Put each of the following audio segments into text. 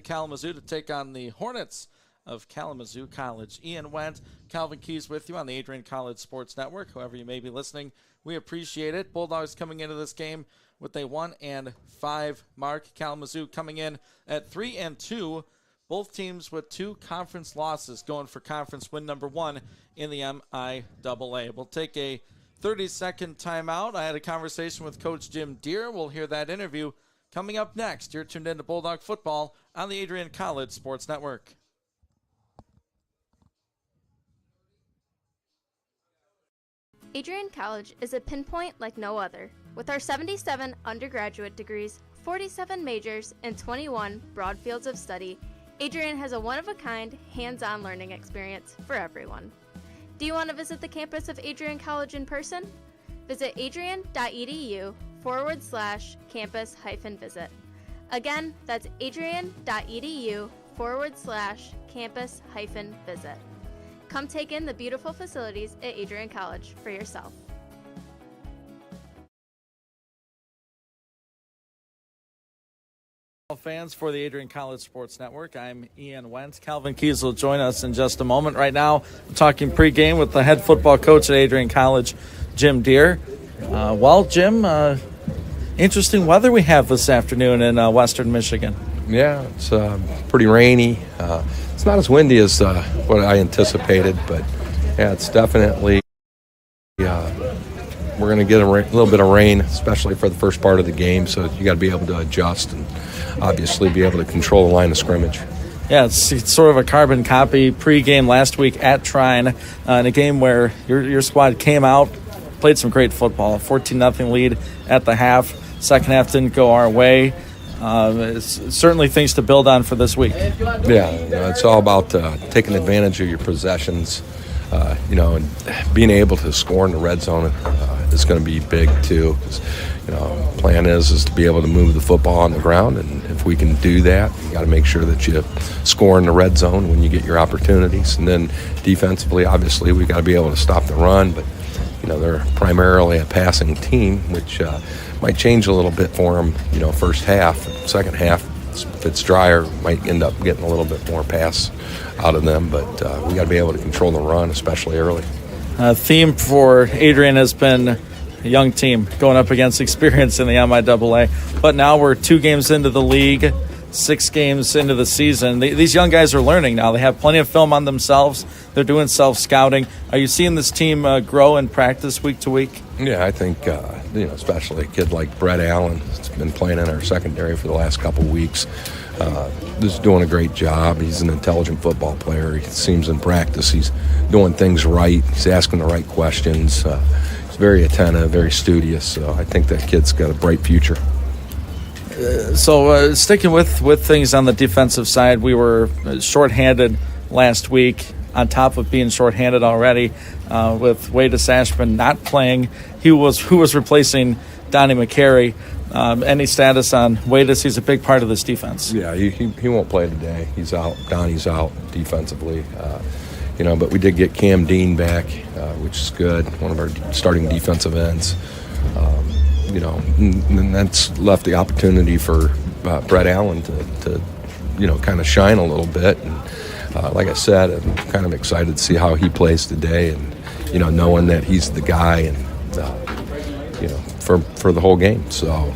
Kalamazoo to take on the Hornets of Kalamazoo College. Ian Wendt, Calvin Keys with you on the Adrian College Sports Network. Whoever you may be listening, we appreciate it. Bulldogs coming into this game with a 1-5 mark. Kalamazoo coming in at 3-2. Both teams with 2 conference losses, going for conference win number 1 in the MIAA. We'll take a 30-second timeout. I had a conversation with Coach Jim Deere. We'll hear that interview coming up next. You're tuned into Bulldog Football on the Adrian College Sports Network. Adrian College is a pinpoint like no other. With our 77 undergraduate degrees, 47 majors, and 21 broad fields of study, Adrian has a one-of-a-kind, hands-on learning experience for everyone. Do you want to visit the campus of Adrian College in person? Visit adrian.edu/campus-visit. Again, that's adrian.edu/campus-visit. Come take in the beautiful facilities at Adrian College for yourself. Fans for the Adrian College Sports Network, I'm Ian Wendt. Calvin Keys will join us in just a moment. Right now, I'm talking pregame with the head football coach at Adrian College, Jim Deere. Jim, interesting weather we have this afternoon in western Michigan. Yeah, it's pretty rainy. It's not as windy as what I anticipated, but yeah, it's definitely we're going to get a little bit of rain, especially for the first part of the game, so you got to be able to adjust and obviously be able to control the line of scrimmage. Yeah, it's sort of a carbon copy pregame last week at Trine in a game where your squad came out, played some great football, a 14-0 lead at the half. Second half didn't go our way. It's certainly things to build on for this week. Yeah, it's all about taking advantage of your possessions, and being able to score in the red zone is going to be big too. The plan is to be able to move the football on the ground, and if we can do that, you got to make sure that you score in the red zone when you get your opportunities. And then defensively, obviously, we got to be able to stop the run, but they're primarily a passing team, which might change a little bit for them, first half. Second half, if it's drier, might end up getting a little bit more pass out of them, but we got to be able to control the run, especially early. Theme for Adrian has been a young team going up against experience in the MIAA, but now we're 2 games into the league, 6 games into the season. These young guys are learning now. They have plenty of film on themselves. They're doing self-scouting. Are you seeing this team grow in practice week to week? Yeah, I think, especially a kid like Brett Allen has been playing in our secondary for the last couple weeks. He's doing a great job. He's an intelligent football player. It seems in practice he's doing things right. He's asking the right questions. He's very attentive, very studious. So I think that kid's got a bright future. So sticking with things on the defensive side, we were shorthanded last week on top of being shorthanded already with Wade Ashman not playing. Who was replacing Donnie McCary. Any status on Wade? He's a big part of this defense. Yeah, he won't play today. He's out. Donnie's out defensively. But we did get Cam Dean back, which is good, one of our starting defensive ends. And that's left the opportunity for Brett Allen to kind of shine a little bit. And like I said, I'm kind of excited to see how he plays today, and knowing that he's the guy, and for the whole game. So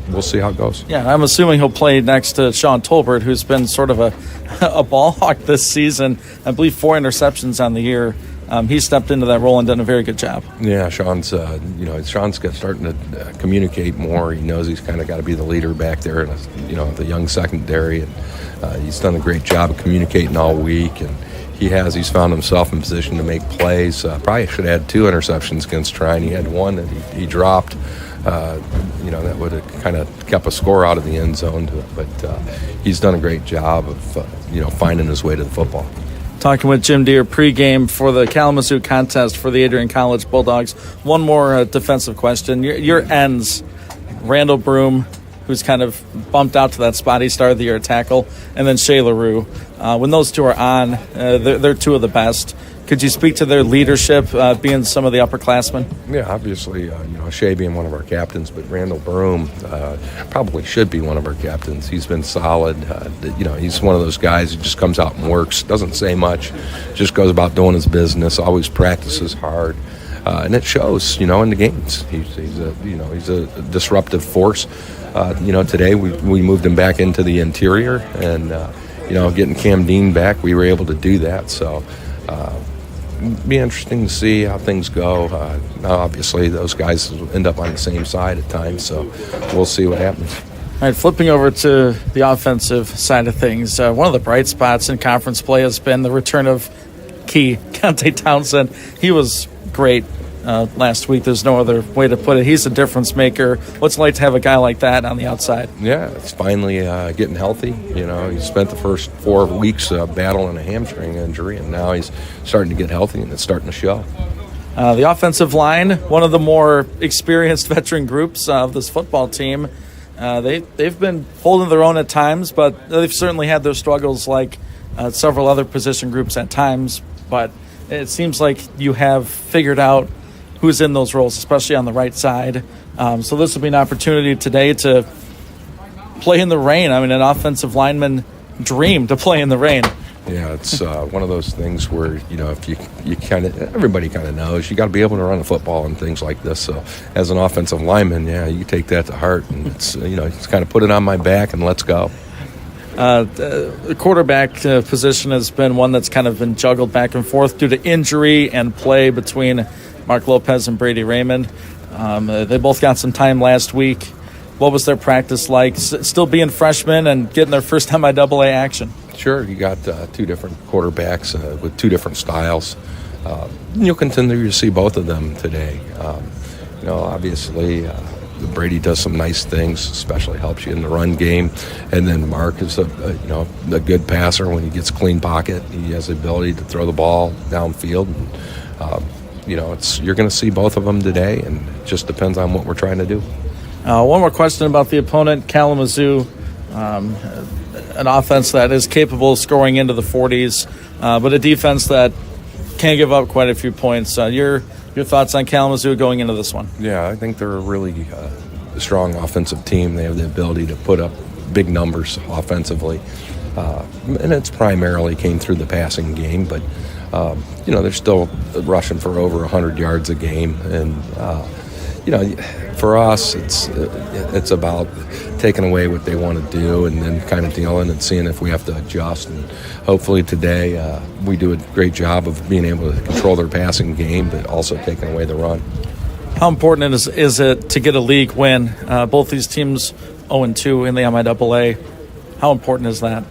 we'll see how it goes. Yeah, I'm assuming he'll play next to Sean Tolbert, who's been sort of a ball hawk this season. I believe 4 interceptions on the year. He stepped into that role and done a very good job. Yeah, Sean's starting to communicate more. He knows he's kind of got to be the leader back there in the young secondary, and he's done a great job of communicating all week. And he's found himself in position to make plays. Probably should have had 2 interceptions against Trine. He had one that he dropped. That would have kind of kept a score out of the end zone. But he's done a great job of finding his way to the football. Talking with Jim Deere pregame for the Kalamazoo contest for the Adrian College Bulldogs. One more defensive question. Your ends, Randall Broom, who's kind of bumped out to that spot. He started the year at tackle, and then Shea LaRue. When those two are on, they're two of the best. Could you speak to their leadership, being some of the upperclassmen? Yeah, obviously, Shea being one of our captains, but Randall Broom probably should be one of our captains. He's been solid. He's one of those guys who just comes out and works, doesn't say much, just goes about doing his business, always practices hard. And it shows, in the games. He's a disruptive force. Today we moved him back into the interior, and getting Cam Dean back, we were able to do that. So, be interesting to see how things go. Obviously, those guys end up on the same side at times, so we'll see what happens. All right, flipping over to the offensive side of things, one of the bright spots in conference play has been the return of Key Conte Townsend. He was great last week. There's no other way to put it. He's a difference maker. What's it like to have a guy like that on the outside? Yeah, it's finally getting healthy. He spent the first 4 weeks battling a hamstring injury, and now he's starting to get healthy, and it's starting to show. The offensive line, one of the more experienced veteran groups of this football team, they've been holding their own at times, but they've certainly had their struggles like several other position groups at times. But it seems like you have figured out who's in those roles, especially on the right side. So this will be an opportunity today to play in the rain. I mean, an offensive lineman dream to play in the rain. Yeah, it's one of those things where, if you kind of, everybody kind of knows, you got to be able to run a football and things like this. So as an offensive lineman, yeah, you take that to heart, and it's, just kind of put it on my back and let's go. The quarterback position has been one that's kind of been juggled back and forth due to injury and play between Mark Lopez and Brady Raymond. They both got some time last week. What was their practice like, still being freshmen and getting their first MIAA action? Sure, you got 2 different quarterbacks with 2 different styles. You'll continue to see both of them today. Obviously, Brady does some nice things, especially helps you in the run game. And then Mark is a good passer when he gets a clean pocket. He has the ability to throw the ball downfield. You're going to see both of them today, and it just depends on what we're trying to do. One more question about the opponent, Kalamazoo, an offense that is capable of scoring into the 40s, but a defense that can give up quite a few points. Your thoughts on Kalamazoo going into this one? Yeah, I think they're a really strong offensive team. They have the ability to put up big numbers offensively, and it's primarily came through the passing game, but they're still rushing for over 100 yards a game, and for us, it's about taking away what they want to do and then kind of dealing and seeing if we have to adjust. And hopefully today we do a great job of being able to control their passing game, but also taking away the run. How important is it to get a league win? Both these teams 0-2 in the MIAA. How important is that?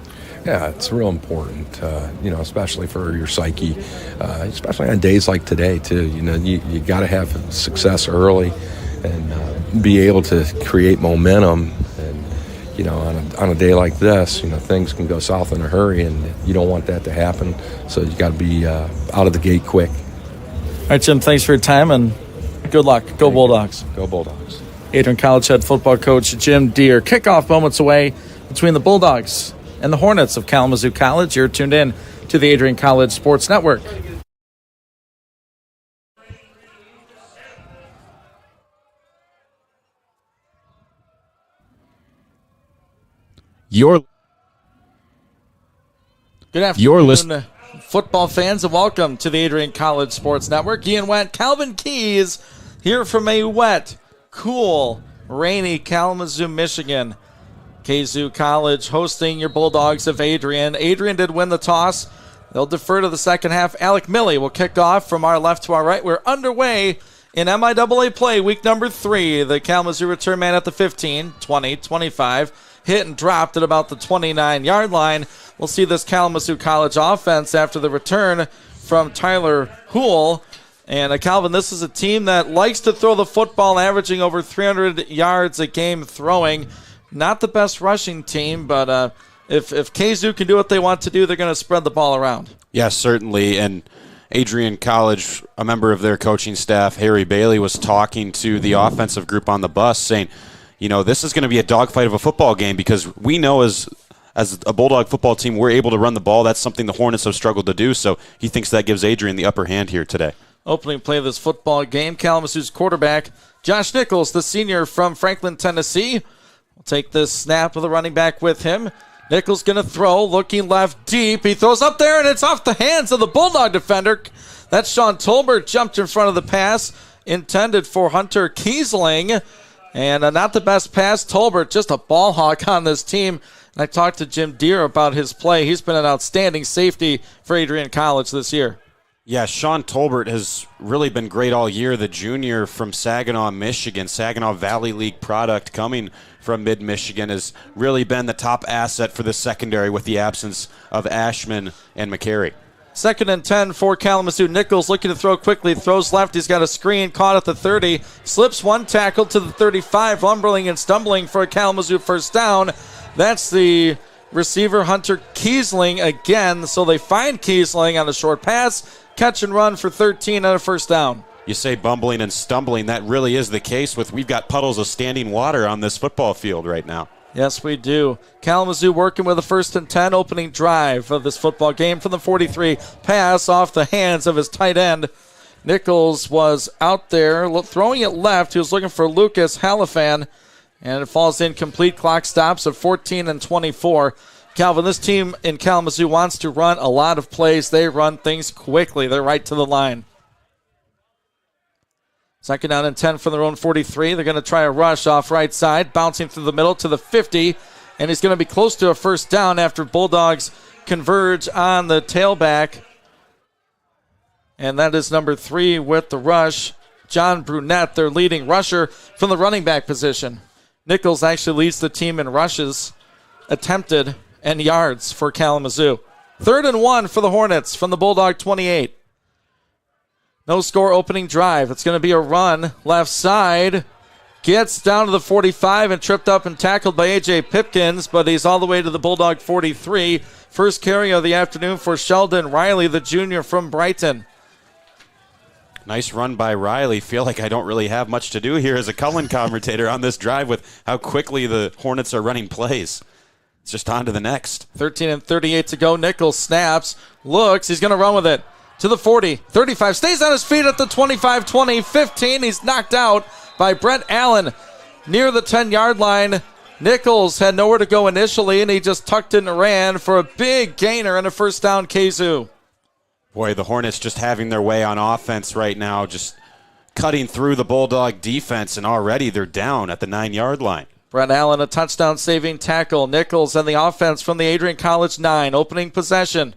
Yeah, it's real important, especially for your psyche, especially on days like today, too. You got to have success early and be able to create momentum. And, on a day like this, things can go south in a hurry, and you don't want that to happen. So you got to be out of the gate quick. All right, Jim, thanks for your time, and good luck. Go Bulldogs. Go Bulldogs. Adrian College head football coach Jim Deere. Kickoff moments away between the Bulldogs and the Hornets of Kalamazoo College. You're tuned in to the Adrian College Sports Network. Good afternoon, football fans, and welcome to the Adrian College Sports Network. Ian Went, Calvin Keys, here from a wet, cool, rainy Kalamazoo, Michigan. KZoo College hosting your Bulldogs of Adrian. Adrian did win the toss. They'll defer to the second half. Alec Milley will kick off from our left to our right. We're underway in MIAA play, week number 3. The Kalamazoo return man at the 15, 20, 25. Hit and dropped at about the 29-yard line. We'll see this Kalamazoo College offense after the return from Tyler Houle. And Calvin, this is a team that likes to throw the football, averaging over 300 yards a game throwing. Not the best rushing team, but if KZoo can do what they want to do, they're going to spread the ball around. Yes, certainly. And Adrian College, a member of their coaching staff, Harry Bailey, was talking to the offensive group on the bus saying, this is going to be a dogfight of a football game because we know as a Bulldog football team, we're able to run the ball. That's something the Hornets have struggled to do, so he thinks that gives Adrian the upper hand here today. Opening play of this football game, Kalamazoo's quarterback, Josh Nichols, the senior from Franklin, Tennessee, will take this snap with the running back with him. Nichols going to throw, looking left deep. He throws up there, and it's off the hands of the Bulldog defender. That's Sean Tolbert jumped in front of the pass, intended for Hunter Kiesling. And not the best pass. Tolbert, just a ball hawk on this team. And I talked to Jim Deere about his play. He's been an outstanding safety for Adrian College this year. Yeah, Sean Tolbert has really been great all year. The junior from Saginaw, Michigan, Saginaw Valley League product coming from mid-Michigan, has really been the top asset for the secondary with the absence of Ashman and McCary. 2nd and 10 for Kalamazoo. Nichols looking to throw quickly. Throws left. He's got a screen. Caught at the 30. Slips one tackle to the 35. Fumbling and stumbling for a Kalamazoo first down. That's the receiver, Hunter Kiesling, again. So they find Kiesling on a short pass. Catch and run for 13 and a first down. You say bumbling and stumbling. That really is the case. We've got puddles of standing water on this football field right now. Yes, we do. Kalamazoo working with a 1st and 10 opening drive of this football game from the 43. Pass off the hands of his tight end. Nichols was out there throwing it left. He was looking for Lucas Halifan, and it falls incomplete. Clock stops at 14 and 24. Calvin, this team in Kalamazoo wants to run a lot of plays. They run things quickly. They're right to the line. 2nd down and 10 from their own 43. They're going to try a rush off right side, bouncing through the middle to the 50, and he's going to be close to a first down after Bulldogs converge on the tailback. And that is number 3 with the rush, John Brunette, their leading rusher from the running back position. Nichols actually leads the team in rushes attempted and yards for Kalamazoo. 3rd and 1 for the Hornets from the Bulldog 28. No score opening drive. It's going to be a run left side. Gets down to the 45 and tripped up and tackled by A.J. Pipkins, but he's all the way to the Bulldog 43. First carry of the afternoon for Sheldon Riley, the junior from Brighton. Nice run by Riley. Feel like I don't really have much to do here as a Cullen commentator on this drive with how quickly the Hornets are running plays. It's just on to the next. 13 and 38 to go. Nichols snaps, looks, he's going to run with it. To the 40, 35, stays on his feet at the 25, 20, 15. He's knocked out by Brent Allen near the 10-yard line. Nichols had nowhere to go initially, and he just tucked in and ran for a big gainer and a first down, Kalamazoo. Boy, the Hornets just having their way on offense right now, just cutting through the Bulldog defense, and already they're down at the 9-yard line. Brent Allen, a touchdown-saving tackle. Nichols and the offense from the Adrian College 9, opening possession.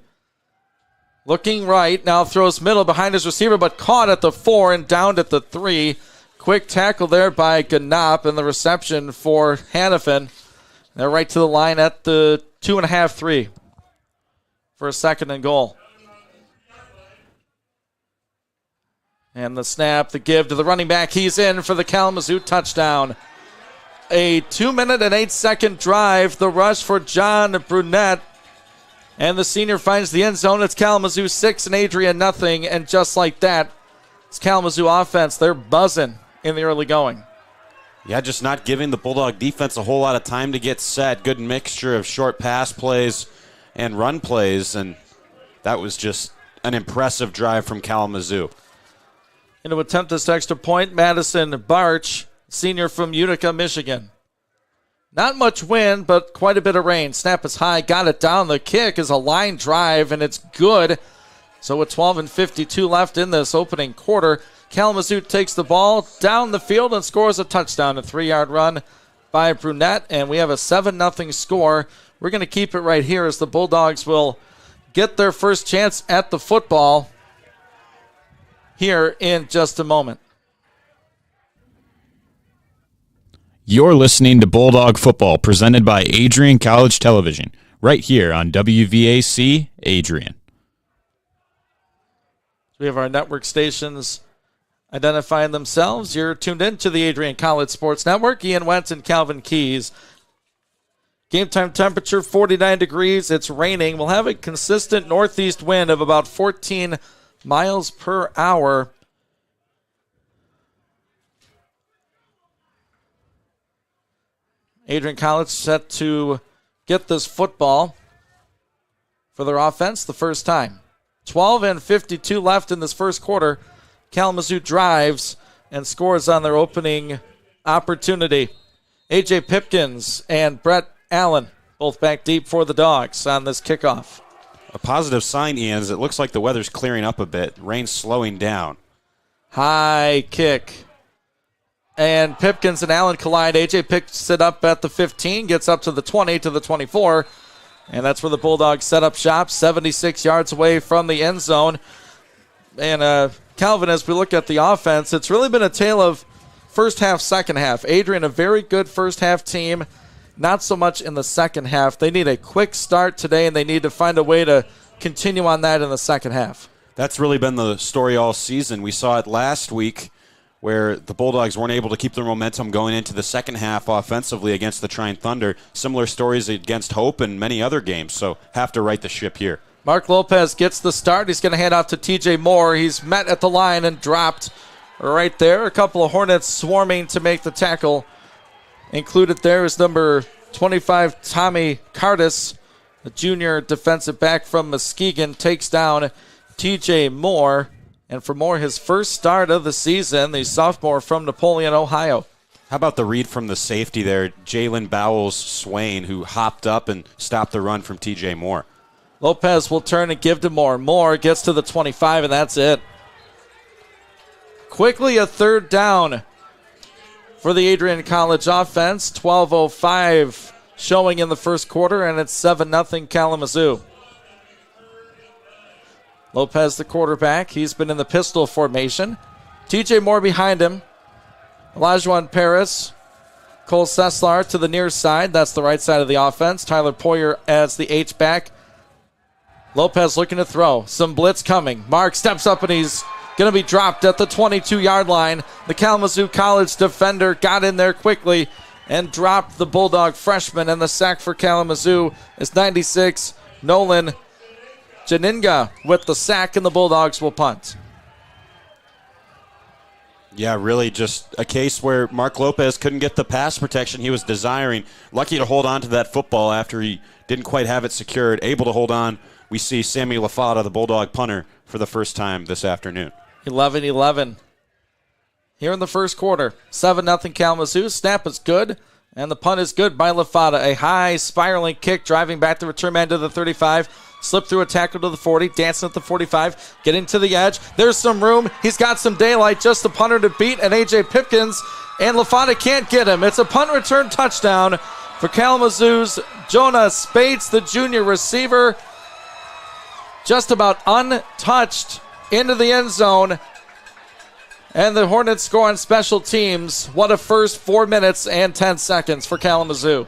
Looking right, now throws middle behind his receiver, but caught at the 4 and downed at the 3. Quick tackle there by Ganop, and the reception for Hannafin. They're right to the line at the 2.5, 3 for a 2nd and goal. And the snap, the give to the running back. He's in for the Kalamazoo touchdown. A 2-minute and 8-second drive. The rush for John Brunette. And the senior finds the end zone. It's Kalamazoo 6 and Adrian nothing. And just like that, it's Kalamazoo offense. They're buzzing in the early going. Yeah, just not giving the Bulldog defense a whole lot of time to get set. Good mixture of short pass plays and run plays. And that was just an impressive drive from Kalamazoo. And to attempt this extra point, Madison Barch, senior from Utica, Michigan. Not much wind, but quite a bit of rain. Snap is high, got it down. The kick is a line drive, and it's good. So with 12 and 52 left in this opening quarter, Kalamazoo takes the ball down the field and scores a touchdown. A 3-yard run by Brunette, and we have a 7-0 score. We're going to keep it right here as the Bulldogs will get their first chance at the football here in just a moment. You're listening to Bulldog Football, presented by Adrian College Television, right here on WVAC Adrian. We have our network stations identifying themselves. You're tuned in to the Adrian College Sports Network. Ian Wentz and Calvin Keys. Game time temperature 49 degrees. It's raining. We'll have a consistent northeast wind of about 14 miles per hour. Adrian College set to get this football for their offense the first time. 12:52 left in this first quarter. Kalamazoo drives and scores on their opening opportunity. A.J. Pipkins and Brett Allen both back deep for the Dogs on this kickoff. A positive sign, Ian, is it looks like the weather's clearing up a bit. Rain's slowing down. High kick. And Pipkins and Allen collide. A.J. picks it up at the 15, gets up to the 20, to the 24. And that's where the Bulldogs set up shop, 76 yards away from the end zone. And Calvin, as we look at the offense, it's really been a tale of first half, second half. Adrian, a very good first half team, not so much in the second half. They need a quick start today, and they need to find a way to continue on that in the second half. That's really been the story all season. We saw it last week where the Bulldogs weren't able to keep their momentum going into the second half offensively against the Trine Thunder. Similar stories against Hope and many other games, so have to right the ship here. Mark Lopez gets the start. He's going to hand off to TJ Moore. He's met at the line and dropped right there. A couple of Hornets swarming to make the tackle. Included there is number 25, Tommy Cardis, the junior defensive back from Muskegon, takes down TJ Moore. And for Moore, his first start of the season, the sophomore from Napoleon, Ohio. How about the read from the safety there, Jalen Bowles-Swain, who hopped up and stopped the run from TJ Moore. Lopez will turn and give to Moore. Moore gets to the 25, and that's it. Quickly a third down for the Adrian College offense. 12:05 showing in the first quarter, and it's 7-0 Kalamazoo. Lopez, the quarterback. He's been in the pistol formation. TJ Moore behind him. Olajuwon Paris. Cole Sesslar to the near side. That's the right side of the offense. Tyler Poyer as the H-back. Lopez looking to throw. Some blitz coming. Mark steps up and he's going to be dropped at the 22-yard line. The Kalamazoo College defender got in there quickly and dropped the Bulldog freshman. And the sack for Kalamazoo is 96. Nolan Janinga with the sack, and the Bulldogs will punt. Yeah, really just a case where Mark Lopez couldn't get the pass protection he was desiring. Lucky to hold on to that football after he didn't quite have it secured. Able to hold on. We see Sammy LaFada, the Bulldog punter, for the first time this afternoon. 11-11 here in the first quarter. 7-0 Kalamazoo. Snap is good, and the punt is good by LaFada. A high spiraling kick driving back the return man to the 35. Slip through a tackle to the 40, dancing at the 45, getting to the edge. There's some room. He's got some daylight, just the punter to beat, and A.J. Pipkins, and LaFada can't get him. It's a punt return touchdown for Kalamazoo's Jonah Spates, the junior receiver. Just about untouched into the end zone. And the Hornets score on special teams. What a first 4 minutes and 10 seconds for Kalamazoo.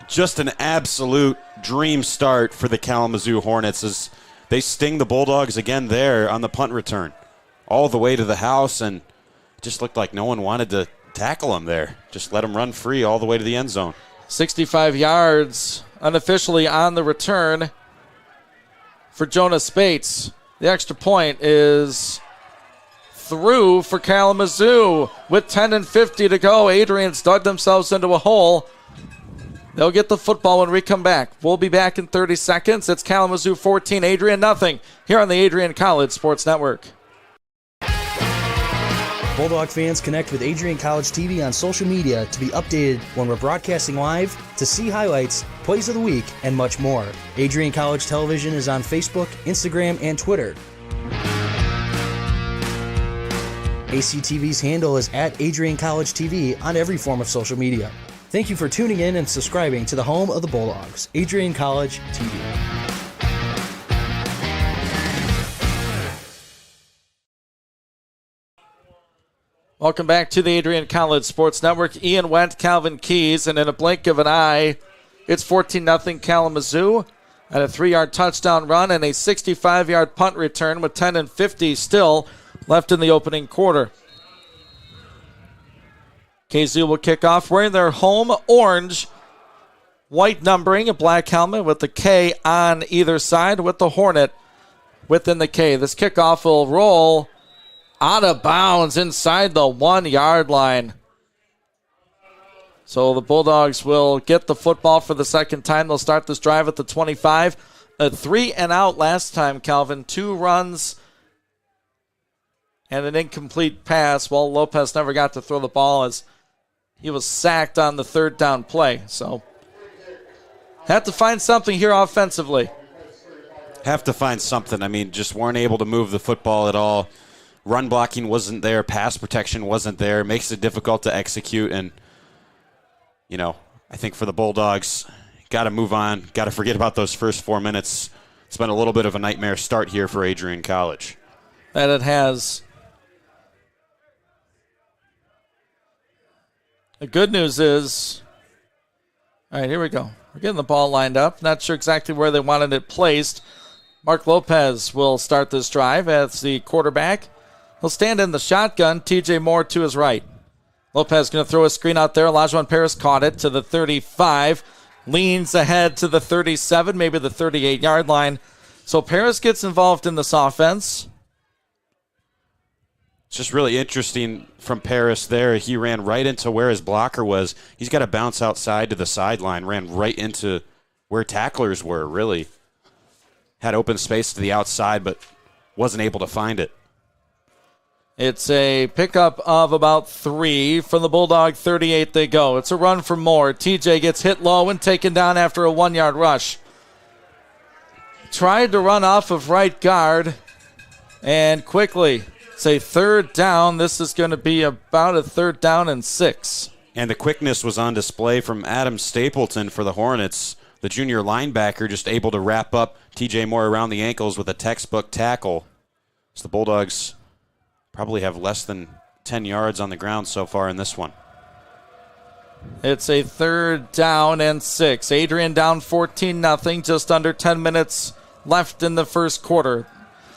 Just an absolute dream start for the Kalamazoo Hornets as they sting the Bulldogs again there on the punt return. All the way to the house, and it just looked like no one wanted to tackle him there. Just let him run free all the way to the end zone. 65 yards unofficially on the return for Jonah Spates. The extra point is through for Kalamazoo. With 10:50 to go, Adrian's dug themselves into a hole. They'll get the football when we come back. We'll be back in 30 seconds. It's Kalamazoo 14, Adrian nothing here on the Adrian College Sports Network. Bulldog fans, connect with Adrian College TV on social media to be updated when we're broadcasting live, to see highlights, plays of the week, and much more. Adrian College Television is on Facebook, Instagram, and Twitter. ACTV's handle is at Adrian College TV on every form of social media. Thank you for tuning in and subscribing to the home of the Bulldogs, Adrian College TV. Welcome back to the Adrian College Sports Network. Ian Wendt, Calvin Keys, and in a blink of an eye, it's 14-0 Kalamazoo and a 3-yard touchdown run and a 65-yard punt return with 10:50 still left in the opening quarter. KZoo will kick off wearing their home orange, white numbering, a black helmet with the K on either side with the Hornet within the K. This kickoff will roll out of bounds inside the 1 yard line. So the Bulldogs will get the football for the second time. They'll start this drive at the 25. A 3-and-out last time, Calvin. 2 runs and an incomplete pass. Well, Lopez never got to throw the ball as he was sacked on the third down play. So have to find something here offensively. Have to find something. I mean, just weren't able to move the football at all. Run blocking wasn't there. Pass protection wasn't there. Makes it difficult to execute. And, you know, I think for the Bulldogs, got to move on. Got to forget about those first 4 minutes. It's been a little bit of a nightmare start here for Adrian College. That it has. The good news is, all right, here we go. We're getting the ball lined up. Not sure exactly where they wanted it placed. Mark Lopez will start this drive as the quarterback. He'll stand in the shotgun. TJ Moore to his right. Lopez going to throw a screen out there. Elijah Paris caught it to the 35. Leans ahead to the 37, maybe the 38-yard line. So Paris gets involved in this offense. It's just really interesting from Paris there. He ran right into where his blocker was. He's got to bounce outside to the sideline, ran right into where tacklers were, really. Had open space to the outside, but wasn't able to find it. It's a pickup of about 3. From the Bulldog 38 they go. It's a run for Moore. TJ gets hit low and taken down after a 1-yard rush. Tried to run off of right guard, and quickly, it's a third down. This is going to be about a 3rd down and 6. And the quickness was on display from Adam Stapleton for the Hornets. The junior linebacker just able to wrap up TJ Moore around the ankles with a textbook tackle. So the Bulldogs probably have less than 10 yards on the ground so far in this one. It's a 3rd down and 6. Adrian down 14-0. Just under 10 minutes left in the first quarter.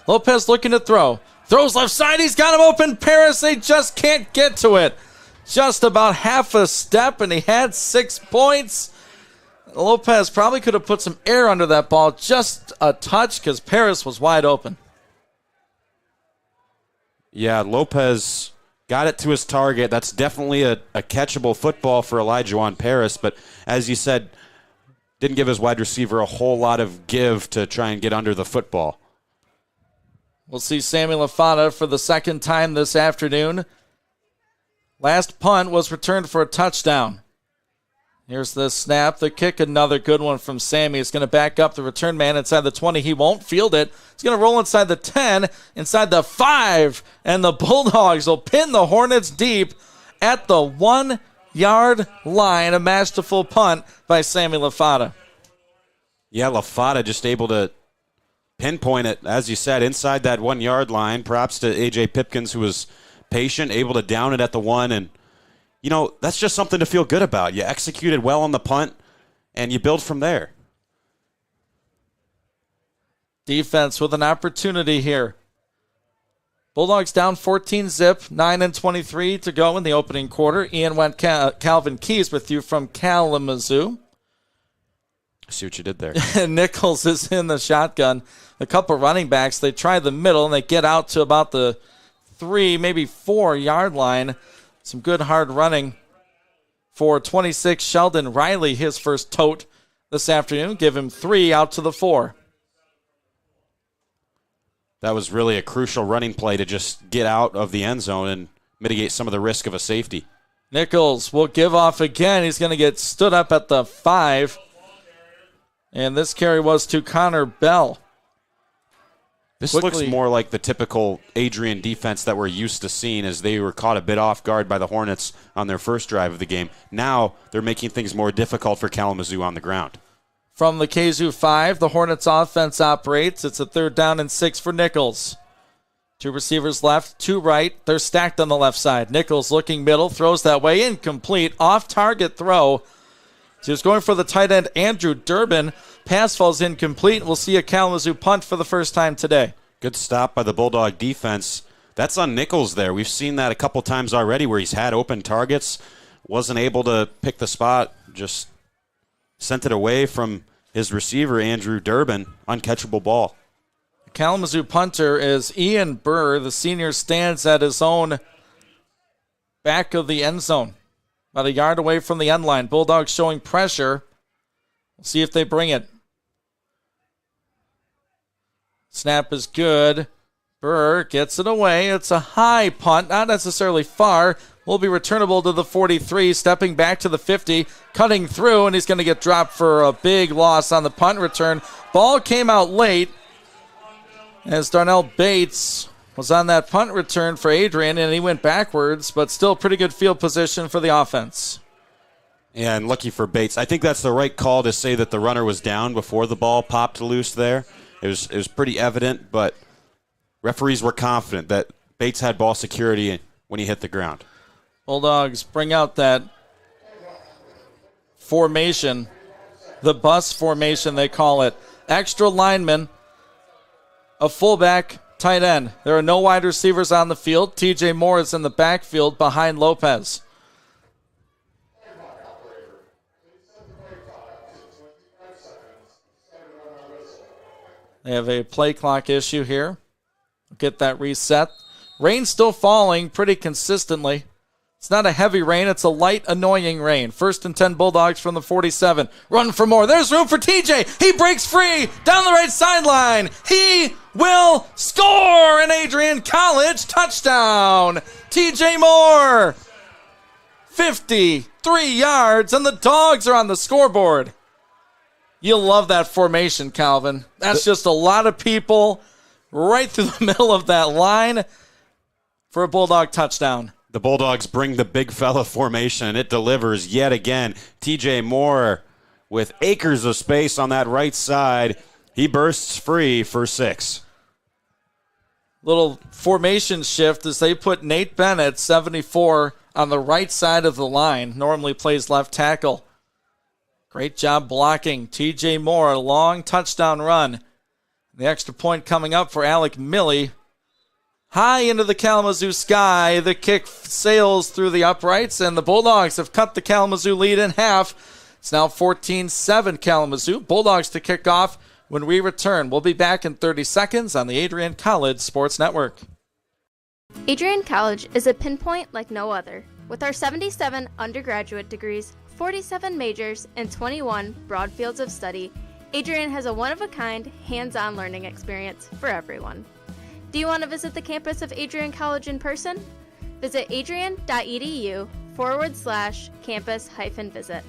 Lopez looking to throw. Throws left side. He's got him open. Paris, they just can't get to it. Just about half a step, and he had 6 points. Lopez probably could have put some air under that ball. Just a touch because Paris was wide open. Yeah, Lopez got it to his target. That's definitely a catchable football for Elijah Paris, but as you said, didn't give his wide receiver a whole lot of give to try and get under the football. We'll see Sammy LaFata for the second time this afternoon. Last punt was returned for a touchdown. Here's the snap, the kick, another good one from Sammy. He's going to back up the return man inside the 20. He won't field it. He's going to roll inside the 10, inside the 5, and the Bulldogs will pin the Hornets deep at the 1-yard line. A masterful punt by Sammy LaFata. Yeah, LaFata just able to pinpoint it, as you said, inside that 1-yard line. Props to A.J. Pipkins, who was patient, able to down it at the 1, and you know, that's just something to feel good about. You executed well on the punt, and you build from there. Defense with an opportunity here. Bulldogs down 14-zip, 9:23 to go in the opening quarter. Ian went Calvin Keys with you from Kalamazoo. I see what you did there. Nichols is in the shotgun. A couple running backs, they try the middle, and they get out to about the 3, maybe 4-yard line. Some good hard running for 26 Sheldon Riley, his first tote this afternoon. Give him 3 out to the 4. That was really a crucial running play to just get out of the end zone and mitigate some of the risk of a safety. Nichols will give off again. He's going to get stood up at the 5. And this carry was to Connor Bell. This looks more like the typical Adrian defense that we're used to seeing, as they were caught a bit off guard by the Hornets on their first drive of the game. Now they're making things more difficult for Kalamazoo on the ground. From the KZoo 5, the Hornets offense operates. It's a 3rd down and 6 for Nichols. 2 receivers left, 2 right. They're stacked on the left side. Nichols looking middle, throws that way, incomplete, off-target throw. So he was going for the tight end, Andrew Durbin. Pass falls incomplete. We'll see a Kalamazoo punt for the first time today. Good stop by the Bulldog defense. That's on Nichols there. We've seen that a couple times already where he's had open targets, wasn't able to pick the spot, just sent it away from his receiver, Andrew Durbin. Uncatchable ball. The Kalamazoo punter is Ian Burr. The senior stands at his own back of the end zone. About a yard away from the end line. Bulldogs showing pressure. We'll see if they bring it. Snap is good. Burr gets it away. It's a high punt, not necessarily far. Will be returnable to the 43, stepping back to the 50, cutting through, and he's going to get dropped for a big loss on the punt return. Ball came out late as Darnell Bates was on that punt return for Adrian, and he went backwards, but still pretty good field position for the offense. Yeah, and lucky for Bates. I think that's the right call to say that the runner was down before the ball popped loose there. It was pretty evident, but referees were confident that Bates had ball security when he hit the ground. Bulldogs bring out that formation, the bus formation they call it. Extra lineman, a fullback, tight end. There are no wide receivers on the field. TJ Moore is in the backfield behind Lopez. They have a play clock issue here. Get that reset. Rain still falling pretty consistently. It's not a heavy rain. It's a light, annoying rain. 1st and 10 Bulldogs from the 47. Run for more. There's room for TJ. He breaks free down the right sideline. He will score an Adrian College touchdown. TJ Moore. 53 yards, and the Dogs are on the scoreboard. You'll love that formation, Calvin. That's just a lot of people right through the middle of that line for a Bulldog touchdown. The Bulldogs bring the big fella formation, and it delivers yet again. TJ Moore with acres of space on that right side. He bursts free for 6. Little formation shift as they put Nate Bennett, 74, on the right side of the line. Normally plays left tackle. Great job blocking. TJ Moore, a long touchdown run. The extra point coming up for Alec Milley. High into the Kalamazoo sky. The kick sails through the uprights, and the Bulldogs have cut the Kalamazoo lead in half. It's now 14-7 Kalamazoo. Bulldogs to kick off when we return. We'll be back in 30 seconds on the Adrian College Sports Network. Adrian College is a pinpoint like no other. With our 77 undergraduate degrees, 47 majors, and 21 broad fields of study, Adrian has a one-of-a-kind, hands-on learning experience for everyone. Do you want to visit the campus of Adrian College in person? Visit adrian.edu/campus-visit.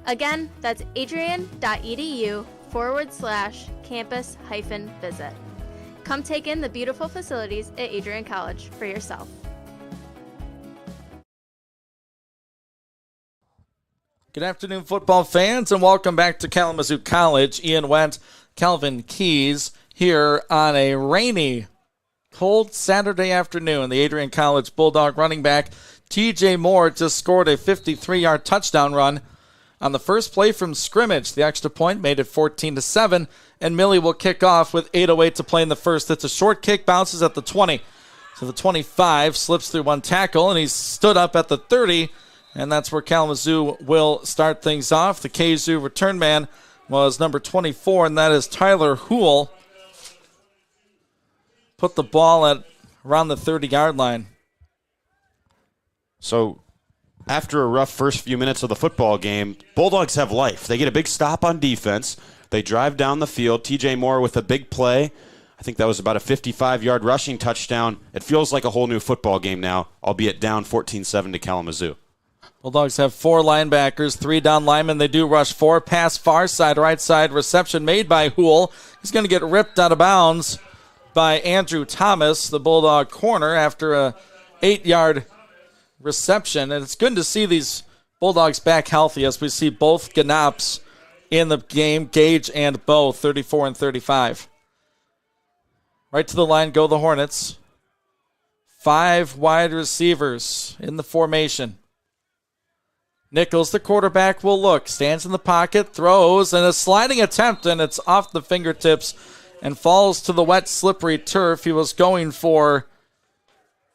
Again, that's adrian.edu/campus-visit. Come take in the beautiful facilities at Adrian College for yourself. Good afternoon, football fans, and welcome back to Kalamazoo College. Ian Wendt, Calvin Keys here on a rainy, cold Saturday afternoon. The Adrian College Bulldog running back TJ Moore just scored a 53-yard touchdown run on the first play from scrimmage. The extra point made it 14-7, and Milley will kick off with 8:08 to play in the first. It's a short kick, bounces at the 20 to the 25, slips through one tackle, and he's stood up at the 30. And that's where Kalamazoo will start things off. The KZoo return man was number 24, and that is Tyler Houle. Put the ball at around the 30-yard line. So after a rough first few minutes of the football game, Bulldogs have life. They get a big stop on defense. They drive down the field. TJ Moore with a big play. I think that was about a 55-yard rushing touchdown. It feels like a whole new football game now, albeit down 14-7 to Kalamazoo. Bulldogs have 4 linebackers, 3 down linemen. They do rush 4. Pass far side, right side. Reception made by Houle. He's going to get ripped out of bounds by Andrew Thomas, the Bulldog corner, after a 8-yard reception. And it's good to see these Bulldogs back healthy as we see both Ganops in the game, Gage and Bowe, 34 and 35. Right to the line go the Hornets. 5 wide receivers in the formation. Nichols, the quarterback, will look. Stands in the pocket, throws, and a sliding attempt, and it's off the fingertips and falls to the wet, slippery turf. He was going for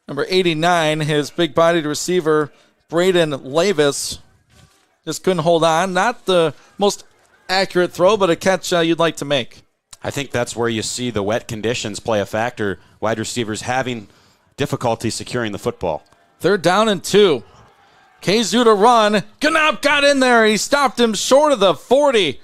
number 89, his big-bodied receiver, Braden Lavis. Just couldn't hold on. Not the most accurate throw, but a catch you'd like to make. I think that's where you see the wet conditions play a factor. Wide receivers having difficulty securing the football. 3rd down and 2. Kalamazoo to run. Gnop got in there. He stopped him short of the 40.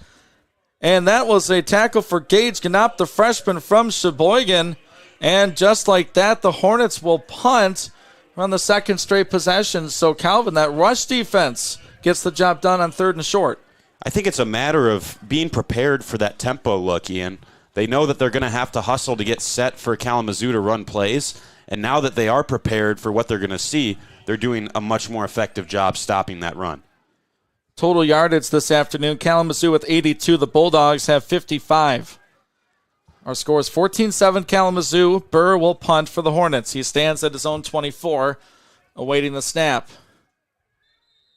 And that was a tackle for Gage Gnop, the freshman from Sheboygan. And just like that, the Hornets will punt on the second straight possession. So, Calvin, that rush defense gets the job done on 3rd and short. I think it's a matter of being prepared for that tempo look, Ian. They know that they're going to have to hustle to get set for Kalamazoo to run plays. And now that they are prepared for what they're going to see, they're doing a much more effective job stopping that run. Total yardage this afternoon, Kalamazoo with 82. The Bulldogs have 55. Our score is 14-7 Kalamazoo. Burr will punt for the Hornets. He stands at his own 24, awaiting the snap.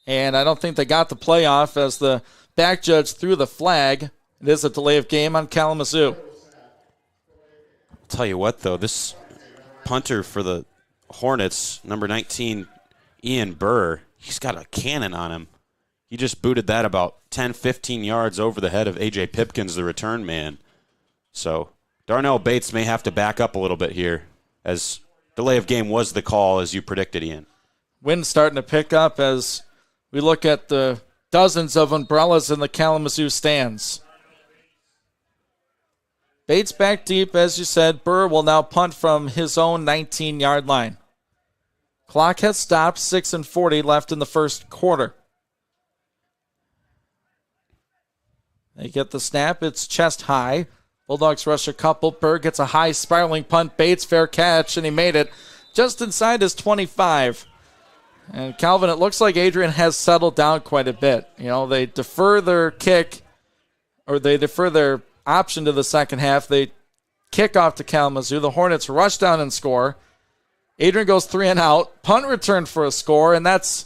And I don't think they got the playoff as the back judge threw the flag. It is a delay of game on Kalamazoo. I'll tell you what, though, this punter for the Hornets, number 19, Ian Burr, he's got a cannon on him. He just booted that about 10, 15 yards over the head of A.J. Pipkins, the return man. So Darnell Bates may have to back up a little bit here, as delay of game was the call, as you predicted, Ian. Wind's starting to pick up as we look at the dozens of umbrellas in the Kalamazoo stands. Bates back deep, as you said. Burr will now punt from his own 19-yard line. Clock has stopped, 6:40 left in the first quarter. They get the snap. It's chest high. Bulldogs rush a couple. Burr gets a high spiraling punt. Bates, fair catch, and he made it just inside his 25. And Calvin, it looks like Adrian has settled down quite a bit. You know, they defer their kick, or they defer their option to the second half. They kick off to Kalamazoo. The Hornets rush down and score. Adrian goes 3 and out. Punt return for a score, and that's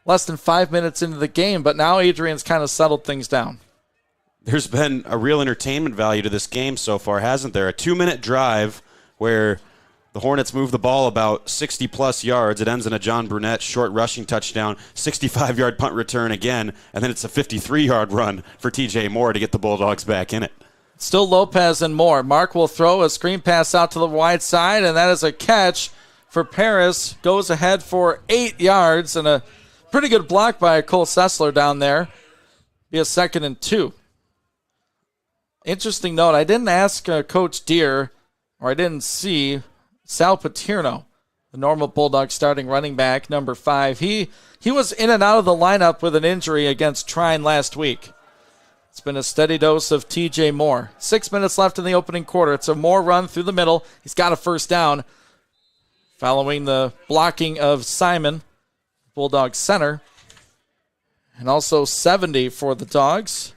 less than 5 minutes into the game. But now Adrian's kind of settled things down. There's been a real entertainment value to this game so far, hasn't there? A 2-minute drive where the Hornets move the ball about 60-plus yards. It ends in a John Brunette short rushing touchdown, 65-yard punt return again, and then it's a 53-yard run for T.J. Moore to get the Bulldogs back in it. Still Lopez and Moore. Mark will throw a screen pass out to the wide side, and that is a catch for Paris. Goes ahead for 8 yards, and a pretty good block by Cole Sessler down there. Be a 2nd and 2. Interesting note, I didn't ask Coach Deere, or I didn't see Sal Paterno, the normal Bulldog starting running back, number 5. He was in and out of the lineup with an injury against Trine last week. It's been a steady dose of T.J. Moore. 6 minutes left in the opening quarter. It's a Moore run through the middle. He's got a first down. Following the blocking of Simon, Bulldog center. And also 70 for the Dogs.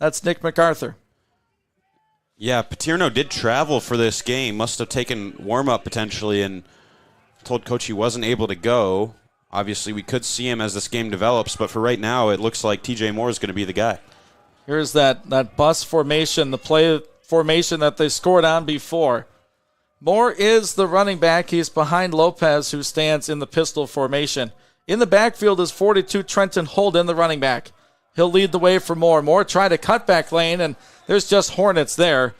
That's Nick MacArthur. Yeah, Paterno did travel for this game. Must have taken warm-up potentially and told Coach he wasn't able to go. Obviously, we could see him as this game develops, but for right now, it looks like T.J. Moore is going to be the guy. Here's that bus formation, the play formation that they scored on before. Moore is the running back. He's behind Lopez, who stands in the pistol formation. In the backfield is 42 Trenton Holden, the running back. He'll lead the way for Moore. Moore tried a cutback lane, and there's just Hornets there.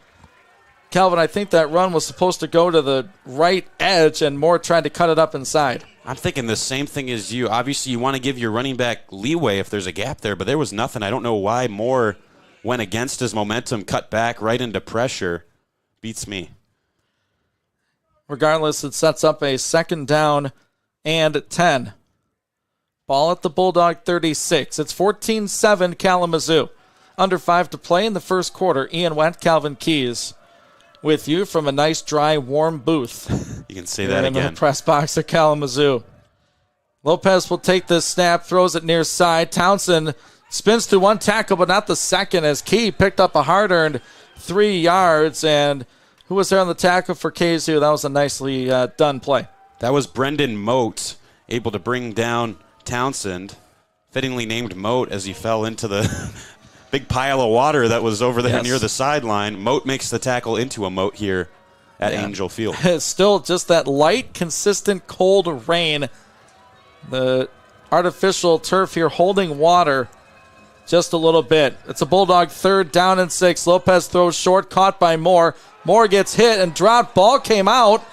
Calvin, I think that run was supposed to go to the right edge, and Moore tried to cut it up inside. I'm thinking the same thing as you. Obviously, you want to give your running back leeway if there's a gap there, but there was nothing. I don't know why Moore went against his momentum, cut back right into pressure. Beats me. Regardless, it sets up a 2nd down and 10. Ball at the Bulldog 36. It's 14-7 Kalamazoo. Under 5 to play in the first quarter. Ian Wendt, Calvin Keys with you from a nice, dry, warm booth. You can say that again. In the press box at Kalamazoo. Lopez will take this snap, throws it near side. Townsend spins through one tackle, but not the second, as Key picked up a hard-earned 3 yards. And who was there on the tackle for KZU? That was a nicely done play. That was Brendan Moat, able to bring down Townsend, fittingly named Moat as he fell into the big pile of water that was over there near the sideline. Moat makes the tackle into a moat here at Angel Field. It's still just that light, consistent, cold rain. The artificial turf here holding water just a little bit. It's a Bulldog 3rd down and 6. Lopez throws short, caught by Moore. Moore gets hit and dropped. Ball came out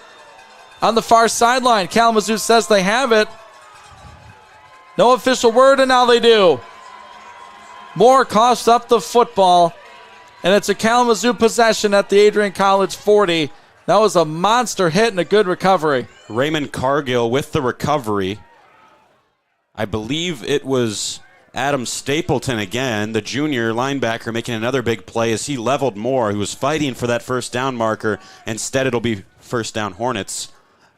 on the far sideline. Kalamazoo says they have it. No official word, and now they do. Moore coughs up the football, and it's a Kalamazoo possession at the Adrian College 40. That was a monster hit and a good recovery. Raymond Cargill with the recovery. I believe it was Adam Stapleton again, the junior linebacker, making another big play as he leveled Moore, who was fighting for that first down marker. Instead, it'll be first down Hornets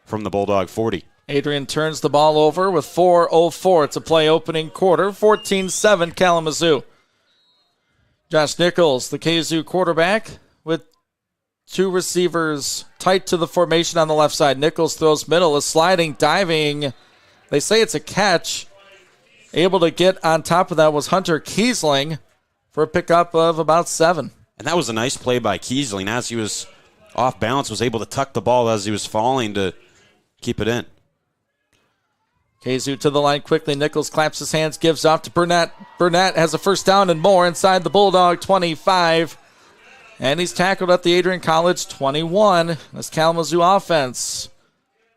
from the Bulldog 40. Adrian turns the ball over with 4:04. It's a play opening quarter, 14-7 Kalamazoo. Josh Nichols, the KZU quarterback, with two receivers tight to the formation on the left side. Nichols throws middle, is sliding, diving. They say it's a catch. Able to get on top of that was Hunter Kiesling for a pickup of about 7. And that was a nice play by Kiesling. As he was off balance, was able to tuck the ball as he was falling to keep it in. KZU to the line quickly. Nichols claps his hands, gives off to Burnett. Burnett has a first down and more inside the Bulldog 25. And he's tackled at the Adrian College 21. This Kalamazoo offense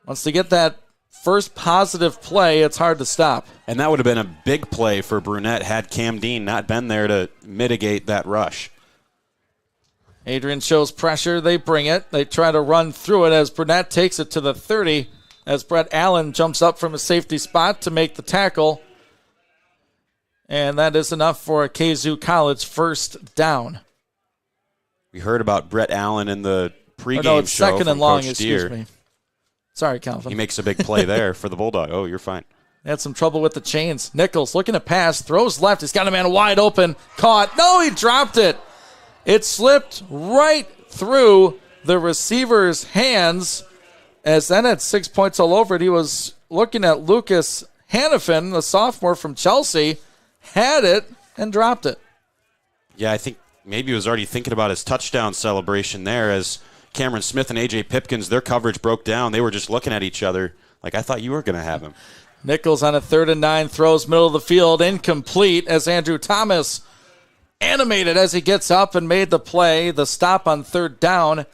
wants to get that first positive play. It's hard to stop. And that would have been a big play for Burnett had Cam Dean not been there to mitigate that rush. Adrian shows pressure. They bring it. They try to run through it as Burnett takes it to the 30 as Brett Allen jumps up from a safety spot to make the tackle. And that is enough for a KZU College first down. We heard about Brett Allen in the pregame no, it's show second and long, Coach excuse Deere. me. Sorry, Calvin. He makes a big play there for the Bulldog. Oh, you're fine. Had some trouble with the chains. Nichols looking to pass, throws left. He's got a man wide open. Caught. No, he dropped it. It slipped right through the receiver's hands as then at 6 points all over it. He was looking at Lucas Hannafin, the sophomore from Chelsea, had it and dropped it. Yeah, I think maybe he was already thinking about his touchdown celebration there as Cameron Smith and A.J. Pipkins, their coverage broke down. They were just looking at each other like, I thought you were going to have him. Nichols on a 3rd and 9, throws middle of the field, incomplete as Andrew Thomas animated as he gets up and made the play, the stop on 3rd down.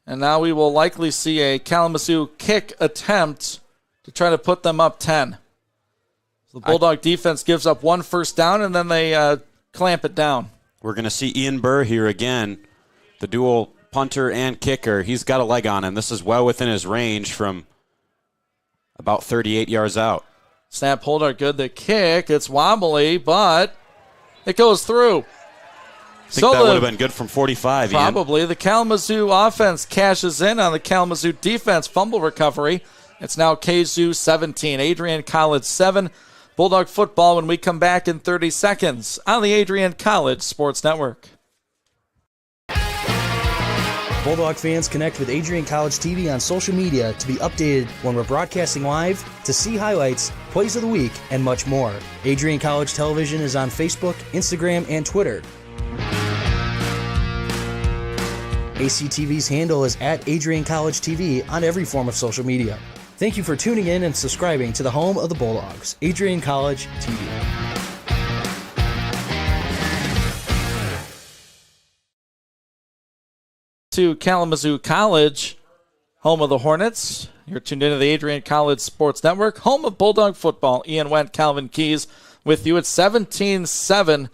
And now we will likely see a Kalamazoo kick attempt to try to put them up 10. The Bulldog defense gives up one first down, and then they clamp it down. We're going to see Ian Burr here again, the dual punter and kicker. He's got a leg on him. This is well within his range from about 38 yards out. Snap, hold are good. The kick, it's wobbly, but it goes through. I think that would have been good from 45, Probably. Ian. The Kalamazoo offense cashes in on the Kalamazoo defense fumble recovery. It's now KZU 17, Adrian College 7. Bulldog football when we come back in 30 seconds on the Adrian College Sports Network. Bulldog fans, connect with Adrian College TV on social media to be updated when we're broadcasting live, to see highlights, plays of the week, and much more. Adrian College Television is on Facebook, Instagram, and Twitter. ACTV's handle is at Adrian College TV on every form of social media. Thank you for tuning in and subscribing to the home of the Bulldogs, Adrian College TV. To Kalamazoo College, home of the Hornets. You're tuned into the Adrian College Sports Network, home of Bulldog football. Ian Wendt, Calvin Keys with you at 17-7.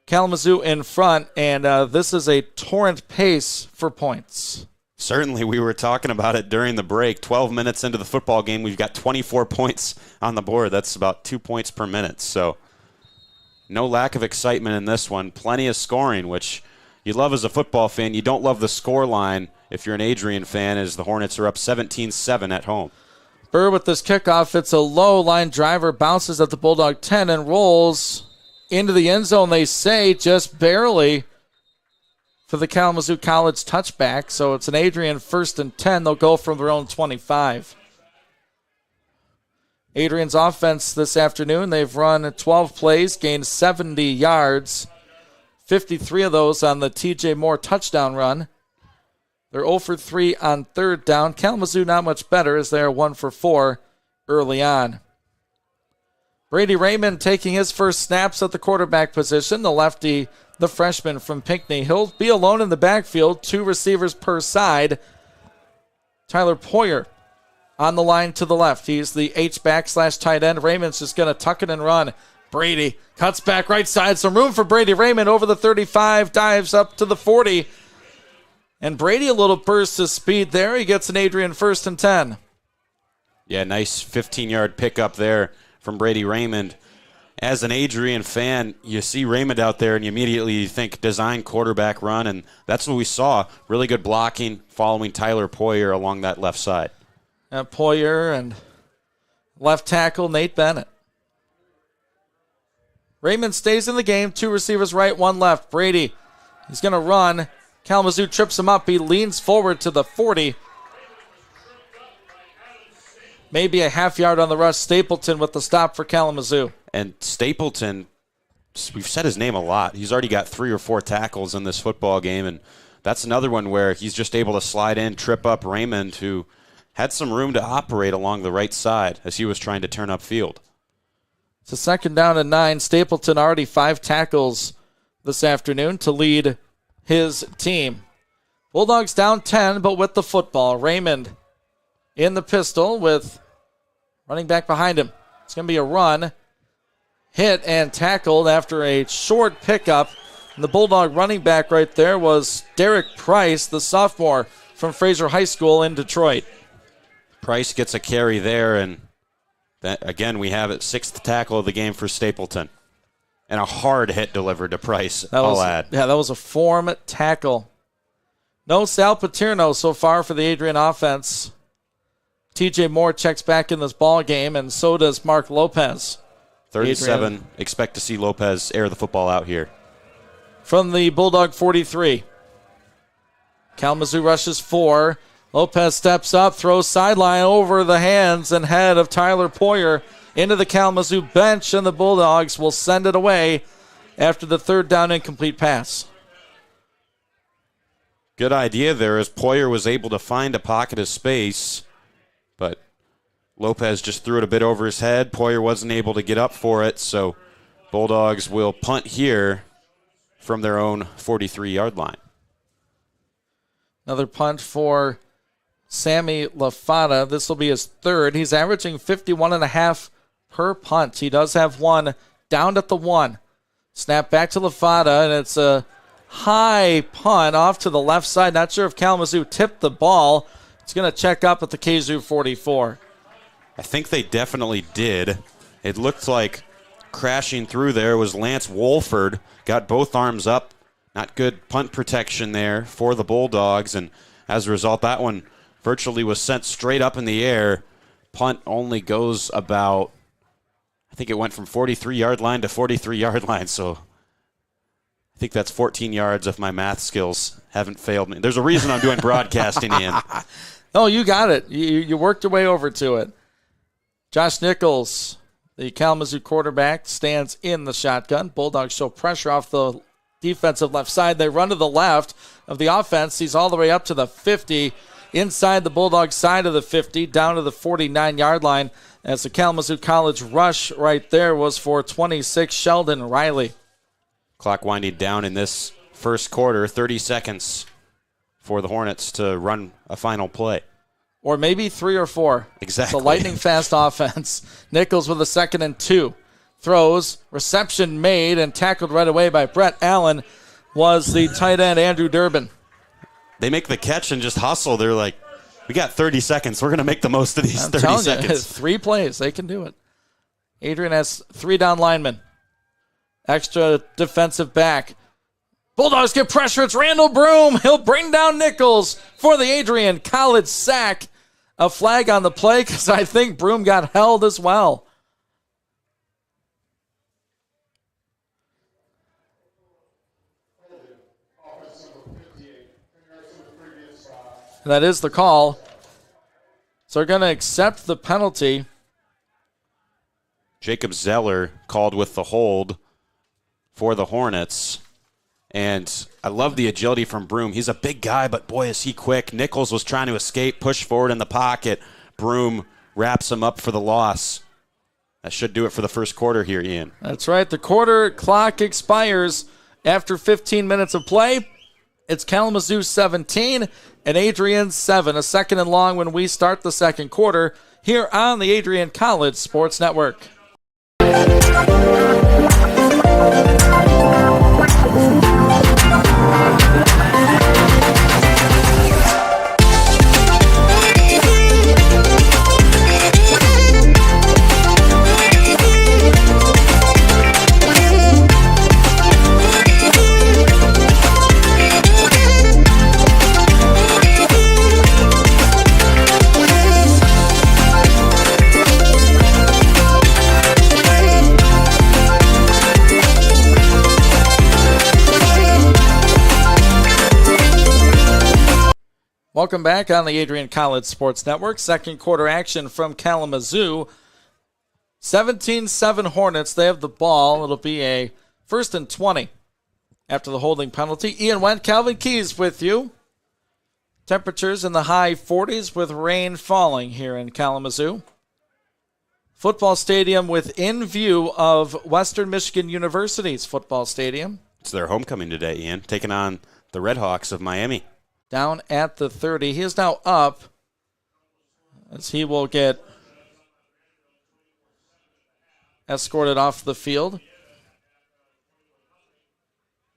Kalamazoo in front, and this is a torrent pace for points. Certainly, we were talking about it during the break. 12 minutes into the football game, we've got 24 points on the board. That's about 2 points per minute. So no lack of excitement in this one. Plenty of scoring, which you love as a football fan. You don't love the score line if you're an Adrian fan, as the Hornets are up 17-7 at home. Burr with this kickoff. It's a low line driver, bounces at the Bulldog 10 and rolls into the end zone, they say, just barely for the Kalamazoo College touchback. So it's an Adrian 1st and 10. They'll go from their own 25. Adrian's offense this afternoon, they've run 12 plays, gained 70 yards, 53 of those on the TJ Moore touchdown run. They're 0 for 3 on 3rd down. Kalamazoo not much better as they're 1 for 4 early on. Brady Raymond taking his first snaps at the quarterback position. The lefty, the freshman from Pinckney. He'll be alone in the backfield, 2 receivers per side. Tyler Poyer on the line to the left. He's the H-back / tight end. Raymond's just going to tuck it and run. Brady cuts back right side. Some room for Brady. Raymond over the 35, dives up to the 40. And Brady a little burst of speed there. He gets an Adrian 1st and 10. Yeah, nice 15-yard pickup there from Brady Raymond. As an Adrian fan, you see Raymond out there and you immediately think design quarterback run, and that's what we saw. Really good blocking following Tyler Poyer along that left side. Poyer and left tackle Nate Bennett. Raymond stays in the game. 2 receivers right, 1 left. Brady, he's going to run. Kalamazoo trips him up. He leans forward to the 40. Maybe a half yard on the rush. Stapleton with the stop for Kalamazoo. And Stapleton, we've said his name a lot. He's already got 3 or 4 tackles in this football game, and that's another one where he's just able to slide in, trip up Raymond, who had some room to operate along the right side as he was trying to turn upfield. It's a 2nd down and 9. Stapleton already 5 tackles this afternoon to lead his team. Bulldogs down 10, but with the football. Raymond in the pistol with running back behind him. It's going to be a run. Hit and tackled after a short pickup. And the Bulldog running back right there was Derek Price, the sophomore from Fraser High School in Detroit. Price gets a carry there, and that, again, we have it 6th tackle of the game for Stapleton. And a hard hit delivered to Price, I'll add. Yeah, that was a form tackle. No Sal Paterno so far for the Adrian offense. TJ Moore checks back in this ball game, and so does Mark Lopez. 37, Adrian. expect to see Lopez air the football out here. From the Bulldog 43. Kalamazoo rushes 4. Lopez steps up, throws sideline over the hands and head of Tyler Poyer into the Kalamazoo bench, and the Bulldogs will send it away after the 3rd down incomplete pass. Good idea there as Poyer was able to find a pocket of space, but Lopez just threw it a bit over his head. Poyer wasn't able to get up for it, so Bulldogs will punt here from their own 43-yard line. Another punt for Sammy LaFata. This will be his 3rd. He's averaging 51.5 per punt. He does have one down at the 1. Snap back to LaFata, and it's a high punt off to the left side. Not sure if Kalamazoo tipped the ball. It's going to check up at the KZoo 44. I think they definitely did. It looked like crashing through there was Lance Wolford. Got both arms up. Not good punt protection there for the Bulldogs, and as a result, that one virtually was sent straight up in the air. Punt only goes about, I think it went from 43-yard line to 43-yard line, so I think that's 14 yards if my math skills haven't failed me. There's a reason I'm doing broadcasting, Ian. Oh, you got it. You worked your way over to it. Josh Nichols, the Kalamazoo quarterback, stands in the shotgun. Bulldogs show pressure off the defensive left side. They run to the left of the offense. He's all the way up to the 50, inside the Bulldog side of the 50, down to the 49-yard line, as the Kalamazoo College rush right there was for 26, Sheldon Riley. Clock winding down in this first quarter, 30 seconds for the Hornets to run a final play. Or maybe 3 or 4. Exactly. It's a lightning-fast offense. Nichols with a 2nd and 2. Throws, reception made, and tackled right away by Brett Allen was the tight end Andrew Durbin. They make the catch and just hustle. They're like, we got 30 seconds. We're going to make the most of these 30 seconds. 3 plays. They can do it. Adrian has 3 down linemen. Extra defensive back. Bulldogs get pressure. It's Randall Broom. He'll bring down Nichols for the Adrian College sack. A flag on the play because I think Broom got held as well. That is the call. So they're going to accept the penalty. Jacob Zeller called with the hold for the Hornets. And I love the agility from Broom. He's a big guy, but boy, is he quick. Nichols was trying to escape, push forward in the pocket. Broom wraps him up for the loss. That should do it for the first quarter here, Ian. That's right. The quarter clock expires after 15 minutes of play. It's Kalamazoo 17 and Adrian 7. A second and long when we start the second quarter here on the Adrian College Sports Network. Welcome back on the Adrian College Sports Network. Second quarter action from Kalamazoo. 17-7 Hornets. They have the ball. It'll be a 1st and 20 after the holding penalty. Ian Wendt, Calvin Keys with you. Temperatures in the high 40s with rain falling here in Kalamazoo. Football stadium within view of Western Michigan University's football stadium. It's their homecoming today, Ian, taking on the Redhawks of Miami. Down at the 30. He is now up as he will get escorted off the field.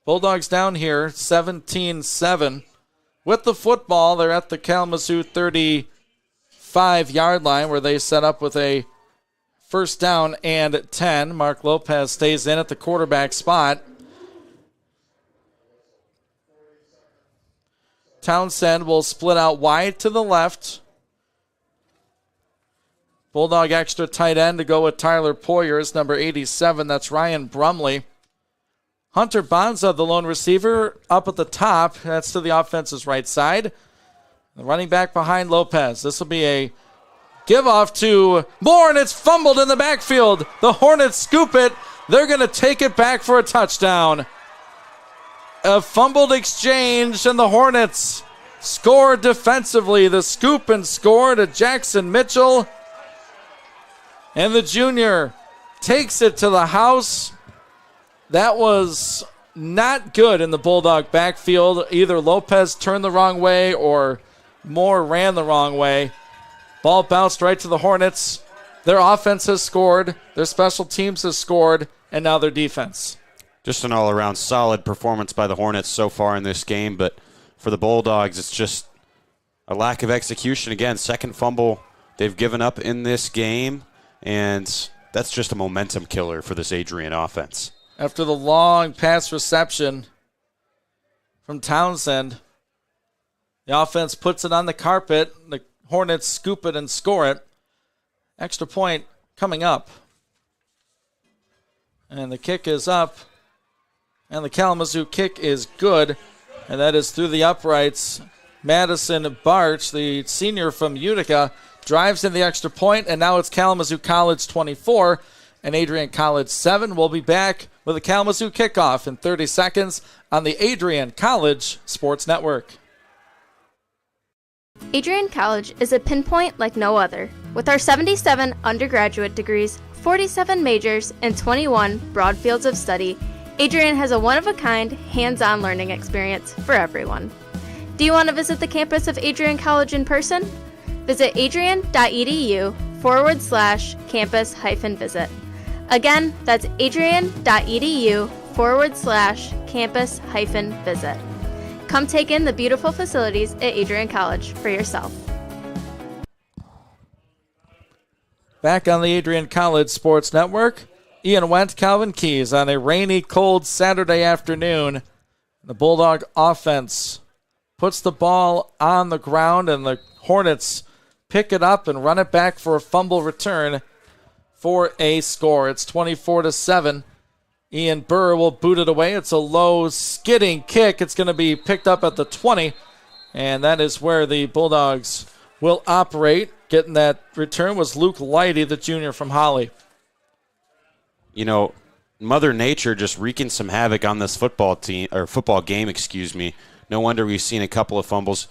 Bulldogs down here, 17-7. With the football, they're at the Kalamazoo 35-yard line where they set up with a 1st down and 10. Mark Lopez stays in at the quarterback spot. Townsend will split out wide to the left. Bulldog extra tight end to go with Tyler Poyers, number 87. That's Ryan Brumley. Hunter Bonza, the lone receiver, up at the top. That's to the offense's right side. The running back behind Lopez. This will be a give-off to Moore, and it's fumbled in the backfield. The Hornets scoop it. They're going to take it back for a touchdown. A fumbled exchange, and the Hornets score defensively. The scoop and score to Jackson Mitchell. And the junior takes it to the house. That was not good in the Bulldog backfield. Either Lopez turned the wrong way or Moore ran the wrong way. Ball bounced right to the Hornets. Their offense has scored. Their special teams has scored. And now their defense. Just an all-around solid performance by the Hornets so far in this game, but for the Bulldogs, it's just a lack of execution. Again, second fumble they've given up in this game, and that's just a momentum killer for this Adrian offense. After the long pass reception from Townsend, the offense puts it on the carpet. The Hornets scoop it and score it. Extra point coming up. And the kick is up. And the Kalamazoo kick is good, and that is through the uprights. Madison Barch, the senior from Utica, drives in the extra point, and now it's Kalamazoo College 24 and Adrian College 7. We'll be back with a Kalamazoo kickoff in 30 seconds on the Adrian College Sports Network. Adrian College is a pinpoint like no other. With our 77 undergraduate degrees, 47 majors, and 21 broad fields of study, Adrian has a one-of-a-kind, hands-on learning experience for everyone. Do you want to visit the campus of Adrian College in person? Visit adrian.edu/campus-visit. Again, that's adrian.edu/campus-visit. Come take in the beautiful facilities at Adrian College for yourself. Back on the Adrian College Sports Network, Ian Wendt, Calvin Keys on a rainy, cold Saturday afternoon. The Bulldog offense puts the ball on the ground, and the Hornets pick it up and run it back for a fumble return for a score. It's 24-7. Ian Burr will boot it away. It's a low, skidding kick. It's going to be picked up at the 20, and that is where the Bulldogs will operate. Getting that return was Luke Lighty, the junior from Holly. You know, Mother Nature just wreaking some havoc on this football game. No wonder we've seen a couple of fumbles.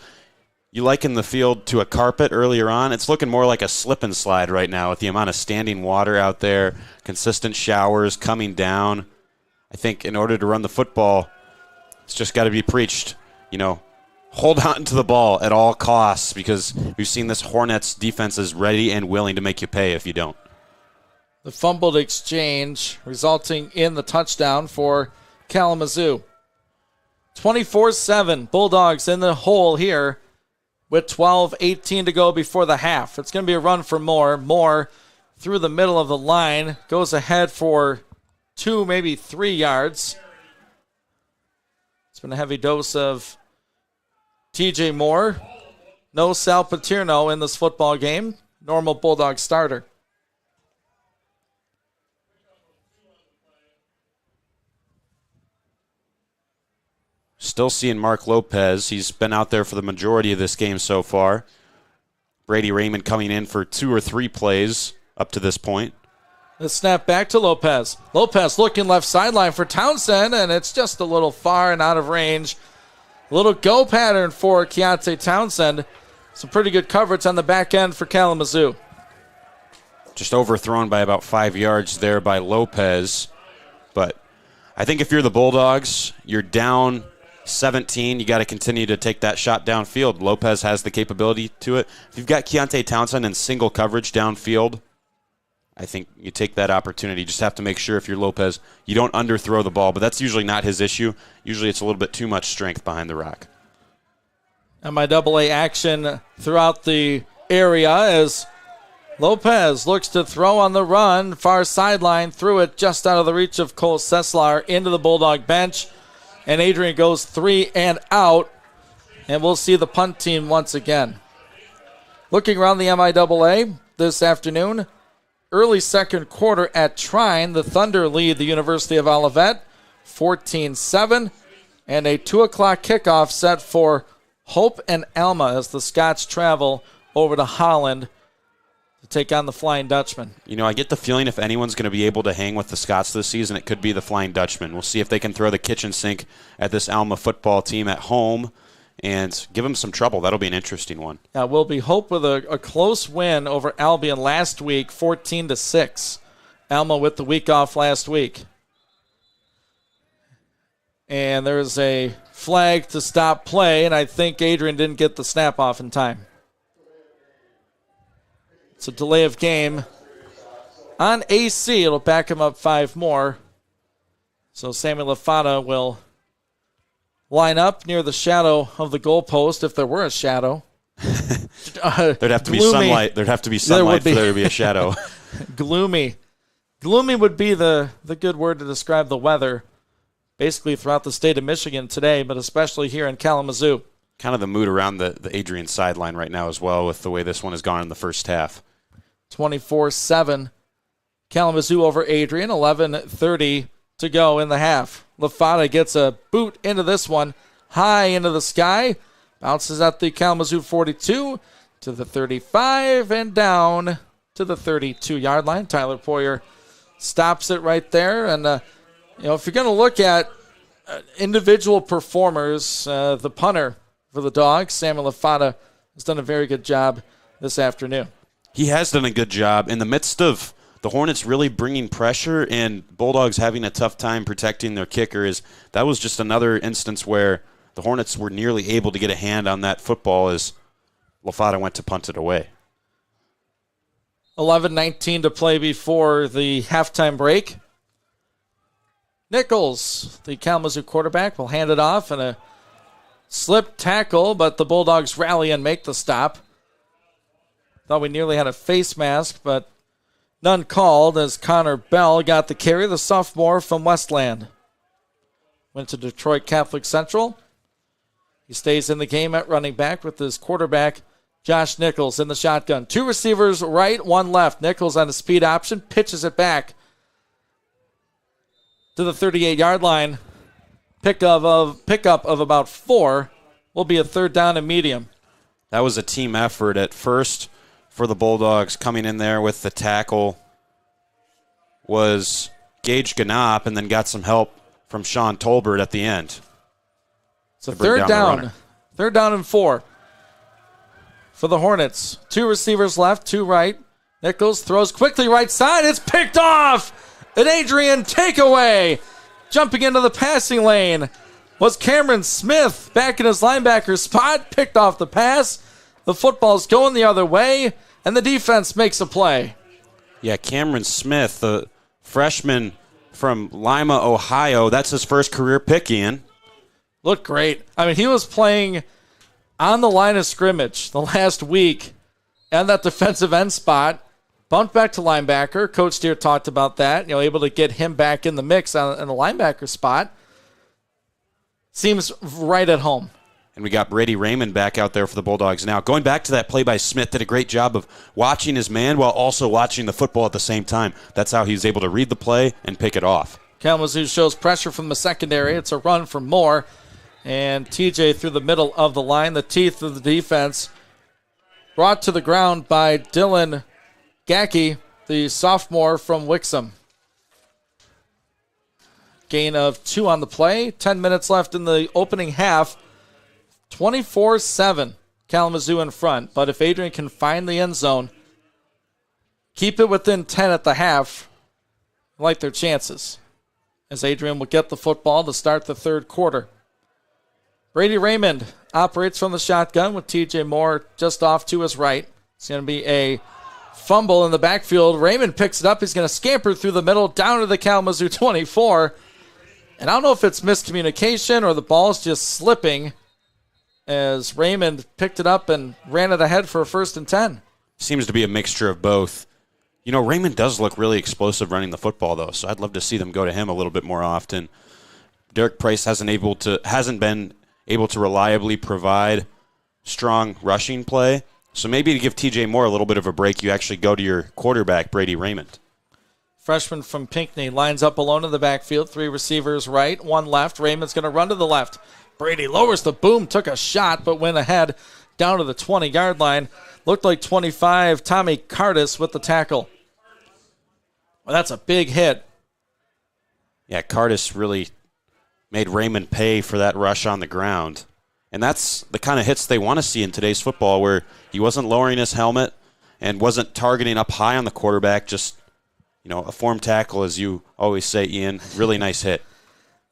You liken the field to a carpet earlier on. It's looking more like a slip and slide right now with the amount of standing water out there, consistent showers coming down. I think in order to run the football, it's just got to be preached. hold on to the ball at all costs, because we've seen this Hornets defense is ready and willing to make you pay if you don't. The fumbled exchange resulting in the touchdown for Kalamazoo. 24-7, Bulldogs in the hole here with 12:18 to go before the half. It's going to be a run for Moore. Moore through the middle of the line, goes ahead for 2, maybe 3 yards. It's been a heavy dose of TJ Moore. No Sal Paterno in this football game. Normal Bulldog starter. Still seeing Mark Lopez. He's been out there for the majority of this game so far. Brady Raymond coming in for 2 or 3 plays up to this point. The snap back to Lopez. Lopez looking left sideline for Townsend, and it's just a little far and out of range. A little go pattern for Keontae Townsend. Some pretty good coverage on the back end for Kalamazoo. Just overthrown by about 5 yards there by Lopez. But I think if you're the Bulldogs, you're down 17. You got to continue to take that shot downfield. Lopez has the capability to it. If you've got Keontae Townsend in single coverage downfield, I think you take that opportunity. You just have to make sure if you're Lopez, you don't underthrow the ball, but that's usually not his issue. Usually it's a little bit too much strength behind the rock. MIAA action throughout the area as Lopez looks to throw on the run. Far sideline, threw it just out of the reach of Cole Seslar into the Bulldog bench. And Adrian goes 3 and out. And we'll see the punt team once again. Looking around the MIAA this afternoon, early second quarter at Trine, the Thunder lead the University of Olivet 14-7. And a 2 o'clock kickoff set for Hope and Alma as the Scots travel over to Holland to take on the Flying Dutchman. I get the feeling if anyone's going to be able to hang with the Scots this season, it could be the Flying Dutchman. We'll see if they can throw the kitchen sink at this Alma football team at home and give them some trouble. That'll be an interesting one. Yeah, will be Hope with a close win over Albion last week, 14-6. Alma with the week off last week. And there's a flag to stop play, and I think Adrian didn't get the snap off in time. It's a delay of game on AC. It'll back him up 5 more. So Sammy Lafata will line up near the shadow of the goalpost, if there were a shadow. There'd have to be sunlight. There'd have to be sunlight for there to be a shadow. Gloomy. Gloomy would be the good word to describe the weather, basically throughout the state of Michigan today, but especially here in Kalamazoo. Kind of the mood around the Adrian sideline right now as well, with the way this one has gone in the first half. 24-7. Kalamazoo over Adrian, 11:30 to go in the half. Lafata gets a boot into this one, high into the sky, bounces at the Kalamazoo 42 to the 35 and down to the 32-yard line. Tyler Poyer stops it right there. And, if you're going to look at individual performers, the punter for the Dogs, Samuel Lafata, has done a very good job this afternoon. He has done a good job in the midst of the Hornets really bringing pressure and Bulldogs having a tough time protecting their kicker. That was just another instance where the Hornets were nearly able to get a hand on that football as Lafata went to punt it away. 11:19 to play before the halftime break. Nichols, the Kalamazoo quarterback, will hand it off and a slip tackle, but the Bulldogs rally and make the stop. Thought we nearly had a face mask, but none called as Connor Bell got the carry, the sophomore from Westland. Went to Detroit Catholic Central. He stays in the game at running back with his quarterback, Josh Nichols, in the shotgun. 2 receivers right, 1 left. Nichols on a speed option, pitches it back to the 38-yard line. Pickup of about 4 will be a 3rd down and medium. That was a team effort at first for the Bulldogs. Coming in there with the tackle was Gage Ganop, and then got some help from Sean Tolbert at the end. It's a 3rd down. 3rd down and 4 for the Hornets. 2 receivers left, 2 right. Nichols throws quickly right side. It's picked off. An Adrian takeaway. Jumping into the passing lane. was Cameron Smith back in his linebacker spot, picked off the pass. The football's going the other way, and the defense makes a play. Yeah, Cameron Smith, the freshman from Lima, Ohio, that's his first career pick, Ian. Looked great. I mean, he was playing on the line of scrimmage the last week and that defensive end spot. Bumped back to linebacker. Coach Steer talked about that. Able to get him back in the mix in the linebacker spot. Seems right at home. And we got Brady Raymond back out there for the Bulldogs now. Going back to that play by Smith, did a great job of watching his man while also watching the football at the same time. That's how he was able to read the play and pick it off. Kalamazoo shows pressure from the secondary. It's a run for Moore. And TJ through the middle of the line. The teeth of the defense brought to the ground by Dylan Gackey, the sophomore from Wixom. Gain of 2 on the play. 10 minutes left in the opening half. 24-7, Kalamazoo in front. But if Adrian can find the end zone, keep it within 10 at the half, I like their chances. As Adrian will get the football to start the third quarter. Brady Raymond operates from the shotgun with TJ Moore just off to his right. It's going to be a fumble in the backfield. Raymond picks it up. He's going to scamper through the middle down to the Kalamazoo 24. And I don't know if it's miscommunication or the ball's just slipping as Raymond picked it up and ran it ahead for a 1st and 10. Seems to be a mixture of both. Raymond does look really explosive running the football, though, so I'd love to see them go to him a little bit more often. Derek Price hasn't been able to reliably provide strong rushing play, so maybe to give TJ Moore a little bit of a break, you actually go to your quarterback, Brady Raymond. Freshman from Pinckney lines up alone in the backfield. 3 receivers right, 1 left. Raymond's going to run to the left. Brady lowers the boom, took a shot, but went ahead down to the 20-yard line. Looked like 25, Tommy Cardis with the tackle. Well, that's a big hit. Yeah, Cardis really made Raymond pay for that rush on the ground. And that's the kind of hits they want to see in today's football, where he wasn't lowering his helmet and wasn't targeting up high on the quarterback, just, a form tackle, as you always say, Ian. Really nice hit.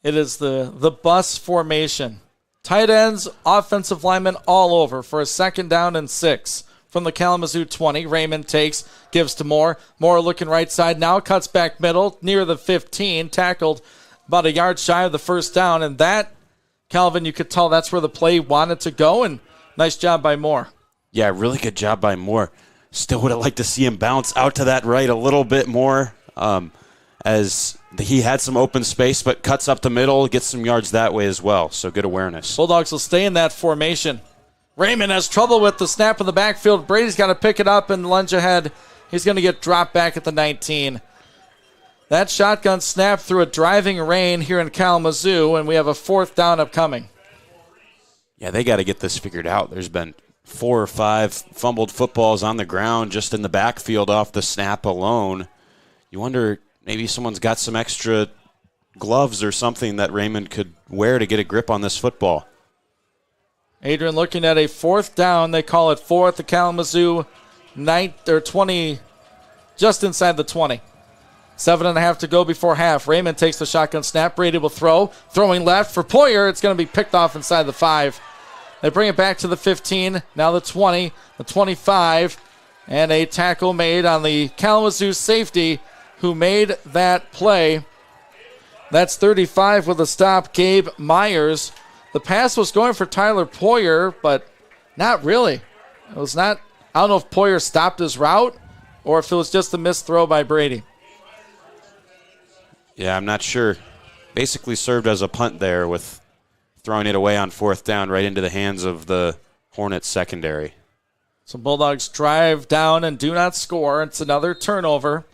It is the bus formation. Tight ends, offensive linemen all over for a 2nd down and 6. From the Kalamazoo 20, Raymond takes, gives to Moore. Moore looking right side now, cuts back middle, near the 15, tackled about a yard shy of the 1st down. And that, Calvin, you could tell that's where the play wanted to go, and nice job by Moore. Yeah, really good job by Moore. Still would have liked to see him bounce out to that right a little bit more, as he had some open space, but cuts up the middle, gets some yards that way as well. So good awareness. Bulldogs will stay in that formation. Raymond has trouble with the snap in the backfield. Brady's got to pick it up and lunge ahead. He's going to get dropped back at the 19. That shotgun snap through a driving rain here in Kalamazoo, and we have a 4th down upcoming. Yeah, they got to get this figured out. There's been 4 or 5 fumbled footballs on the ground just in the backfield off the snap alone. You wonder, maybe someone's got some extra gloves or something that Raymond could wear to get a grip on this football. Adrian looking at a 4th down. They call it 4th. The Kalamazoo 20, just inside the 20. 7.5 to go before half. Raymond takes the shotgun snap. Brady will throw. Throwing left for Poyer. It's going to be picked off inside the 5. They bring it back to the 15. Now the 20, the 25. And a tackle made on the Kalamazoo safety who made that play. That's 35 with a stop, Gabe Myers. The pass was going for Tyler Poyer, but not really. It was not. I don't know if Poyer stopped his route or if it was just a missed throw by Brady. Yeah, I'm not sure. Basically served as a punt there with throwing it away on 4th down right into the hands of the Hornets secondary. So Bulldogs drive down and do not score. It's another turnover.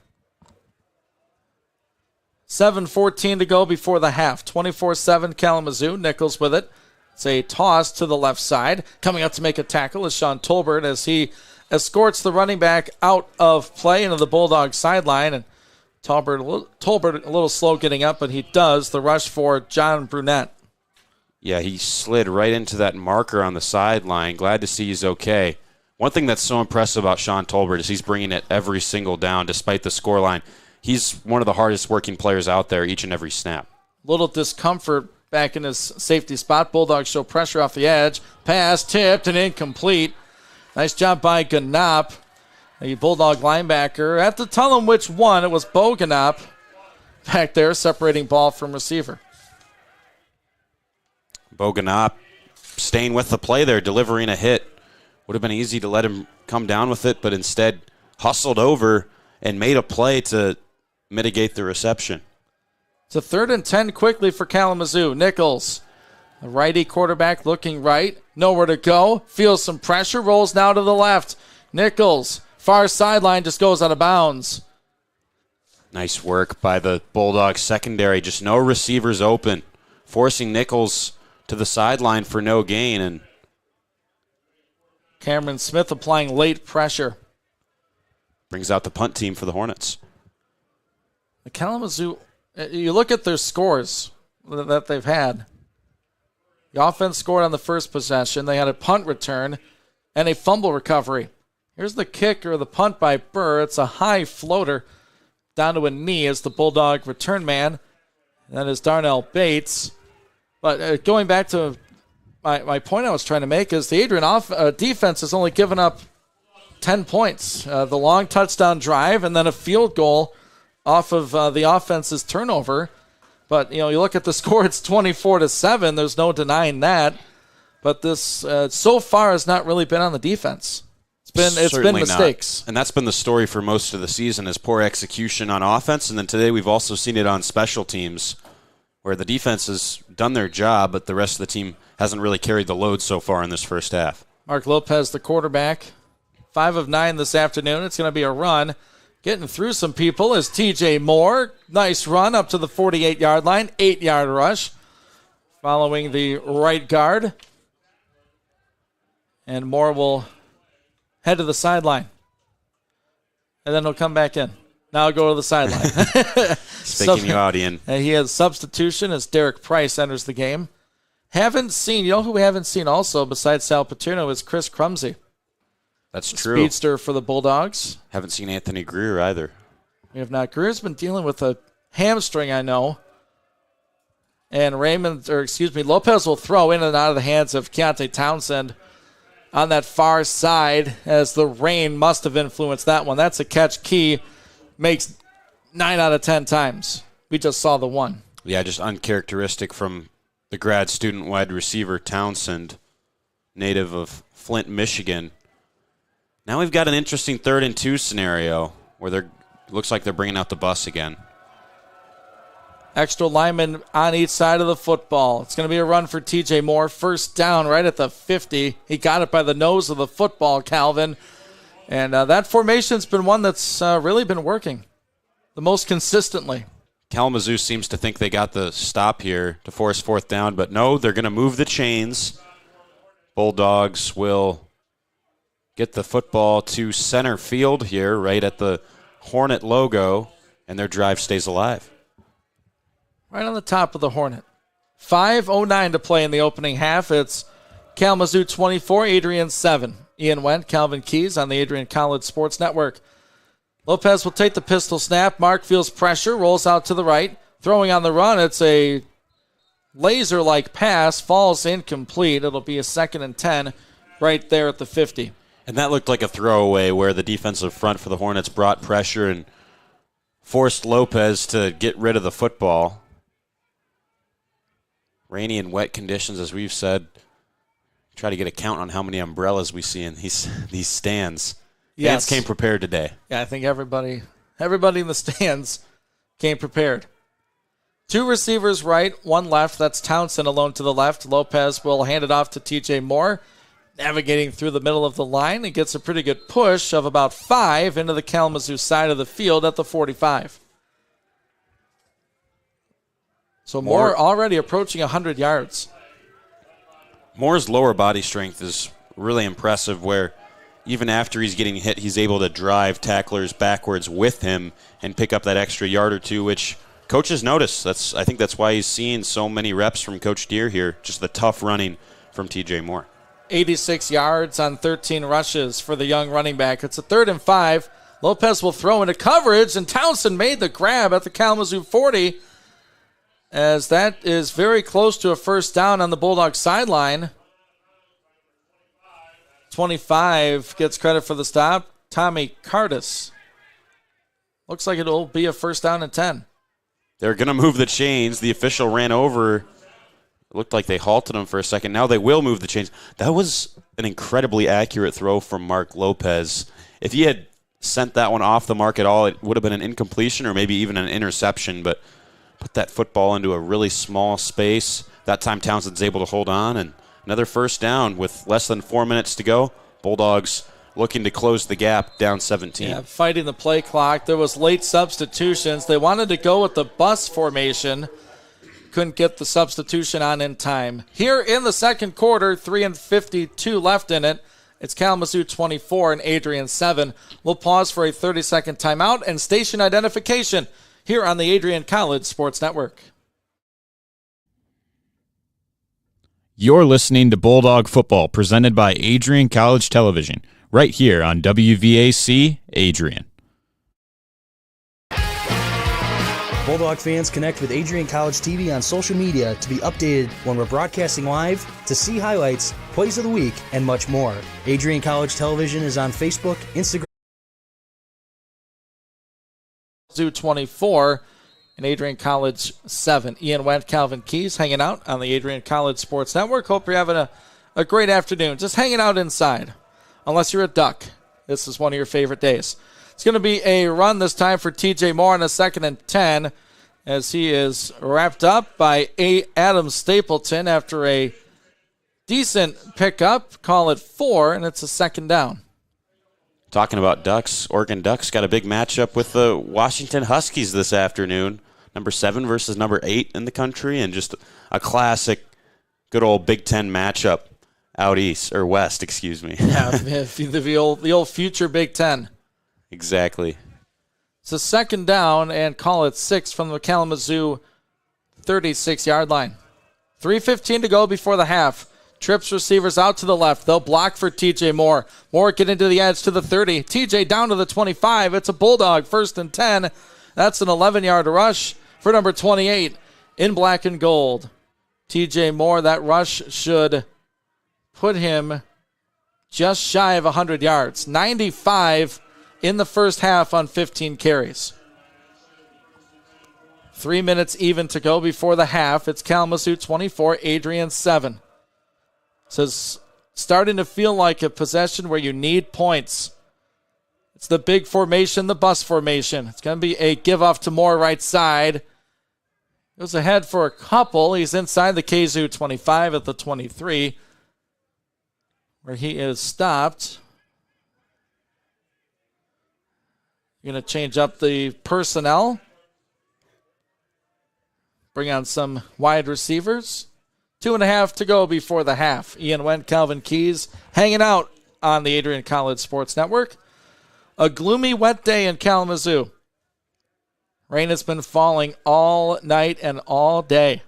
7:14 to go before the half. 24-7 Kalamazoo. Nichols with it. It's a toss to the left side. Coming up to make a tackle is Sean Tolbert as he escorts the running back out of play into the Bulldogs sideline. And Tolbert a little slow getting up, but he does the rush for John Brunette. Yeah, he slid right into that marker on the sideline. Glad to see he's okay. One thing that's so impressive about Sean Tolbert is he's bringing it every single down despite the scoreline. He's one of the hardest working players out there each and every snap. Little discomfort back in his safety spot. Bulldogs show pressure off the edge. Pass tipped and incomplete. Nice job by Ganop, the Bulldog linebacker. At the tunnel, which won, it was Bo Ganop back there separating ball from receiver. Bo Ganop staying with the play there, delivering a hit. Would have been easy to let him come down with it, but instead hustled over and made a play to mitigate the reception. It's a 3rd and 10 quickly for Kalamazoo. Nichols, the righty quarterback looking right. Nowhere to go. Feels some pressure. Rolls now to the left. Nichols, far sideline, just goes out of bounds. Nice work by the Bulldogs secondary. Just no receivers open. Forcing Nichols to the sideline for no gain. And Cameron Smith applying late pressure. Brings out the punt team for the Hornets. The Kalamazoo, you look at their scores that they've had. The offense scored on the first possession. They had a punt return and a fumble recovery. Here's the kick or the punt by Burr. It's a high floater down to a knee as the Bulldog return man. That is Darnell Bates. But going back to my point I was trying to make is the Adrian defense has only given up 10 points. The long touchdown drive and then a field goal off of the offense's turnover. But, you look at the score, it's 24-7. There's no denying that. But this, so far, has not really been on the defense. It's been mistakes. Not. And that's been the story for most of the season is poor execution on offense. And then today we've also seen it on special teams where the defense has done their job, but the rest of the team hasn't really carried the load so far in this first half. Mark Lopez, the quarterback, 5 of 9 this afternoon. It's going to be a run. Getting through some people is TJ Moore. Nice run up to the 48-yard line. 8-yard rush. Following the right guard. And Moore will head to the sideline. And then he'll come back in. Now he'll go to the sideline. Speaking you out, Ian. He has substitution as Derek Price enters the game. Haven't seen, who we haven't seen also besides Sal Paterno is Chris Crumsey. That's true. Speedster for the Bulldogs. Haven't seen Anthony Greer either. We have not. Greer's been dealing with a hamstring, I know. And Lopez will throw in and out of the hands of Keontae Townsend on that far side as the rain must have influenced that one. That's a catch Key makes 9 out of 10 times. We just saw the one. Yeah, just uncharacteristic from the grad student wide receiver Townsend, native of Flint, Michigan. Now we've got an interesting 3rd and 2 scenario where looks like they're bringing out the bus again. Extra lineman on each side of the football. It's going to be a run for TJ Moore. First down right at the 50. He got it by the nose of the football, Calvin. And that formation's been one that's really been working the most consistently. Kalamazoo seems to think they got the stop here to force 4th down, but no, they're going to move the chains. Bulldogs will get the football to center field here, right at the Hornet logo, and their drive stays alive. Right on the top of the Hornet. 5:09 to play in the opening half. It's Kalamazoo 24, Adrian 7. Ian Wendt, Calvin Keys on the Adrian College Sports Network. Lopez will take the pistol snap. Mark feels pressure, rolls out to the right. Throwing on the run, it's a laser-like pass, falls incomplete. It'll be a 2nd and 10 right there at the 50. And that looked like a throwaway where the defensive front for the Hornets brought pressure and forced Lopez to get rid of the football. Rainy and wet conditions, as we've said. Try to get a count on how many umbrellas we see in these stands. Yes. Fans came prepared today. Yeah, I think everybody in the stands came prepared. 2 receivers right, 1 left. That's Townsend alone to the left. Lopez will hand it off to TJ Moore. Navigating through the middle of the line and gets a pretty good push of about 5 into the Kalamazoo side of the field at the 45. So Moore already approaching 100 yards. Moore's lower body strength is really impressive where even after he's getting hit, he's able to drive tacklers backwards with him and pick up that extra yard or two, which coaches notice. I think that's why he's seeing so many reps from Coach Deere here, just the tough running from TJ Moore. 86 yards on 13 rushes for the young running back. It's a 3rd and 5. Lopez will throw into coverage, and Townsend made the grab at the Kalamazoo 40. as that is very close to a first down on the Bulldogs sideline. 25 gets credit for the stop. Tommy Cardis. Looks like it'll be a first down and 10. They're going to move the chains. The official ran over. It looked like they halted him for a second. Now they will move the chains. That was an incredibly accurate throw from Mark Lopez. If he had sent that one off the mark at all, it would have been an incompletion or maybe even an interception, but put that football into a really small space. That time Townsend's able to hold on, and another first down with less than 4 minutes to go. Bulldogs looking to close the gap, down 17. Yeah, fighting the play clock. There was late substitutions. They wanted to go with the bus formation. Couldn't get the substitution on in time. Here in the second quarter, 3:52 left in it. It's Kalamazoo 24 and Adrian 7. We'll pause for a 30-second timeout and station identification here on the Adrian College Sports Network. You're listening to Bulldog Football, presented by Adrian College Television, right here on WVAC Adrian. Bulldog fans, connect with Adrian College TV on social media to be updated when we're broadcasting live, to see highlights, plays of the week, and much more. Adrian College Television is on Facebook, Instagram. 24 and Adrian College 7. Ian Wendt, Calvin Keys hanging out on the Adrian College Sports Network. Hope you're having a great afternoon. Just hanging out inside. Unless you're a Duck. This is one of your favorite days. It's going to be a run this time for TJ Moore on a 2nd and 10 as he is wrapped up by Adam Stapleton after a decent pickup. Call it 4, and it's a 2nd down. Talking about Ducks, Oregon Ducks got a big matchup with the Washington Huskies this afternoon. Number 7 versus number 8 in the country, and just a classic good old Big Ten matchup out east, or west, excuse me. Yeah, the old future Big Ten. Exactly. It's a 2nd down and call it 6 from the Kalamazoo 36-yard line. 3:15 to go before the half. Trips receivers out to the left. They'll block for TJ Moore. Moore get into the edge to the 30. TJ down to the 25. It's a Bulldog 1st and 10. That's an 11-yard rush for number 28 in black and gold. TJ Moore, that rush should put him just shy of 100 yards. 95 in the first half on 15 carries. 3 minutes even to go before the half. It's Kalamazoo 24, Adrian 7. So it's starting to feel like a possession where you need points. It's the big formation, the bus formation. It's going to be a give off to Moore right side. Goes ahead for a couple. He's inside the KZoo 25 at the 23, where he is stopped. Going to change up the personnel. Bring on some wide receivers. 2.5 to go before the half. Ian Wendt, Calvin Keys hanging out on the Adrian College Sports Network. A gloomy, wet day in Kalamazoo. Rain has been falling all night and all day.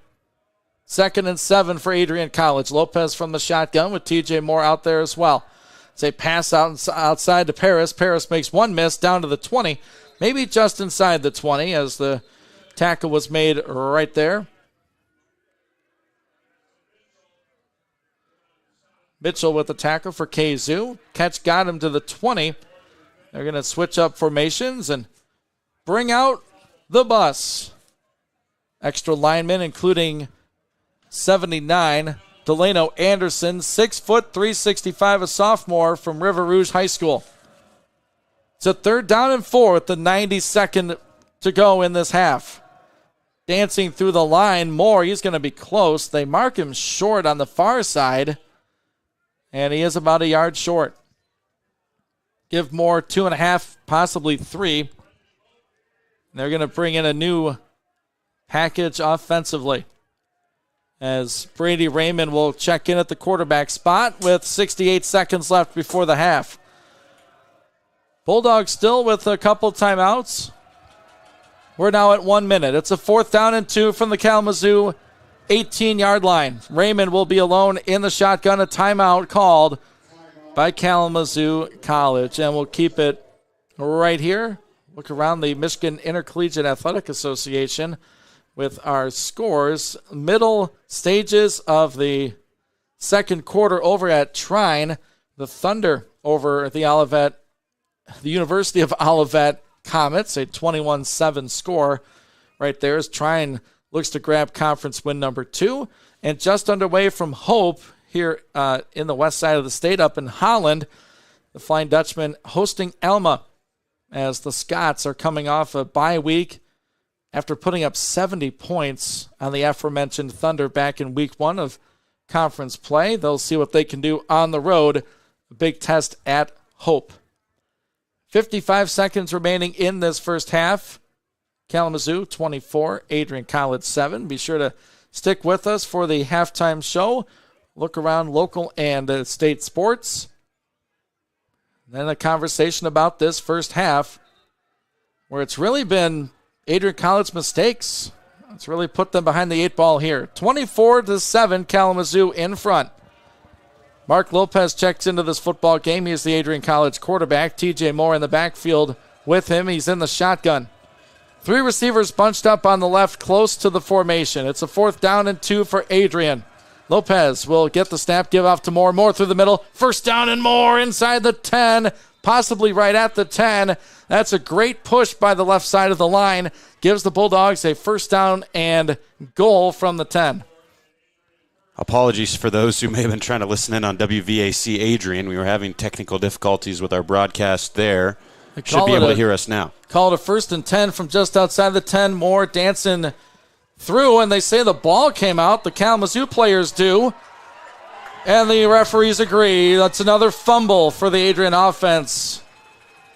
2nd and 7 for Adrian College. Lopez from the shotgun with TJ Moore out there as well. It's a pass outside to Paris. Paris makes one miss down to the 20. Maybe just inside the 20 as the tackle was made right there. Mitchell with the tackle for KZoo. Catch got him to the 20. They're going to switch up formations and bring out the bus. Extra linemen, including 79, Delano Anderson, 6 foot, 365, a sophomore from River Rouge High School. It's a 3rd down and 4 with the 92nd to go in this half. Dancing through the line, Moore, he's going to be close. They mark him short on the far side, and he is about a yard short. Give Moore 2.5, possibly 3. They're going to bring in a new package offensively, as Brady Raymond will check in at the quarterback spot with 68 seconds left before the half. Bulldogs still with a couple timeouts. We're now at 1 minute. It's a 4th down and 2 from the Kalamazoo 18-yard line. Raymond will be alone in the shotgun. A timeout called by Kalamazoo College, and we'll keep it right here. Look around the Michigan Intercollegiate Athletic Association. with our scores. Middle stages of the second quarter over at Trine. The Thunder over the University of Olivet Comets, a 21-7 score right there as Trine looks to grab conference win number 2. And just underway from Hope here in the west side of the state up in Holland, the Flying Dutchman hosting Alma as the Scots are coming off a bye week after putting up 70 points on the aforementioned Thunder back in week 1 of conference play. They'll see what they can do on the road. A big test at Hope. 55 seconds remaining in this first half. Kalamazoo 24, Adrian College 7. Be sure to stick with us for the halftime show. Look around local and state sports. Then a conversation about this first half where it's really been Adrian College's mistakes. It's really put them behind the 8 ball here. 24-7, Kalamazoo in front. Mark Lopez checks into this football game. He's the Adrian College quarterback. TJ Moore in the backfield with him. He's in the shotgun. 3 receivers bunched up on the left close to the formation. It's a 4th down and 2 for Adrian. Lopez will get the snap, give off to Moore. Moore through the middle. 1st down and more inside the 10, possibly right at the 10. That's a great push by the left side of the line. Gives the Bulldogs a 1st down and goal from the 10. Apologies for those who may have been trying to listen in on WVAC Adrian. We were having technical difficulties with our broadcast there. Should be able to hear us now. Call it a 1st and 10 from just outside the 10. Moore dancing through, and they say the ball came out. The Kalamazoo players do. And the referees agree. That's another fumble for the Adrian offense.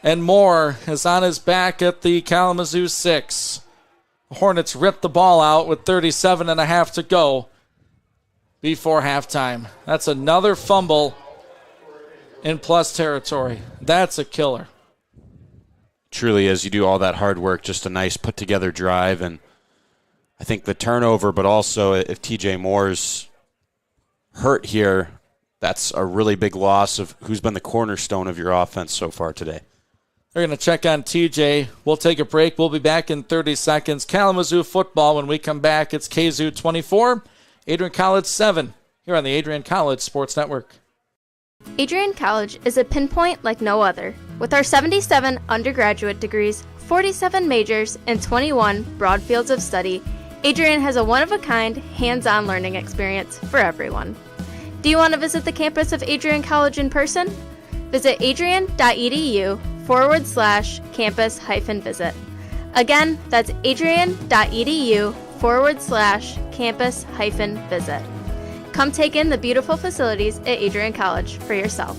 And Moore is on his back at the Kalamazoo 6. The Hornets ripped the ball out with 37.5 to go before halftime. That's another fumble in plus territory. That's a killer. Truly, as you do all that hard work, just a nice put-together drive, and I think the turnover, but also if TJ Moore's hurt here, that's a really big loss of who's been the cornerstone of your offense so far today. They're going to check on TJ. We'll take a break. We'll be back in 30 seconds. Kalamazoo football. When we come back, it's KZoo 24, Adrian College 7, here on the Adrian College Sports Network. Adrian College is a pinpoint like no other. With our 77 undergraduate degrees, 47 majors, and 21 broad fields of study, Adrian has a one-of-a-kind, hands-on learning experience for everyone. Do you want to visit the campus of Adrian College in person? Visit adrian.edu/campus-visit. Again, that's adrian.edu/campus-visit. Come take in the beautiful facilities at Adrian College for yourself.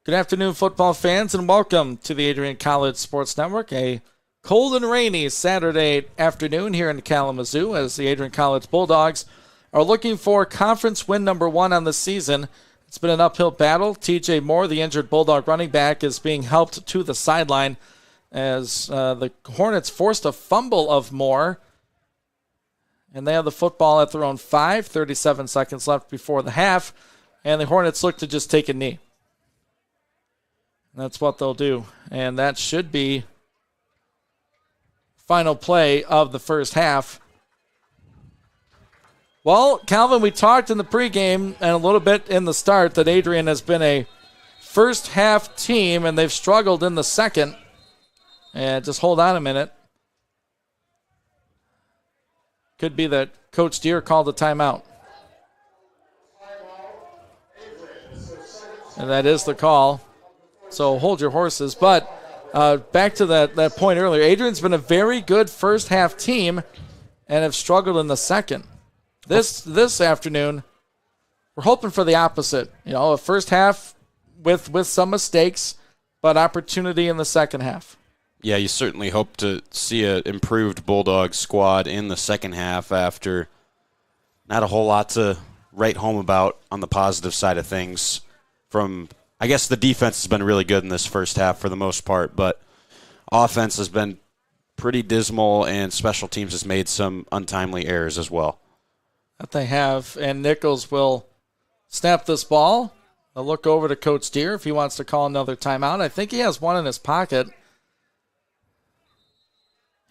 Good afternoon, football fans, and welcome to the Adrian College Sports Network. A cold and rainy Saturday afternoon here in Kalamazoo as the Adrian College Bulldogs are looking for conference win number 1 on the season. It's been an uphill battle. TJ Moore, the injured Bulldog running back, is being helped to the sideline as the Hornets forced a fumble of Moore. And they have the football at their own 5, 37 seconds left before the half. And the Hornets look to just take a knee. And that's what they'll do. And that should be final play of the first half. Well, Calvin, we talked in the pregame and a little bit in the start that Adrian has been a first half team and they've struggled in the second. And just hold on a minute. Could be that Coach Deere called a timeout. And that is the call. So hold your horses. But back to that point earlier, Adrian's been a very good first half team and have struggled in the second. This afternoon, we're hoping for the opposite. You know, a first half with some mistakes, but opportunity in the second half. Yeah, you certainly hope to see an improved Bulldog squad in the second half after not a whole lot to write home about on the positive side of things. I guess the defense has been really good in this first half for the most part, but offense has been pretty dismal and special teams has made some untimely errors as well. That they have, and Nichols will snap this ball. They'll look over to Coach Deere if he wants to call another timeout. I think he has one in his pocket.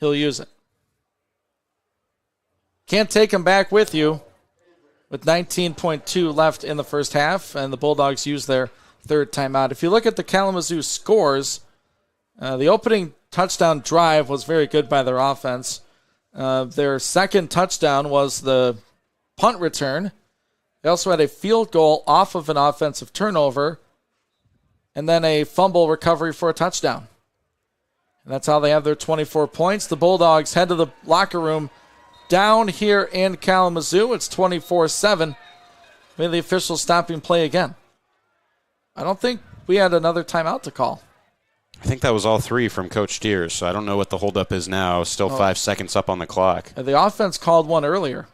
he'll use it. Can't take him back with you with 19.2 left in the first half, and the Bulldogs use their third timeout. If you look at the Kalamazoo scores, the opening touchdown drive was very good by their offense. Their second touchdown was the punt return. They also had a field goal off of an offensive turnover, and then a fumble recovery for a touchdown. And that's how they have their 24 points. The Bulldogs head to the locker room down here in Kalamazoo. It's 24-7. Maybe the officials stopping play again. I don't think we had another timeout to call. I think that was all three from Coach Steers, so I don't know what the holdup is now. Still 5 seconds up on the clock. The offense called one earlier.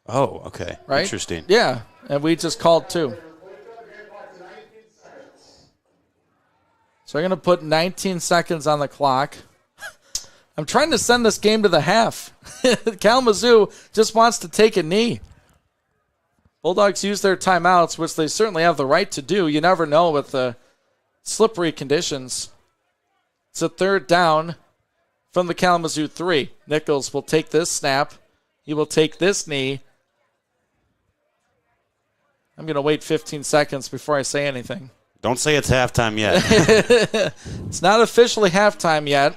Oh, okay. Right? Interesting. Yeah, and we just called two. So we're going to put 19 seconds on the clock. I'm trying to send this game to the half. Kalamazoo just wants to take a knee. Bulldogs use their timeouts, which they certainly have the right to do. You never know with the slippery conditions. It's a third down from the Kalamazoo 3. Nichols will take this snap. He will take this knee. I'm going to wait 15 seconds before I say anything. Don't say it's halftime yet. It's not officially halftime yet.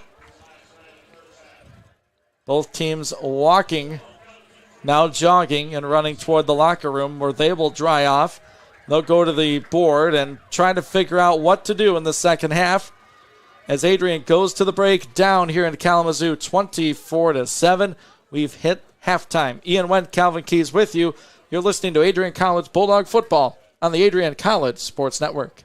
Both teams walking, now jogging and running toward the locker room where they will dry off. They'll go to the board and try to figure out what to do in the second half as Adrian goes to the break down here in Kalamazoo, 24-7. We've hit halftime. Ian Wendt, Calvin Keys with you. You're listening to Adrian College Bulldog Football on the Adrian College Sports Network.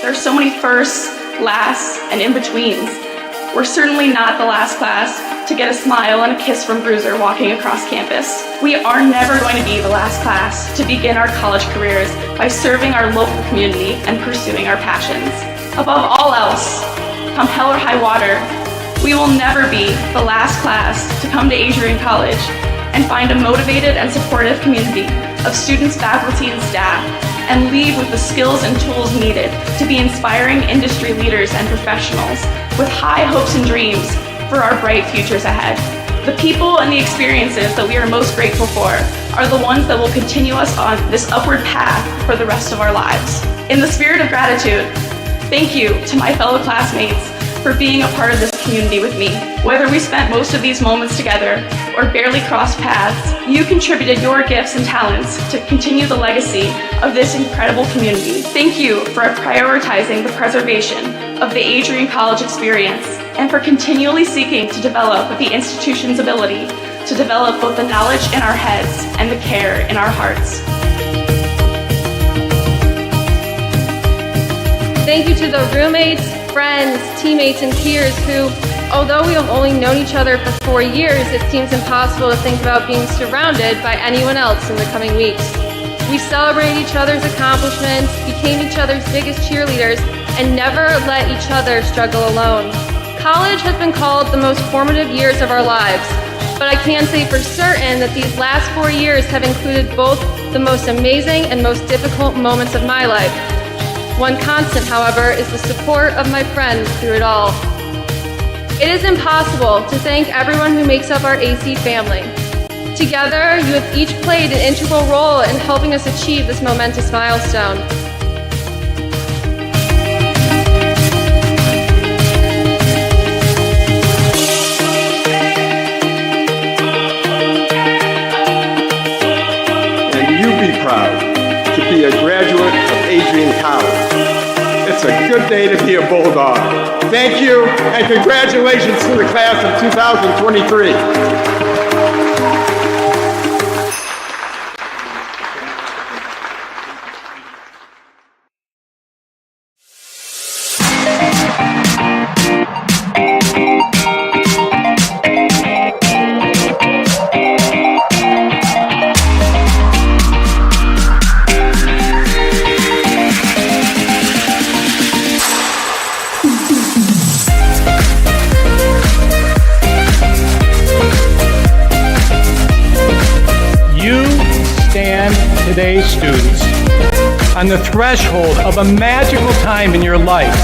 There's so many firsts, lasts, and in-betweens. We're certainly not the last class to get a smile and a kiss from Bruiser walking across campus. We are never going to be the last class to begin our college careers by serving our local community and pursuing our passions. Above all else, come hell or high water, we will never be the last class to come to Adrian College and find a motivated and supportive community of students, faculty, and staff, and leave with the skills and tools needed to be inspiring industry leaders and professionals with high hopes and dreams for our bright futures ahead. The people and the experiences that we are most grateful for are the ones that will continue us on this upward path for the rest of our lives. In the spirit of gratitude, thank you to my fellow classmates for being a part of this community with me. Whether we spent most of these moments together or barely crossed paths, you contributed your gifts and talents to continue the legacy of this incredible community. Thank you for prioritizing the preservation of the Adrian College experience and for continually seeking to develop the institution's ability to develop both the knowledge in our heads and the care in our hearts. Thank you to the roommates, friends, teammates, and peers who, although we have only known each other for 4 years, it seems impossible to think about being surrounded by anyone else in the coming weeks. We celebrated each other's accomplishments, became each other's biggest cheerleaders, and never let each other struggle alone. College has been called the most formative years of our lives, but I can say for certain that these last 4 years have included both the most amazing and most difficult moments of my life. One constant, however, is the support of my friends through it all. It is impossible to thank everyone who makes up our AC family. Together, you have each played an integral role in helping us achieve this momentous milestone. And you be proud to be a graduate of Adrian College. It's a good day to be a Bulldog. Thank you, and congratulations to the class of 2023. Today's students on the threshold of a magical time in your life,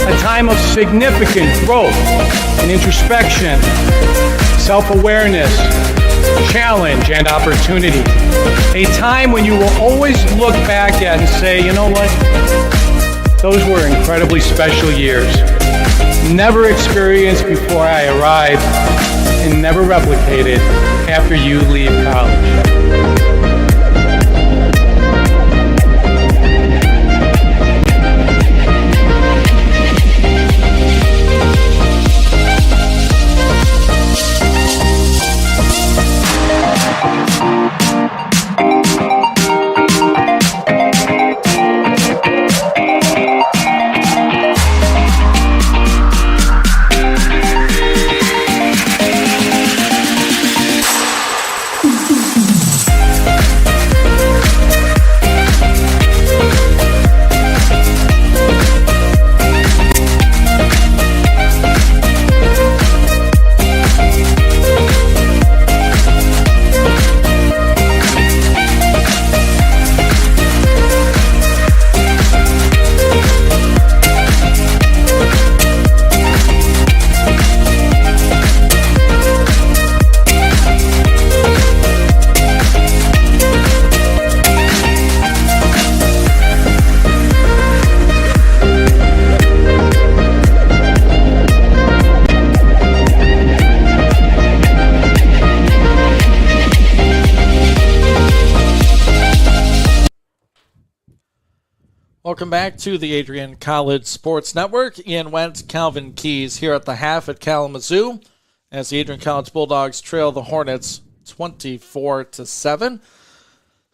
a time of significant growth and introspection, self-awareness, challenge, and opportunity. A time when you will always look back at and say, you know what? Those were incredibly special years. Never experienced before I arrived and never replicated after you leave college. Welcome back to the Adrian College Sports Network. Ian Wentz, Calvin Keys here at the half at Kalamazoo as the Adrian College Bulldogs trail the Hornets 24-7.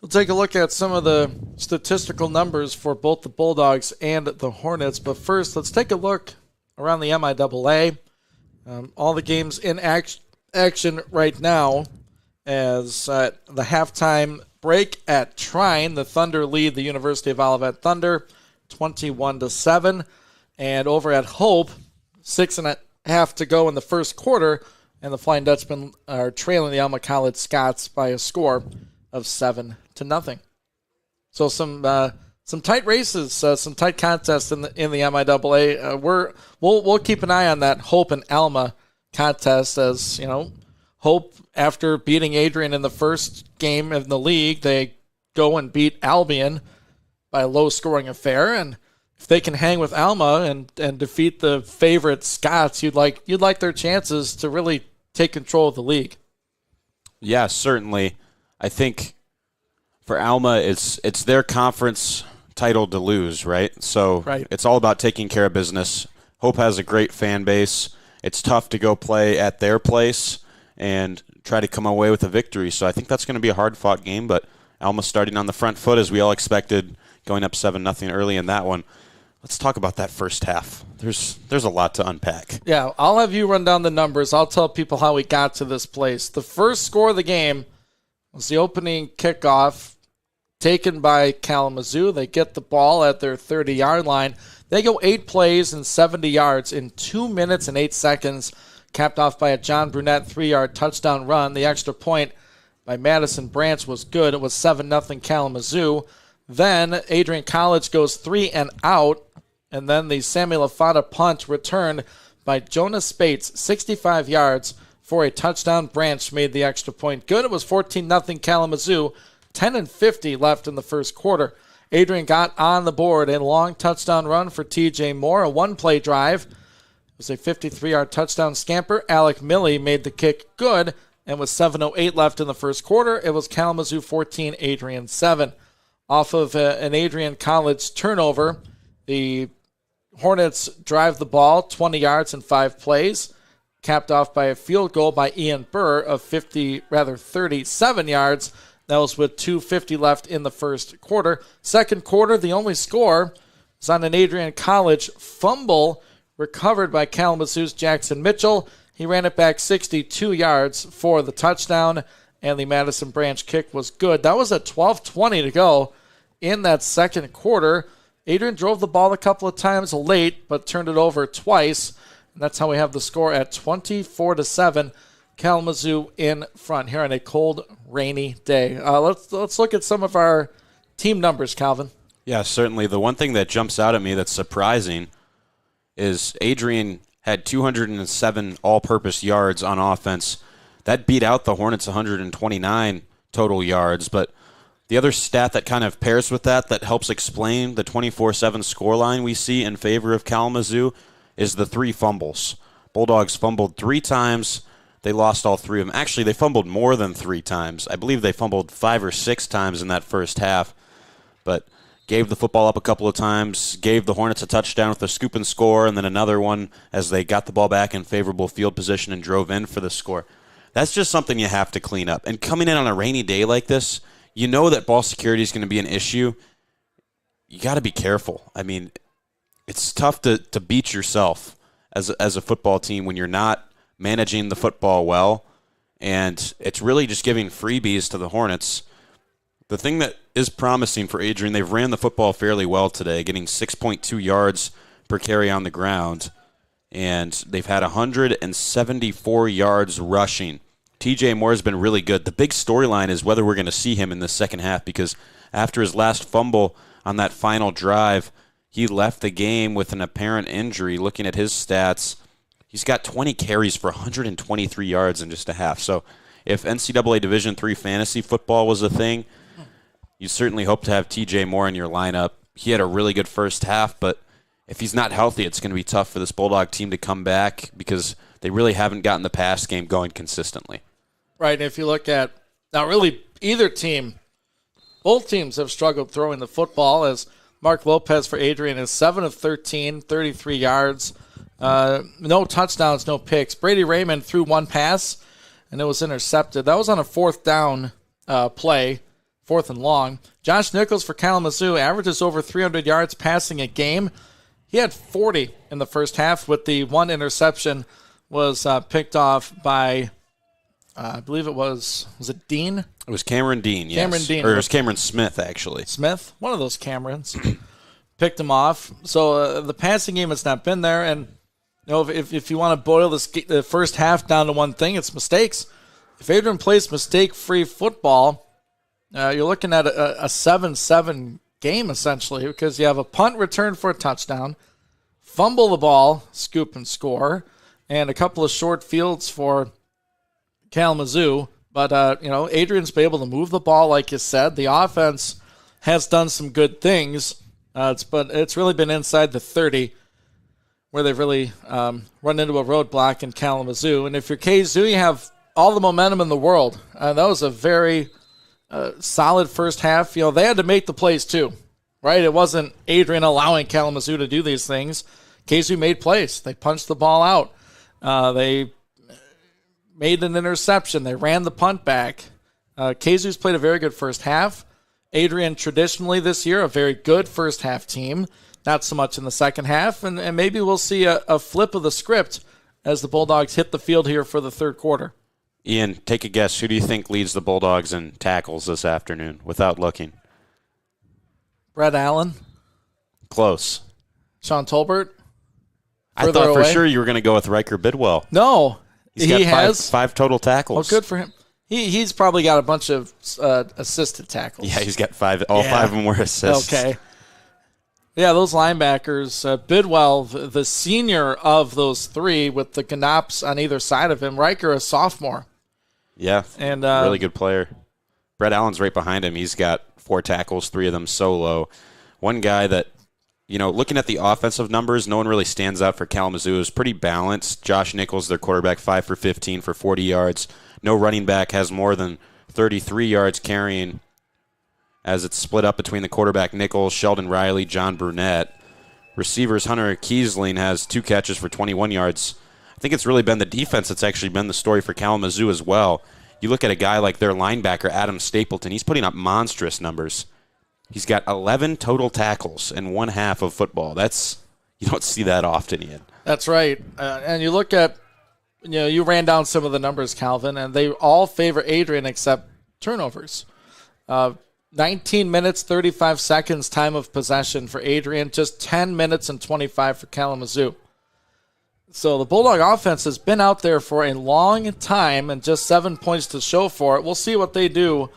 We'll take a look at some of the statistical numbers for both the Bulldogs and the Hornets. But first, let's take a look around the MIAA. All the games in action right now as the halftime break at Trine. The Thunder lead the University of Olivet Thunder 21-7. And over at Hope, 6.5 to go in the first quarter, and the Flying Dutchmen are trailing the Alma College Scots by a score of 7-0. So some tight races, some tight contests in the MIAA. We'll keep an eye on that Hope and Alma contest, as Hope, after beating Adrian in the first game in the league, they go and beat Albion by a low-scoring affair, and if they can hang with Alma and defeat the favorite Scots, you'd like their chances to really take control of the league. Yeah, certainly. I think for Alma, it's their conference title to lose, right? So It's all about taking care of business. Hope has a great fan base. It's tough to go play at their place and try to come away with a victory. So I think that's going to be a hard-fought game, but Alma starting on the front foot as we all expected, going up 7-0 early in that one. Let's talk about that first half. There's a lot to unpack. Yeah, I'll have you run down the numbers. I'll tell people how we got to this place. The first score of the game was the opening kickoff taken by Kalamazoo. They get the ball at their 30-yard line. They go 8 plays and 70 yards in 2 minutes and 8 seconds, capped off by a John Brunette 3-yard touchdown run. The extra point by Madison Branch was good. It was 7-0 Kalamazoo. Then Adrian College goes 3 and out, and then the Samuel Afada punt returned by Jonas Spates, 65 yards for a touchdown. Branch made the extra point good. It was 14-0 Kalamazoo, 10:50 left in the first quarter. Adrian got on the board, a long touchdown run for TJ Moore, a one-play drive. It was a 53-yard touchdown scamper. Alec Milley made the kick good, and with 7:08 left in the first quarter, it was Kalamazoo 14, Adrian 7. Off of an Adrian College turnover, the Hornets drive the ball 20 yards in 5 plays, capped off by a field goal by Ian Burr of 37 yards. That was with 2:50 left in the first quarter. Second quarter, the only score was on an Adrian College fumble recovered by Kalamazoo's Jackson Mitchell. He ran it back 62 yards for the touchdown, and the Madison Branch kick was good. That was at 12:20 to go in that second quarter. Adrian drove the ball a couple of times late, but turned it over twice. And that's how we have the score at 24-7. Kalamazoo in front here on a cold, rainy day. Let's look at some of our team numbers, Calvin. Yeah, certainly. The one thing that jumps out at me that's surprising is Adrian had 207 all-purpose yards on offense. That beat out the Hornets 129 total yards, but the other stat that kind of pairs with that helps explain the 24-7 scoreline we see in favor of Kalamazoo is the 3 fumbles. Bulldogs fumbled 3 times. They lost all 3 of them. Actually, they fumbled more than 3 times. I believe they fumbled 5 or 6 times in that first half, but gave the football up a couple of times, gave the Hornets a touchdown with a scoop and score, and then another one as they got the ball back in favorable field position and drove in for the score. That's just something you have to clean up. And coming in on a rainy day like this, you know that ball security is going to be an issue. You got to be careful. I mean, it's tough to beat yourself as a football team when you're not managing the football well, and it's really just giving freebies to the Hornets. The thing that is promising for Adrian, they've ran the football fairly well today, getting 6.2 yards per carry on the ground, and they've had 174 yards rushing. TJ Moore has been really good. The big storyline is whether we're going to see him in the second half, because after his last fumble on that final drive, he left the game with an apparent injury. Looking at his stats, he's got 20 carries for 123 yards in just a half. So if NCAA Division III fantasy football was a thing, you certainly hope to have TJ Moore in your lineup. He had a really good first half, but if he's not healthy, it's going to be tough for this Bulldog team to come back because they really haven't gotten the pass game going consistently. Right, and if you look at, now really either team, both teams have struggled throwing the football, as Mark Lopez for Adrian is 7 of 13, 33 yards, no touchdowns, no picks. Brady Raymond threw 1 pass, and it was intercepted. That was on a 4th down play 4th and long. Josh Nichols for Kalamazoo averages over 300 yards passing a game. He had 40 in the first half, with the one interception was picked off by, I believe it was it Dean? It was Cameron Dean, yes. Cameron Dean. Or it was Cameron Smith, actually. Smith, one of those Camerons, picked him off. So the passing game has not been there. And if you want to boil the first half down to one thing, it's mistakes. If Adrian plays mistake-free football, you're looking at a 7-7 game, essentially, because you have a punt return for a touchdown, fumble the ball, scoop and score, and a couple of short fields for Kalamazoo. But, Adrian's been able to move the ball, like you said. The offense has done some good things, but it's really been inside the 30 where they've really run into a roadblock in Kalamazoo. And if you're KZoo, you have all the momentum in the world. That was a very solid first half. They had to make the plays too, right? It wasn't Adrian allowing Kalamazoo to do these things. KZoo made plays. They punched the ball out. They made an interception. They ran the punt back. KZoo's played a very good first half. Adrian, traditionally this year, a very good first half team. Not so much in the second half. And maybe we'll see a flip of the script as the Bulldogs hit the field here for the third quarter. Ian, take a guess. Who do you think leads the Bulldogs in tackles this afternoon without looking? Brett Allen. Close. Sean Tolbert. I thought for sure you were going to go with Riker Bidwell. No. He has five total tackles. Oh, good for him. He's probably got a bunch of assisted tackles. Yeah, he's got five. All five of them were assists. Okay. Yeah, those linebackers, Bidwell, the senior of those three with the Ganops on either side of him. Riker, a sophomore. Yeah, and really good player. Brett Allen's right behind him. He's got 4 tackles, 3 of them solo. One guy that, looking at the offensive numbers, no one really stands out for Kalamazoo. It was pretty balanced. Josh Nichols, their quarterback, 5 for 15 for 40 yards. No running back has more than 33 yards carrying, as it's split up between the quarterback Nichols, Sheldon Riley, John Burnett. Receivers Hunter Kiesling has 2 catches for 21 yards. I think it's really been the defense that's actually been the story for Kalamazoo as well. You look at a guy like their linebacker, Adam Stapleton, he's putting up monstrous numbers. He's got 11 total tackles in one half of football. You don't see that often, Ian. That's right. And you look at, you ran down some of the numbers, Calvin, and they all favor Adrian except turnovers. 19 minutes, 35 seconds time of possession for Adrian, just 10 minutes and 25 for Kalamazoo. So the Bulldog offense has been out there for a long time and just 7 points to show for it. We'll see what they do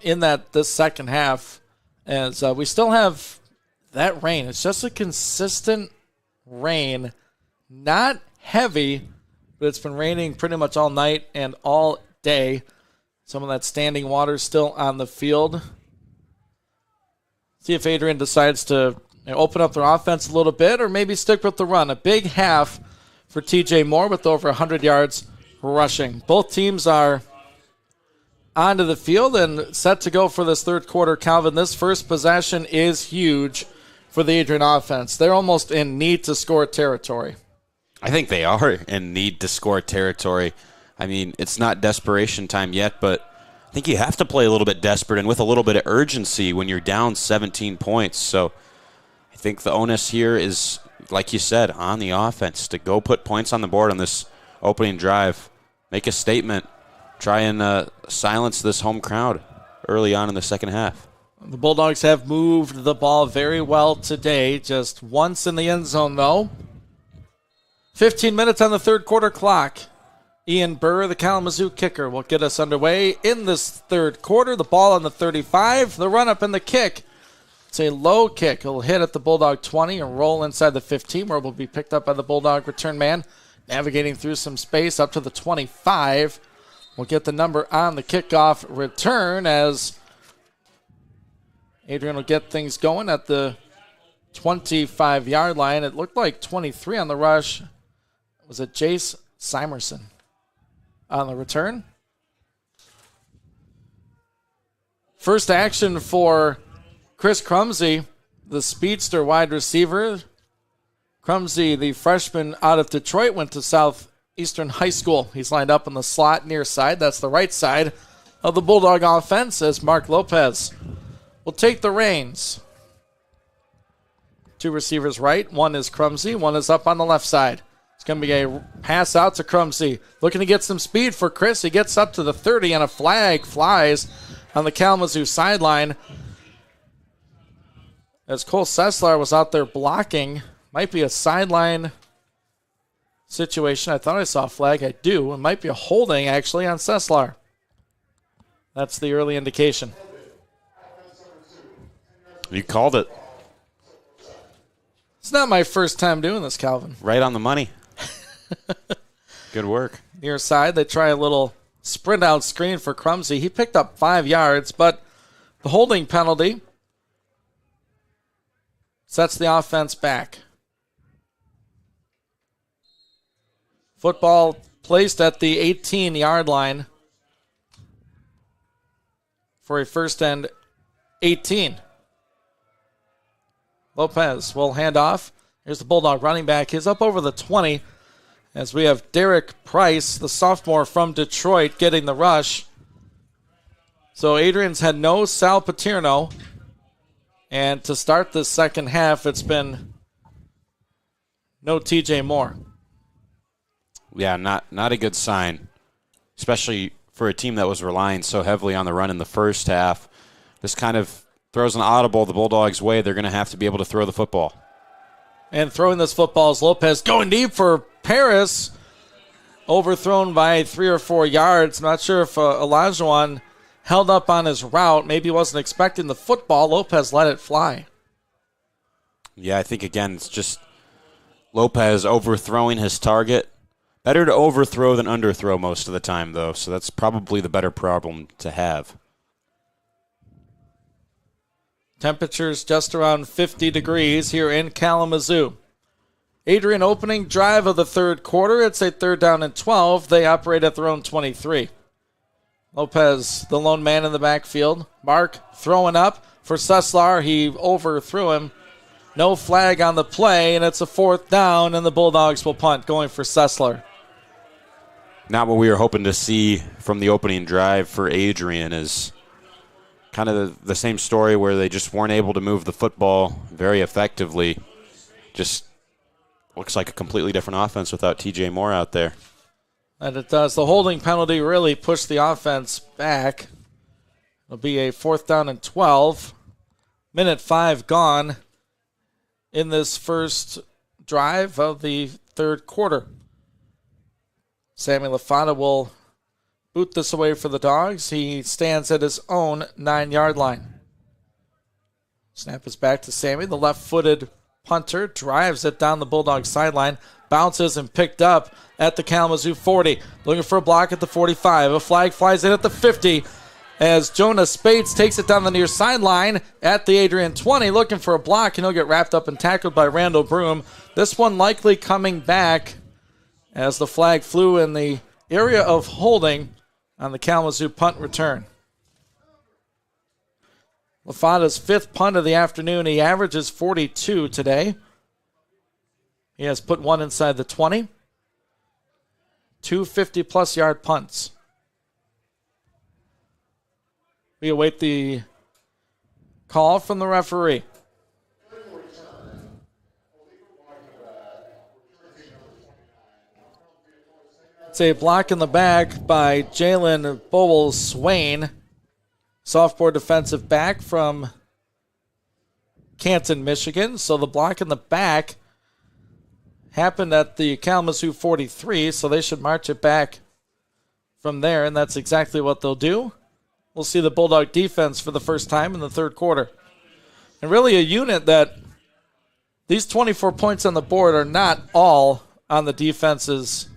in this second half, as we still have that rain. It's just a consistent rain, not heavy, but it's been raining pretty much all night and all day. Some of that standing water still on the field. See if Adrian decides to open up their offense a little bit or maybe stick with the run. A big half for TJ Moore with over 100 yards rushing. Both teams are onto the field and set to go for this third quarter. Calvin, this first possession is huge for the Adrian offense. They're almost in need to score territory. I think they are in need to score territory. I mean, it's not desperation time yet, but I think you have to play a little bit desperate and with a little bit of urgency when you're down 17 points. So I think the onus here is, like you said, on the offense to go put points on the board on this opening drive. Make a statement. Try and silence this home crowd early on in the second half. The Bulldogs have moved the ball very well today. Just once in the end zone, though. 15 minutes on the third quarter clock. Ian Burr, the Kalamazoo kicker, will get us underway in this third quarter. The ball on the 35, the run-up and the kick. It's a low kick. It'll hit at the Bulldog 20 and roll inside the 15, where it will be picked up by the Bulldog return man, navigating through some space up to the 25. We'll get the number on the kickoff return as Adrian will get things going at the 25-yard line. It looked like 23 on the rush. Was it Jace Simerson on the return? First action for Chris Crumsey, the speedster wide receiver. Crumsey, the freshman out of Detroit, went to Southeastern High School. He's lined up in the slot near side. That's the right side. of the Bulldog offense as Mark Lopez will take the reins. 2 receivers right. One is Crumsey. One is up on the left side. It's going to be a pass out to Crumsey. Looking to get some speed for Chris. He gets up to the 30, and a flag flies on the Kalamazoo sideline. As Cole Sessler was out there blocking. Might be a sideline situation. I thought I saw a flag. I do. It might be a holding, actually, on Sessler. That's the early indication. You called it. It's not my first time doing this, Calvin. Right on the money. Good work. Near side, they try a little sprint out screen for Crumsey. He picked up 5 yards, but the holding penalty sets the offense back. Football placed at the 18-yard line for a first and 18. Lopez will hand off. Here's the Bulldog running back. He's up over the 20 as we have Derek Price, the sophomore from Detroit, getting the rush. So Adrian's had no Sal Paterno. And to start the second half, it's been no TJ Moore. Yeah, not a good sign, especially for a team that was relying so heavily on the run in the first half. This kind of throws an audible the Bulldogs' way. They're going to have to be able to throw the football. And throwing this football is Lopez going deep for Paris. Overthrown by 3 or 4 yards. Not sure if Olajuwon held up on his route. Maybe he wasn't expecting the football. Lopez let it fly. Yeah, I think, again, it's just Lopez overthrowing his target. Better to overthrow than underthrow most of the time, though, so that's probably the better problem to have. Temperatures just around 50 degrees here in Kalamazoo. Adrian opening drive of the third quarter. It's a 3rd down and 12. They operate at their own 23. Lopez, the lone man in the backfield. Mark throwing up for Sessler. He overthrew him. No flag on the play, and it's a 4th down, and the Bulldogs will punt, going for Sessler. Not what we were hoping to see from the opening drive for Adrian is kind of the same story where they just weren't able to move the football very effectively. Just looks like a completely different offense without TJ Moore out there. And it does. The holding penalty really pushed the offense back. It'll be a 4th down and 12. Minute 5 gone in this first drive of the third quarter. Sammy LaFada will boot this away for the Dogs. He stands at his own 9-yard line. Snap is back to Sammy. The left-footed punter drives it down the Bulldog sideline. Bounces and picked up at the Kalamazoo 40. Looking for a block at the 45. A flag flies in at the 50 as Jonas Spates takes it down the near sideline at the Adrian 20. Looking for a block, and he'll get wrapped up and tackled by Randall Broom. This one likely coming back as the flag flew in the area of holding on the Kalamazoo punt return. LaFada's 5th punt of the afternoon. He averages 42 today. He has put one inside the 20. 2 50-plus yard punts. We await the call from the referee. It's a block in the back by Jalen Bowles-Swain, sophomore defensive back from Canton, Michigan. So the block in the back happened at the Kalamazoo 43, so they should march it back from there, and that's exactly what they'll do. We'll see the Bulldog defense for the first time in the third quarter. And really a unit that these 24 points on the board are not all on the defense's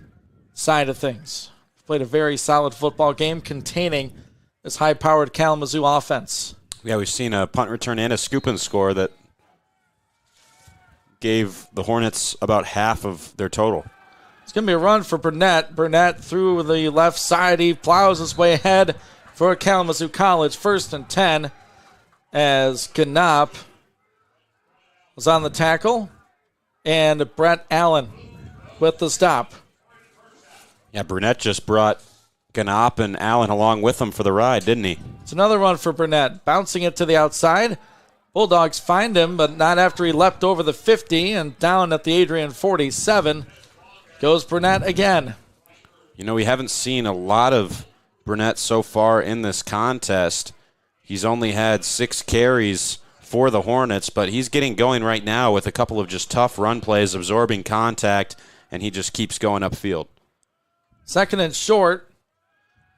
side of things. Played a very solid football game containing this high-powered Kalamazoo offense. Yeah, we've seen a punt return and a scoop and score that gave the Hornets about half of their total. It's going to be a run for Burnett. Burnett through the left side. He plows his way ahead for Kalamazoo College. 1st and 10 as Ganop was on the tackle. And Brett Allen with the stop. Yeah, Burnett just brought Ganop and Allen along with him for the ride, didn't he? It's another run for Burnett, bouncing it to the outside. Bulldogs find him, but not after he leapt over the 50 and down at the Adrian 47. Goes Burnett again. You know, we haven't seen a lot of Burnett so far in this contest. He's only had 6 carries for the Hornets, but he's getting going right now with a couple of just tough run plays, absorbing contact, and he just keeps going upfield. Second and short.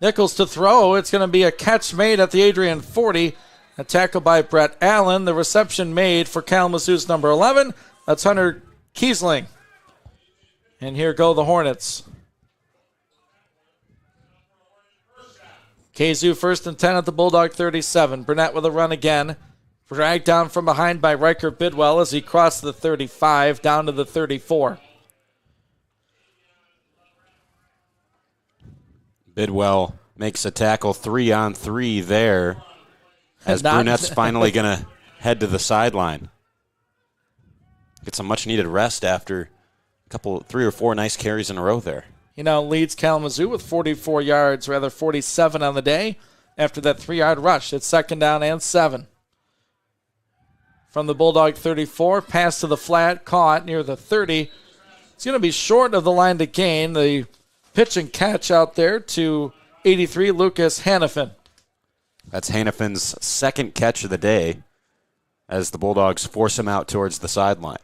Nichols to throw. It's going to be a catch made at the Adrian 40. A tackle by Brett Allen. The reception made for Kalamazoo's number 11. That's Hunter Kiesling. And here go the Hornets. Kazoo first and 10 at the Bulldog 37. Burnett with a run again. Dragged down from behind by Riker Bidwell as he crossed the 35 down to the 34. Bidwell makes a tackle 3-on-3 there as Burnett's finally going to head to the sideline. Get some much-needed rest after 3 or 4 nice carries in a row there. He now leads Kalamazoo with 44 yards, rather 47 on the day after that 3-yard rush. It's second down and 7. From the Bulldog 34, pass to the flat, caught near the 30. It's going to be short of the line to gain. The pitch and catch out there to 83, Lucas Hannafin. That's Hannafin's second catch of the day as the Bulldogs force him out towards the sideline.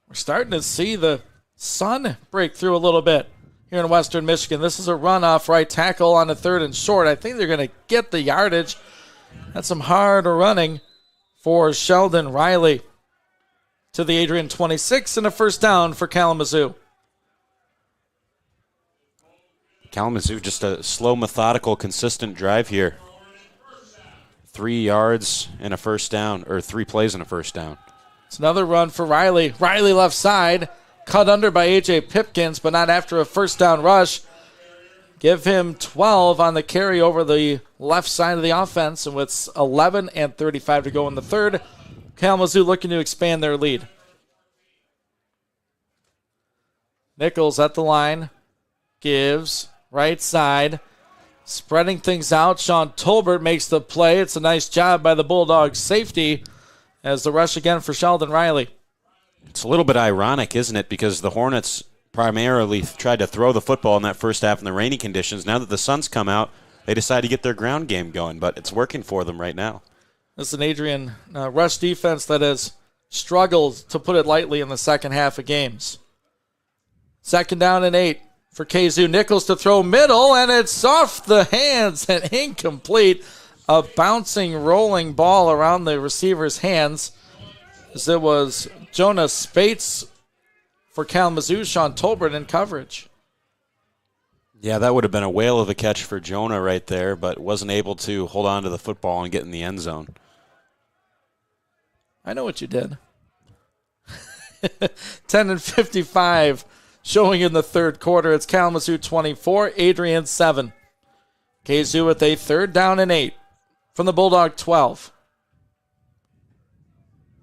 We're starting to see the sun break through a little bit here in Western Michigan. This is a run-off right tackle on the 3rd and short. I think they're going to get the yardage. That's some hard running for Sheldon Riley to the Adrian 26 and a first down for Kalamazoo. Kalamazoo, just a slow, methodical, consistent drive here. 3 yards and a first down, or 3 plays and a first down. It's another run for Riley. Riley left side, cut under by A.J. Pipkins, but not after a first down rush. Give him 12 on the carry over the left side of the offense, and with 11 and 35 to go in the third, Kalamazoo looking to expand their lead. Nichols at the line, gives right side, spreading things out. Sean Tolbert makes the play. It's a nice job by the Bulldogs safety as the rush again for Sheldon Riley. It's a little bit ironic, isn't it, because the Hornets primarily tried to throw the football in that first half in the rainy conditions. Now that the sun's come out, they decide to get their ground game going, but it's working for them right now. This is an Adrian rush defense that has struggled, to put it lightly, in the second half of games. Second down and 8 for Kazoo. Nichols to throw middle, and it's off the hands and incomplete. A bouncing, rolling ball around the receiver's hands, as it was Jonas Spates for Kalamazoo, Sean Tolbert in coverage. Yeah, that would have been a whale of a catch for Jonah right there, but wasn't able to hold on to the football and get in the end zone. I know what you did. 10 and 55 showing in the third quarter. It's Kalamazoo 24, Adrian 7. Kazoo with a third down and 8 from the Bulldog 12.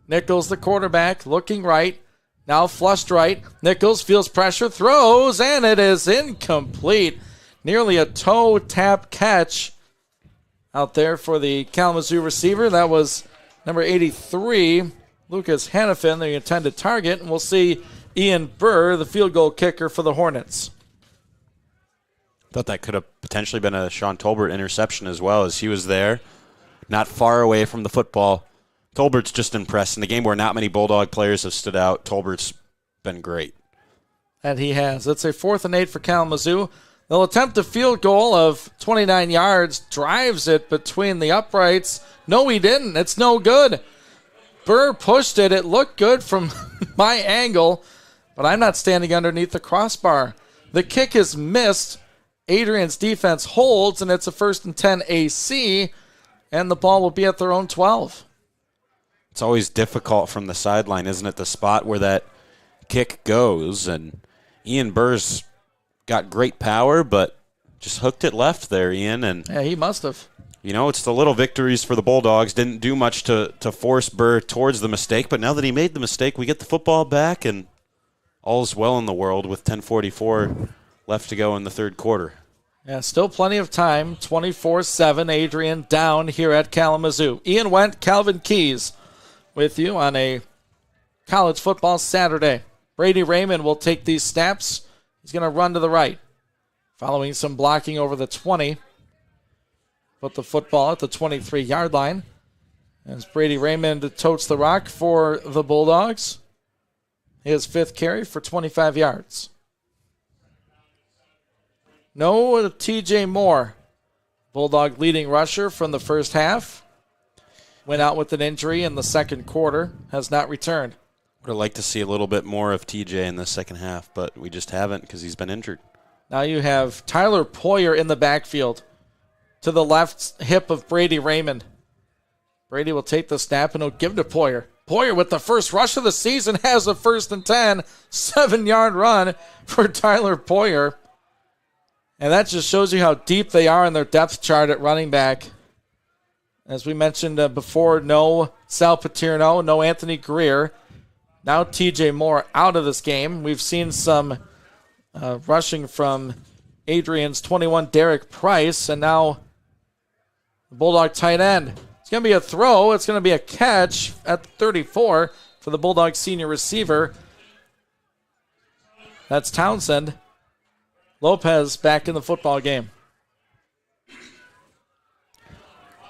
Nichols, the quarterback, looking right. Now flushed right. Nichols feels pressure, throws, and it is incomplete. Nearly a toe tap catch out there for the Kalamazoo receiver. That was number 83, Lucas Hannafin, the intended target. And we'll see Ian Burr, the field goal kicker for the Hornets. Thought that could have potentially been a Sean Tolbert interception as well, as he was there, not far away from the football. Tolbert's just impressed. In a game where not many Bulldog players have stood out, Tolbert's been great. And he has. It's a 4th and 8 for Kalamazoo. They'll attempt a field goal of 29 yards, drives it between the uprights. No, he didn't. It's no good. Burr pushed it. It looked good from my angle, but I'm not standing underneath the crossbar. The kick is missed. Adrian's defense holds, and it's a 1st and 10 AC, and the ball will be at their own 12. It's always difficult from the sideline, isn't it? The spot where that kick goes, and Ian Burr's got great power, but just hooked it left there, Ian. And yeah, he must have. You know, it's the little victories for the Bulldogs. Didn't do much to force Burr towards the mistake, but now that he made the mistake, we get the football back, and all's well in the world with 10:44 left to go in the third quarter. Yeah, still plenty of time. 24-7, Adrian down here at Kalamazoo. Ian Wendt, Calvin Keys with you on a college football Saturday. Brady Raymond will take these snaps. He's going to run to the right. Following some blocking over the 20. Put the football at the 23-yard line. As Brady Raymond totes the rock for the Bulldogs. His 5th carry for 25 yards. No TJ Moore, Bulldog leading rusher from the first half. Went out with an injury in the second quarter, has not returned. Would have liked to see a little bit more of TJ in the second half, but we just haven't because he's been injured. Now you have Tyler Poyer in the backfield to the left hip of Brady Raymond. Brady will take the snap and he'll give to Poyer. Poyer with the first rush of the season has a 1st and 10, 7-yard run for Tyler Poyer. And that just shows you how deep they are in their depth chart at running back. As we mentioned before, no Sal Paterno, no Anthony Greer. Now TJ Moore out of this game. We've seen some rushing from Adrian's 21, Derek Price. And now the Bulldog tight end. It's going to be a throw. It's going to be a catch at 34 for the Bulldog senior receiver. That's Townsend. Lopez back in the football game.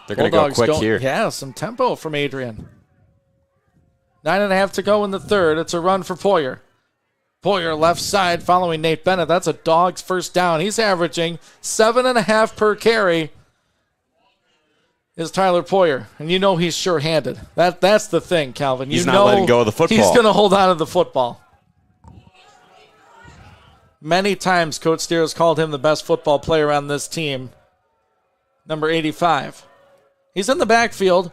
They're going to go quick here. Yeah, some tempo from Adrian. 9.5 to go in the third. It's a run for Poyer. Poyer left side following Nate Bennett. That's a Dog's first down. He's averaging 7.5 per carry. Is Tyler Poyer. And you know he's sure-handed. That's the thing, Calvin. He's not letting go of the football. He's going to hold on to the football. Many times Coach Steer has called him the best football player on this team. Number 85. He's in the backfield.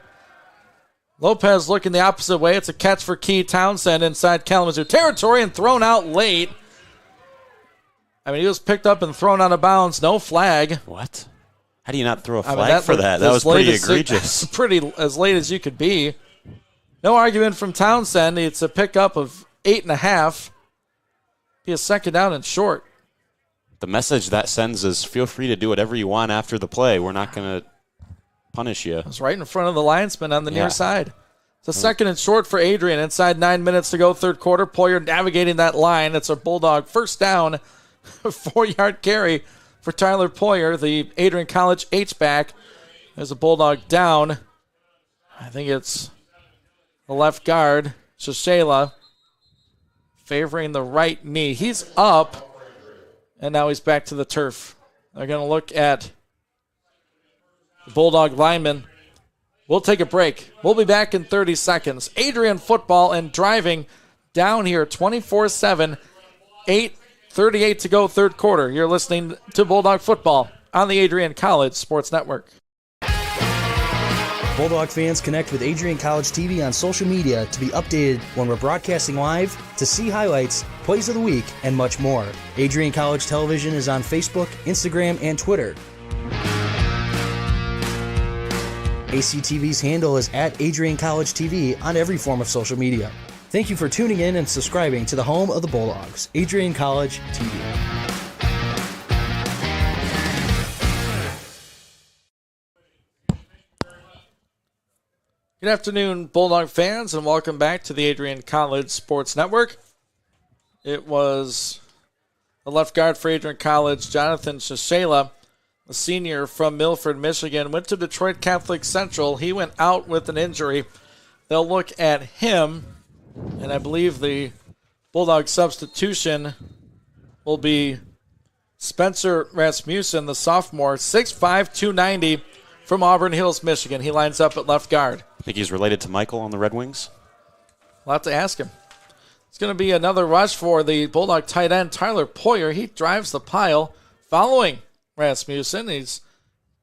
Lopez looking the opposite way. It's a catch for Key Townsend inside Kalamazoo territory and thrown out late. I mean, he was picked up and thrown out of bounds. No flag. What? How do you not throw a flag for that? That was pretty egregious. Pretty as late as you could be. No argument from Townsend. It's a pickup of 8.5. Be a 2nd down and short. The message that sends is feel free to do whatever you want after the play. We're not going to punish you. It's right in front of the linesman on the near side. It's a 2nd and short for Adrian. Inside 9 minutes to go, third quarter. Poyer navigating that line. It's a Bulldog first down, 4-yard carry for Tyler Poyer, the Adrian College H-back. There's a Bulldog down. I think it's the left guard, Shashela, favoring the right knee. He's up, and now he's back to the turf. They're going to look at the Bulldog lineman. We'll take a break. We'll be back in 30 seconds. Adrian football and driving down here 24-7, 8:38 to go, third quarter. You're listening to Bulldog football on the Adrian College Sports Network. Bulldog fans, connect with Adrian College TV on social media to be updated when we're broadcasting live, to see highlights, plays of the week, and much more. Adrian College Television is on Facebook, Instagram, and Twitter. ACTV's handle is at Adrian College TV on every form of social media. Thank you for tuning in and subscribing to the home of the Bulldogs, Adrian College TV. Good afternoon, Bulldog fans, and welcome back to the Adrian College Sports Network. It was the left guard for Adrian College, Jonathan Shashela, a senior from Milford, Michigan, went to Detroit Catholic Central. He went out with an injury. They'll look at him, and I believe the Bulldog substitution will be Spencer Rasmussen, the sophomore, 6'5", 290, from Auburn Hills, Michigan. He lines up at left guard. I think he's related to Michael on the Red Wings. We'll have to ask him. It's going to be another rush for the Bulldog tight end, Tyler Poyer. He drives the pile following Rasmussen. He's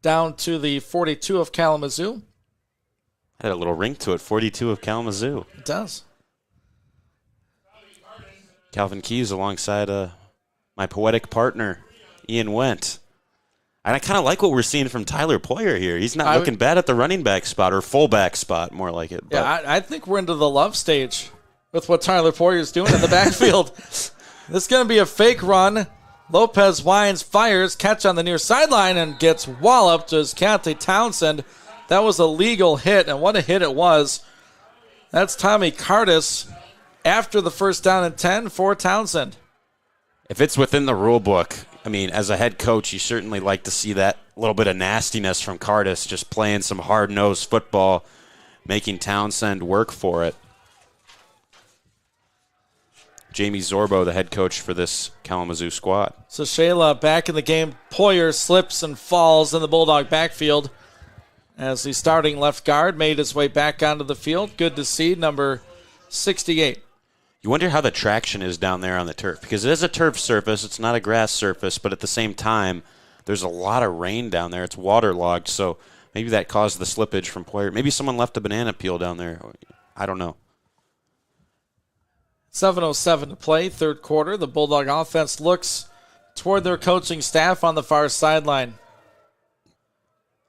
down to the 42 of Kalamazoo. Had a little ring to it, 42 of Kalamazoo. It does. Calvin Keys alongside my poetic partner, Ian Wendt. And I kind of like what we're seeing from Tyler Poyer here. He's not looking bad at the running back spot, or fullback spot, more like it. But. Yeah, I think we're into the love stage with what Tyler Poyer is doing in the backfield. This is going to be a fake run Lopez winds, fires, catch on the near sideline, and gets walloped as Keontae Townsend. That was a legal hit, and what a hit it was. That's Tommy Cardis after the first down and 10 for Townsend. If it's within the rule book, I mean, as a head coach, you certainly like to see that little bit of nastiness from Cardis, just playing some hard-nosed football, making Townsend work for it. Jamie Zorbo, the head coach for this Kalamazoo squad. So Shayla back in the game. Poyer slips and falls in the Bulldog backfield as the starting left guard made his way back onto the field. Good to see, number 68. You wonder how the traction is down there on the turf, because it is a turf surface. It's not a grass surface, but at the same time, there's a lot of rain down there. It's waterlogged, so maybe that caused the slippage from Poyer. Maybe someone left a banana peel down there. I don't know. 7:07 to play, third quarter. The Bulldog offense looks toward their coaching staff on the far sideline.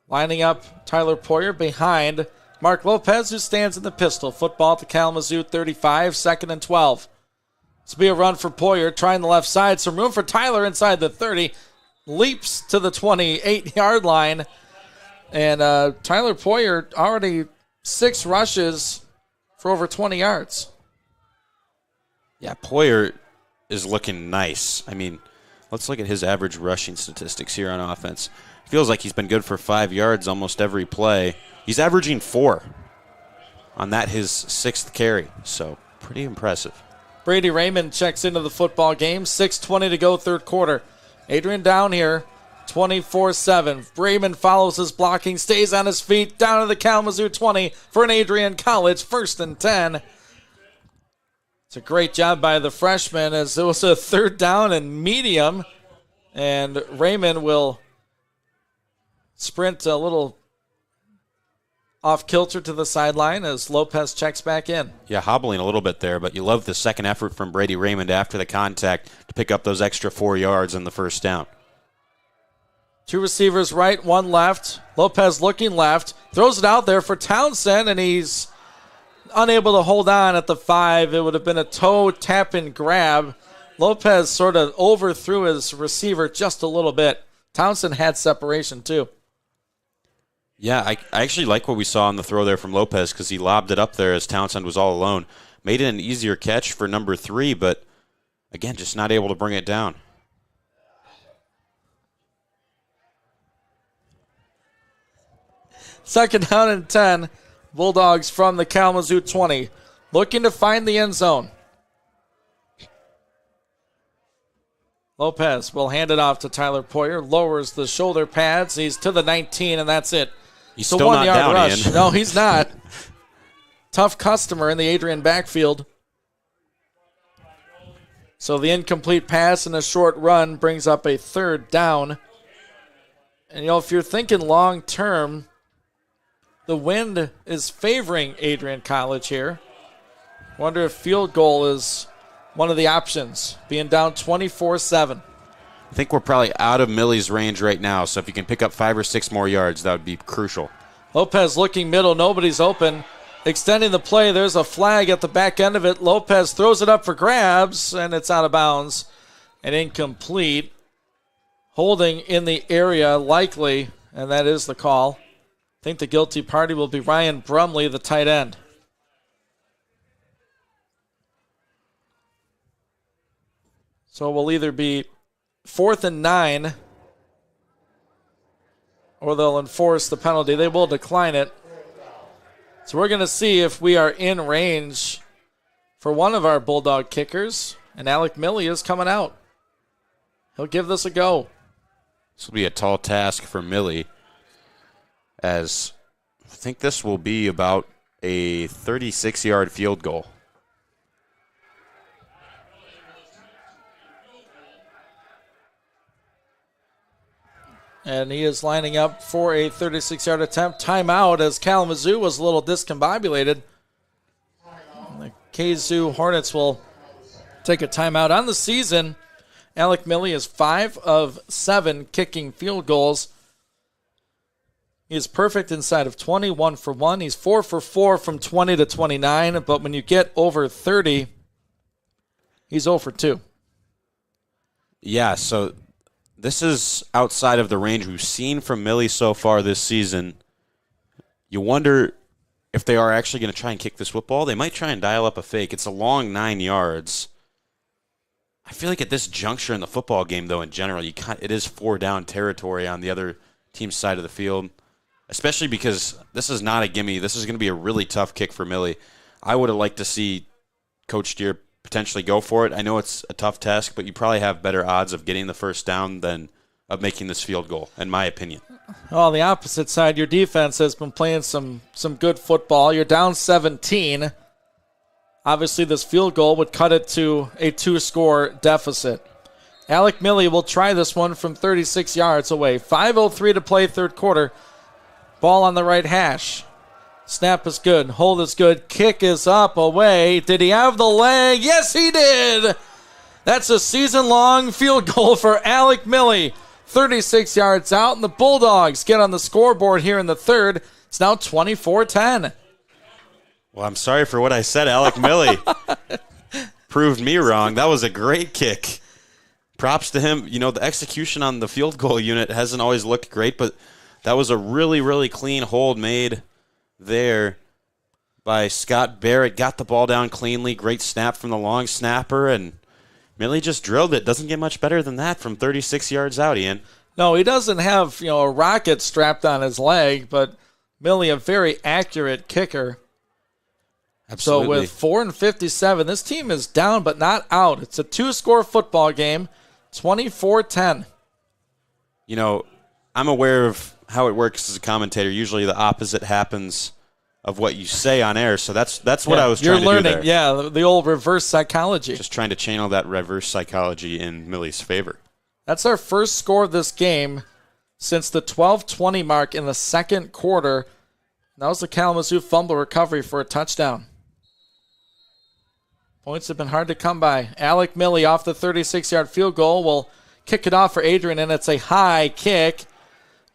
Lining up Tyler Poyer behind Mark Lopez, who stands in the pistol. Football at the Kalamazoo 35, 2nd and 12. This will be a run for Poyer, trying the left side. Some room for Tyler inside the 30. Leaps to the 28-yard line. And Tyler Poyer already 6 rushes for over 20 yards. Yeah, Poyer is looking nice. I mean, let's look at his average rushing statistics here on offense. Feels like he's been good for 5 yards almost every play. He's averaging 4 on that, his 6th carry. So pretty impressive. Brady Raymond checks into the football game. 6:20 to go, third quarter. Adrian down here, 24-7. Raymond follows his blocking, stays on his feet, down to the Kalamazoo 20 for an Adrian College 1st and 10. It's a great job by the freshman as it was a third down and medium. And Raymond will sprint a little off kilter to the sideline as Lopez checks back in. Yeah, hobbling a little bit there, but you love the second effort from Brady Raymond after the contact to pick up those extra 4 yards in the first down. 2 receivers right, 1 left. Lopez looking left, throws it out there for Townsend, and he's unable to hold on at the 5. It would have been a toe tap and grab. Lopez sort of overthrew his receiver just a little bit. Townsend had separation too. Yeah, I actually like what we saw on the throw there from Lopez because he lobbed it up there as Townsend was all alone. Made it an easier catch for number 3, but again, just not able to bring it down. Second down and 10. Bulldogs from the Kalamazoo 20. Looking to find the end zone. Lopez will hand it off to Tyler Poyer. Lowers the shoulder pads. He's to the 19, and that's it. He's still not down, rush. Ian. No, he's not. Tough customer in the Adrian backfield. So the incomplete pass and a short run brings up a third down. And, if you're thinking long term, the wind is favoring Adrian College here. Wonder if field goal is one of the options, being down 24-7. I think we're probably out of Millie's range right now, so if you can pick up 5 or 6 more yards, that would be crucial. Lopez looking middle. Nobody's open. Extending the play. There's a flag at the back end of it. Lopez throws it up for grabs, and it's out of bounds and incomplete. Holding in the area likely, and that is the call. I think the guilty party will be Ryan Brumley, the tight end. So it will either be 4th and 9, or they'll enforce the penalty. They will decline it. So we're going to see if we are in range for one of our Bulldog kickers, and Alec Millie is coming out. He'll give this a go. This will be a tall task for Millie, as I think this will be about a 36-yard field goal. And he is lining up for a 36-yard attempt. Timeout as Kalamazoo was a little discombobulated. The Kazoo Hornets will take a timeout. On the season, Alec Millie is 5 of 7 kicking field goals. He is perfect inside of 20, 1 for 1. He's 4 for 4 from 20 to 29. But when you get over 30, he's 0 for 2. Yeah, so this is outside of the range we've seen from Millie so far this season. You wonder if they are actually going to try and kick this football. They might try and dial up a fake. It's a long 9 yards. I feel like at this juncture in the football game, though, in general, it is 4-down territory on the other team's side of the field, especially because this is not a gimme. This is going to be a really tough kick for Millie. I would have liked to see Coach Deere potentially go for it. I know it's a tough task, but you probably have better odds of getting the first down than of making this field goal, in my opinion. On the opposite side, your defense has been playing some good football. You're down 17. Obviously, this field goal would cut it to a 2-score deficit. Alec Millie will try this one from 36 yards away. 5:03 to play, third quarter. Ball on the right hash. Snap is good. Hold is good. Kick is up, away. Did he have the leg? Yes, he did. That's a season-long field goal for Alec Millie. 36 yards out, and the Bulldogs get on the scoreboard here in the third. It's now 24-10. Well, I'm sorry for what I said. Alec Millie proved me wrong. That was a great kick. Props to him. You know, the execution on the field goal unit hasn't always looked great, but that was a really, really clean hold made there by Scott Barrett. Got the ball down cleanly. Great snap from the long snapper, and Millie just drilled it. Doesn't get much better than that from 36 yards out, Ian. No, he doesn't have, a rocket strapped on his leg, but Millie, a very accurate kicker. Absolutely. So with 4:57, this team is down but not out. It's a 2-score football game, 24-10. You know, I'm aware of how it works as a commentator. Usually the opposite happens of what you say on air, so that's what I was trying to do there. You're learning, the old reverse psychology. Just trying to channel that reverse psychology in Millie's favor. That's our first score of this game since the 12:20 mark in the second quarter. That was the Kalamazoo fumble recovery for a touchdown. Points have been hard to come by. Alec Millie off the 36-yard field goal will kick it off for Adrian, and it's a high kick.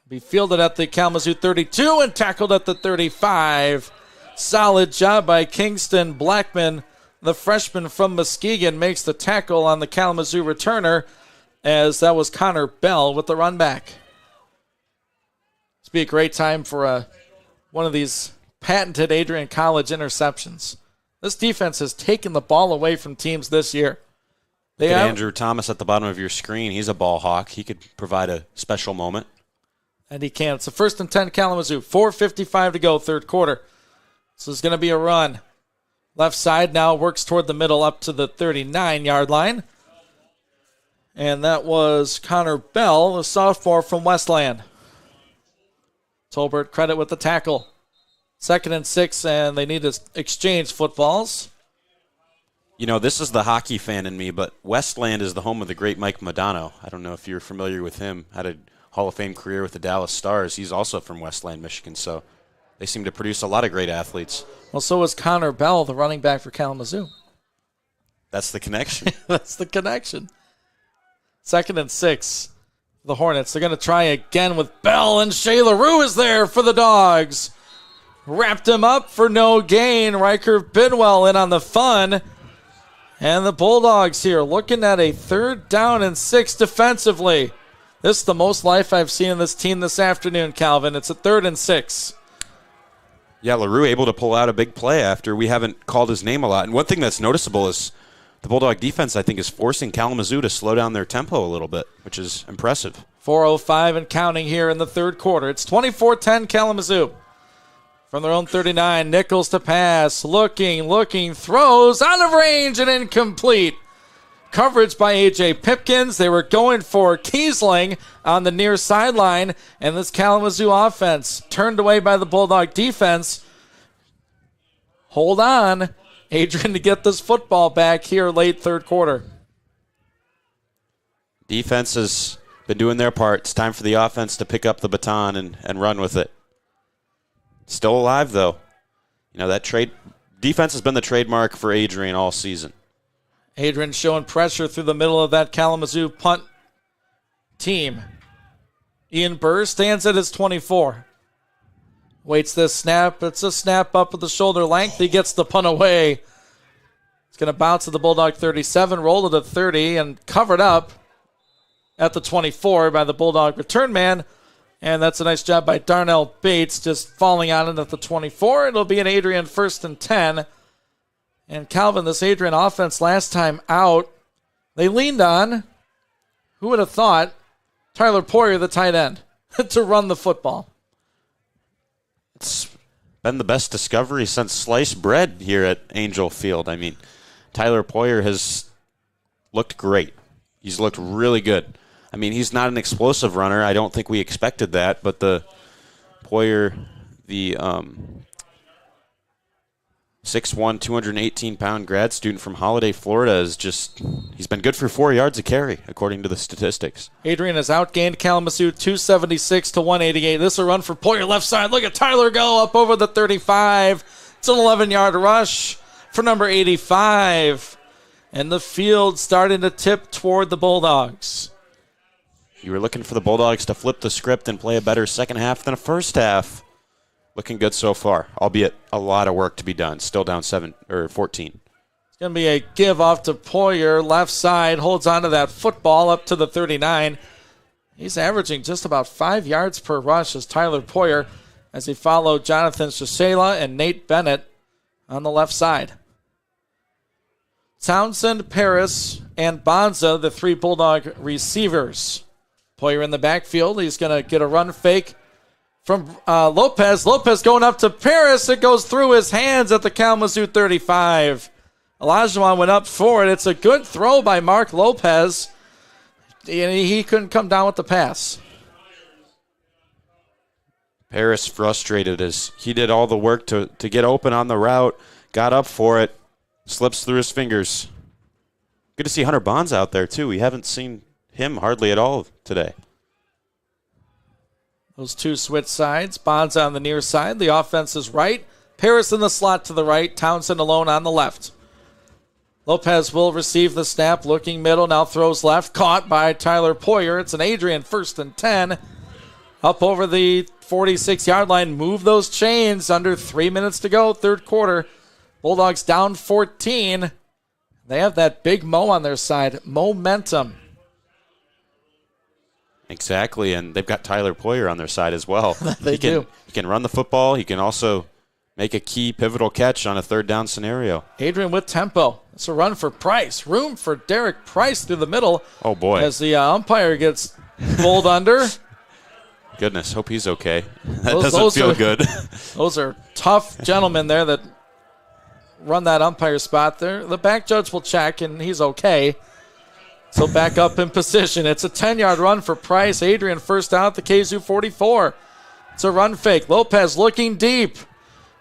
Be fielded at the Kalamazoo 32 and tackled at the 35. Solid job by Kingston Blackman. The freshman from Muskegon makes the tackle on the Kalamazoo returner, as that was Connor Bell with the run back. This would be a great time for one of these patented Adrian College interceptions. This defense has taken the ball away from teams this year. Andrew Thomas at the bottom of your screen. He's a ball hawk. He could provide a special moment. And he can. It's a 1st and 10 Kalamazoo. 4:55 to go, third quarter. So it's going to be a run. Left side now works toward the middle up to the 39-yard line. And that was Connor Bell, a sophomore from Westland. Tolbert credit with the tackle. 2nd and 6, and they need to exchange footballs. You know, this is the hockey fan in me, but Westland is the home of the great Mike Modano. I don't know if you're familiar with him. Had a Hall of Fame career with the Dallas Stars. He's also from Westland, Michigan, so they seem to produce a lot of great athletes. Well, so is Connor Bell, the running back for Kalamazoo. That's the connection. That's the connection. 2nd and 6. The Hornets. They're going to try again with Bell, and Shea LaRue is there for the Dogs. Wrapped him up for no gain. Riker Bidwell in on the fun. And the Bulldogs here looking at a 3rd down and 6 defensively. This is the most life I've seen in this team this afternoon, Calvin. It's a 3rd and 6. Yeah, LaRue able to pull out a big play after we haven't called his name a lot. And one thing that's noticeable is the Bulldog defense, I think, is forcing Kalamazoo to slow down their tempo a little bit, which is impressive. 4:05 and counting here in the third quarter. It's 24-10 Kalamazoo. From their own 39, Nichols to pass. Looking, throws out of range and incomplete. Coverage by A.J. Pipkins. They were going for Kiesling on the near sideline, and this Kalamazoo offense turned away by the Bulldog defense. Hold on, Adrian, to get this football back here late third quarter. Defense has been doing their part. It's time for the offense to pick up the baton and run with it. Still alive, though. You know, that defense has been the trademark for Adrian all season. Adrian showing pressure through the middle of that Kalamazoo punt team. Ian Burr stands at his 24. Waits this snap. It's a snap up at the shoulder length. He gets the punt away. It's going to bounce to the Bulldog 37, roll to the 30, and covered up at the 24 by the Bulldog return man. And that's a nice job by Darnell Bates, just falling on it at the 24. It'll be an Adrian 1st and 10. And Calvin, this Adrian offense last time out, they leaned on, who would have thought, Tyler Poyer, the tight end, to run the football. It's been the best discovery since sliced bread here at Angel Field. I mean, Tyler Poyer has looked great. He's looked really good. I mean, he's not an explosive runner. I don't think we expected that, but the Poyer, the 6'1", 218-pound grad student from Holiday, Florida, he's been good for 4 yards a carry, according to the statistics. Adrian has outgained Kalamazoo 276 to 188. This will run for Poyer left side. Look at Tyler go up over the 35. It's an 11-yard rush for number 85. And the field starting to tip toward the Bulldogs. You were looking for the Bulldogs to flip the script and play a better second half than a first half. Looking good so far, albeit a lot of work to be done. Still down 14. It's going to be a give off to Poyer. Left side holds on to that football up to the 39. He's averaging just about 5 yards per rush as Tyler Poyer, as he followed Jonathan Shasela and Nate Bennett on the left side. Townsend, Paris, and Bonza, the three Bulldog receivers. Poyer in the backfield. He's going to get a run fake from Lopez. Lopez going up to Paris. It goes through his hands at the Kalamazoo 35. Olajuwon went up for it. It's a good throw by Mark Lopez. And he couldn't come down with the pass. Paris frustrated as he did all the work to get open on the route. Got up for it. Slips through his fingers. Good to see Hunter Bonds out there, too. We haven't seen him hardly at all today. Those two switch sides. Bonds on the near side. The offense is right. Paris in the slot to the right. Townsend alone on the left. Lopez will receive the snap. Looking middle. Now throws left. Caught by Tyler Poyer. It's an Adrian 1st and 10. Up over the 46-yard line. Move those chains. Under 3 minutes to go. Third quarter. Bulldogs down 14. They have that big Mo on their side. Momentum. Exactly, and they've got Tyler Poyer on their side as well. They do. He can run the football. He can also make a key pivotal catch on a third down scenario. Adrian with tempo. It's a run for Price. Room for Derek Price through the middle. Oh, boy. As the umpire gets bowled under. Goodness, hope he's okay. That doesn't feel good. Those are tough gentlemen there that run that umpire spot there. The back judge will check, and he's okay. So back up in position. It's a 10-yard run for Price. Adrian first down at the KZoo 44. It's a run fake. Lopez looking deep.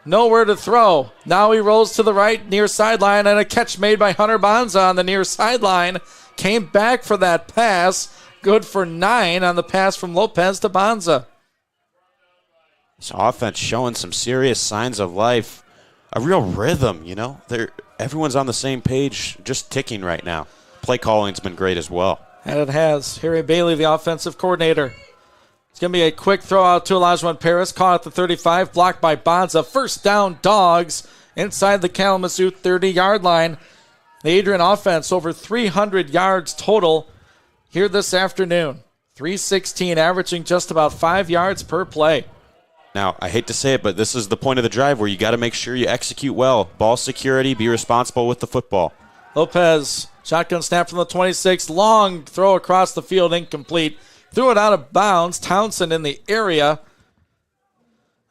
Nowhere to throw. Now he rolls to the right, near sideline, and a catch made by Hunter Bonza on the near sideline. Came back for that pass. Good for 9 on the pass from Lopez to Bonza. This offense showing some serious signs of life. A real rhythm, you know. Everyone's on the same page, just ticking right now. Play calling's been great as well. And it has. Harry Bailey, the offensive coordinator. It's going to be a quick throw out to Olajuwon Paris. Caught at the 35, blocked by Bonza. First down, Dogs, inside the Kalamazoo 30-yard line. The Adrian offense over 300 yards total here this afternoon. 316, averaging just about 5 yards per play. Now, I hate to say it, but this is the point of the drive where you got to make sure you execute well. Ball security, be responsible with the football. Lopez, shotgun snap from the 26. Long throw across the field, incomplete. Threw it out of bounds. Townsend in the area.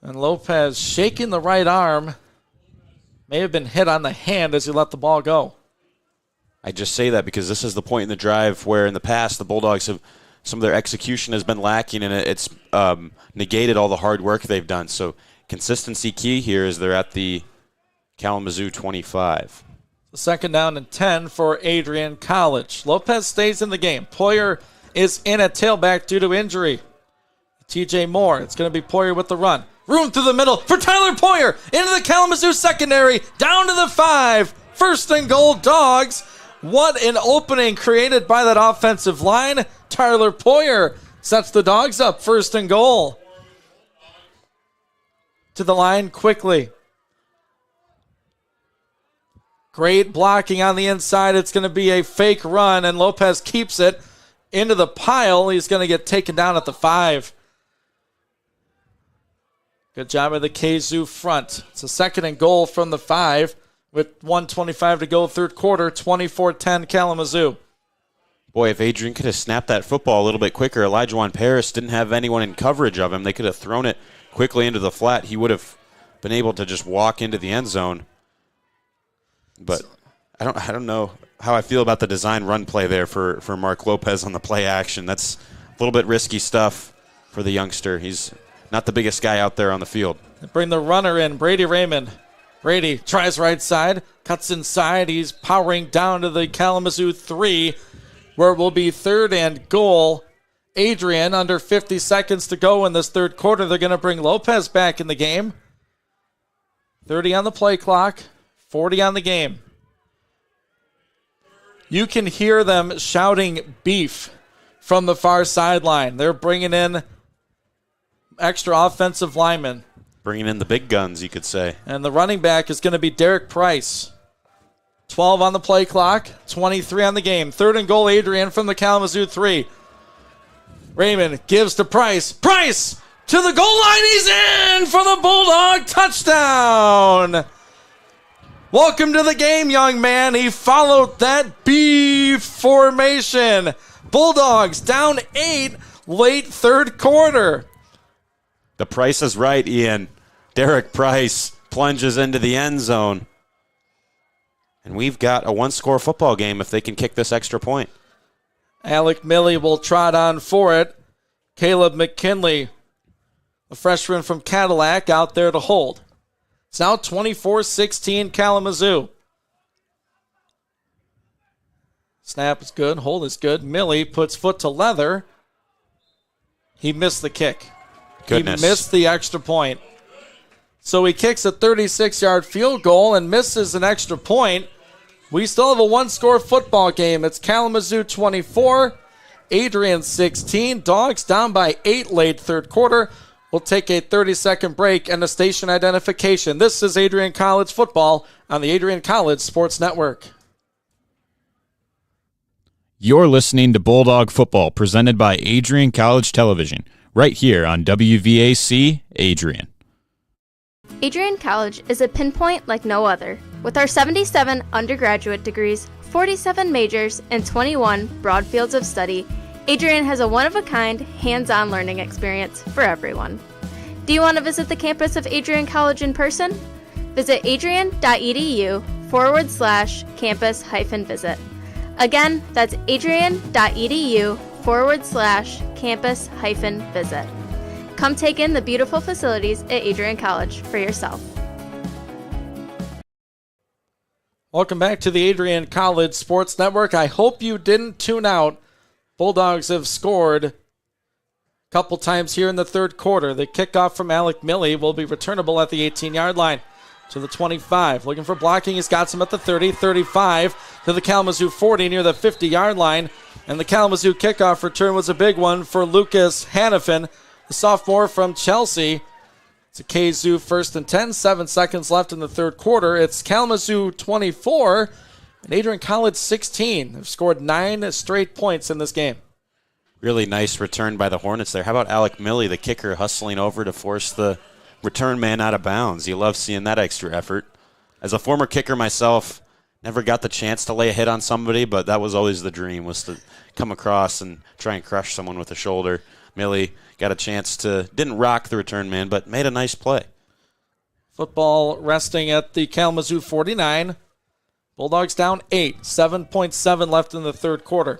And Lopez shaking the right arm. May have been hit on the hand as he let the ball go. I just say that because this is the point in the drive where in the past the Bulldogs have some of their execution has been lacking, and it's negated all the hard work they've done. So consistency key here as they're at the Kalamazoo 25. The second down and 10 for Adrian College. Lopez stays in the game. Poyer is in at tailback due to injury. TJ Moore. It's going to be Poyer with the run. Room through the middle for Tyler Poyer. Into the Kalamazoo secondary. Down to the 5. First and goal, Dogs. What an opening created by that offensive line. Tyler Poyer sets the Dogs up first and goal. To the line quickly. Great blocking on the inside. It's going to be a fake run, and Lopez keeps it. into the pile. He's going to get taken down at the 5. Good job of the Kalamazoo front. It's a 2nd and goal from the 5 with 1:25 to go third quarter, 24-10 Kalamazoo. Boy, if Adrian could have snapped that football a little bit quicker, Elijah Paris didn't have anyone in coverage of him. They could have thrown it quickly into the flat. He would have been able to just walk into the end zone. But I don't know how I feel about the design run play there for Mark Lopez on the play action. That's a little bit risky stuff for the youngster. He's not the biggest guy out there on the field. They bring the runner in, Brady Raymond. Brady tries right side, cuts inside. He's powering down to the Kalamazoo 3, where it will be 3rd and goal. Adrian, under 50 seconds to go in this third quarter. They're going to bring Lopez back in the game. 30 on the play clock, 40 on the game. You can hear them shouting beef from the far sideline. They're bringing in extra offensive linemen. Bringing in the big guns, you could say. And the running back is going to be Derek Price. 12 on the play clock, 23 on the game. 3rd and goal, Adrian from the Kalamazoo 3. Raymond gives to Price. Price to the goal line. He's in for the Bulldog touchdown. Welcome to the game, young man. He followed that B formation. Bulldogs down 8 late third quarter. The price is right, Ian. Derek Price plunges into the end zone. And we've got a one-score football game if they can kick this extra point. Alec Milley will trot on for it. Caleb McKinley, a freshman from Cadillac, out there to hold. It's now 24-16 Kalamazoo. Snap is good. Hold is good. Milley puts foot to leather. He missed the kick. Goodness. He missed the extra point. So he kicks a 36-yard field goal and misses an extra point. We still have a one-score football game. It's Kalamazoo 24, Adrian 16. Dogs down by 8 late third quarter. We'll take a 30-second break and a station identification. This is Adrian College football on the Adrian College Sports Network. You're listening to Bulldog Football, presented by Adrian College Television, right here on WVAC Adrian. Adrian College is a pinpoint like no other. With our 77 undergraduate degrees, 47 majors, and 21 broad fields of study, Adrian has a one-of-a-kind, hands-on learning experience for everyone. Do you want to visit the campus of Adrian College in person? Visit adrian.edu/campus-visit. Again, that's adrian.edu/campus-visit. Come take in the beautiful facilities at Adrian College for yourself. Welcome back to the Adrian College Sports Network. I hope you didn't tune out. Bulldogs have scored a couple times here in the third quarter. The kickoff from Alec Milley will be returnable at the 18-yard line to the 25. Looking for blocking. He's got some at the 30, 35 to the Kalamazoo 40 near the 50-yard line. And the Kalamazoo kickoff return was a big one for Lucas Hannafin, the sophomore from Chelsea. It's a Kalamazoo 1st and 10, 7 seconds left in the third quarter. It's Kalamazoo 24 and Adrian College 16. They've scored 9 straight points in this game. Really nice return by the Hornets there. How about Alec Milley, the kicker, hustling over to force the return man out of bounds? You love seeing that extra effort. As a former kicker myself, never got the chance to lay a hit on somebody, but that was always the dream, was to come across and try and crush someone with a shoulder. Milley got a chance to, didn't rock the return man, but made a nice play. Football resting at the Kalamazoo 49. Bulldogs down 8, 7.7 left in the third quarter.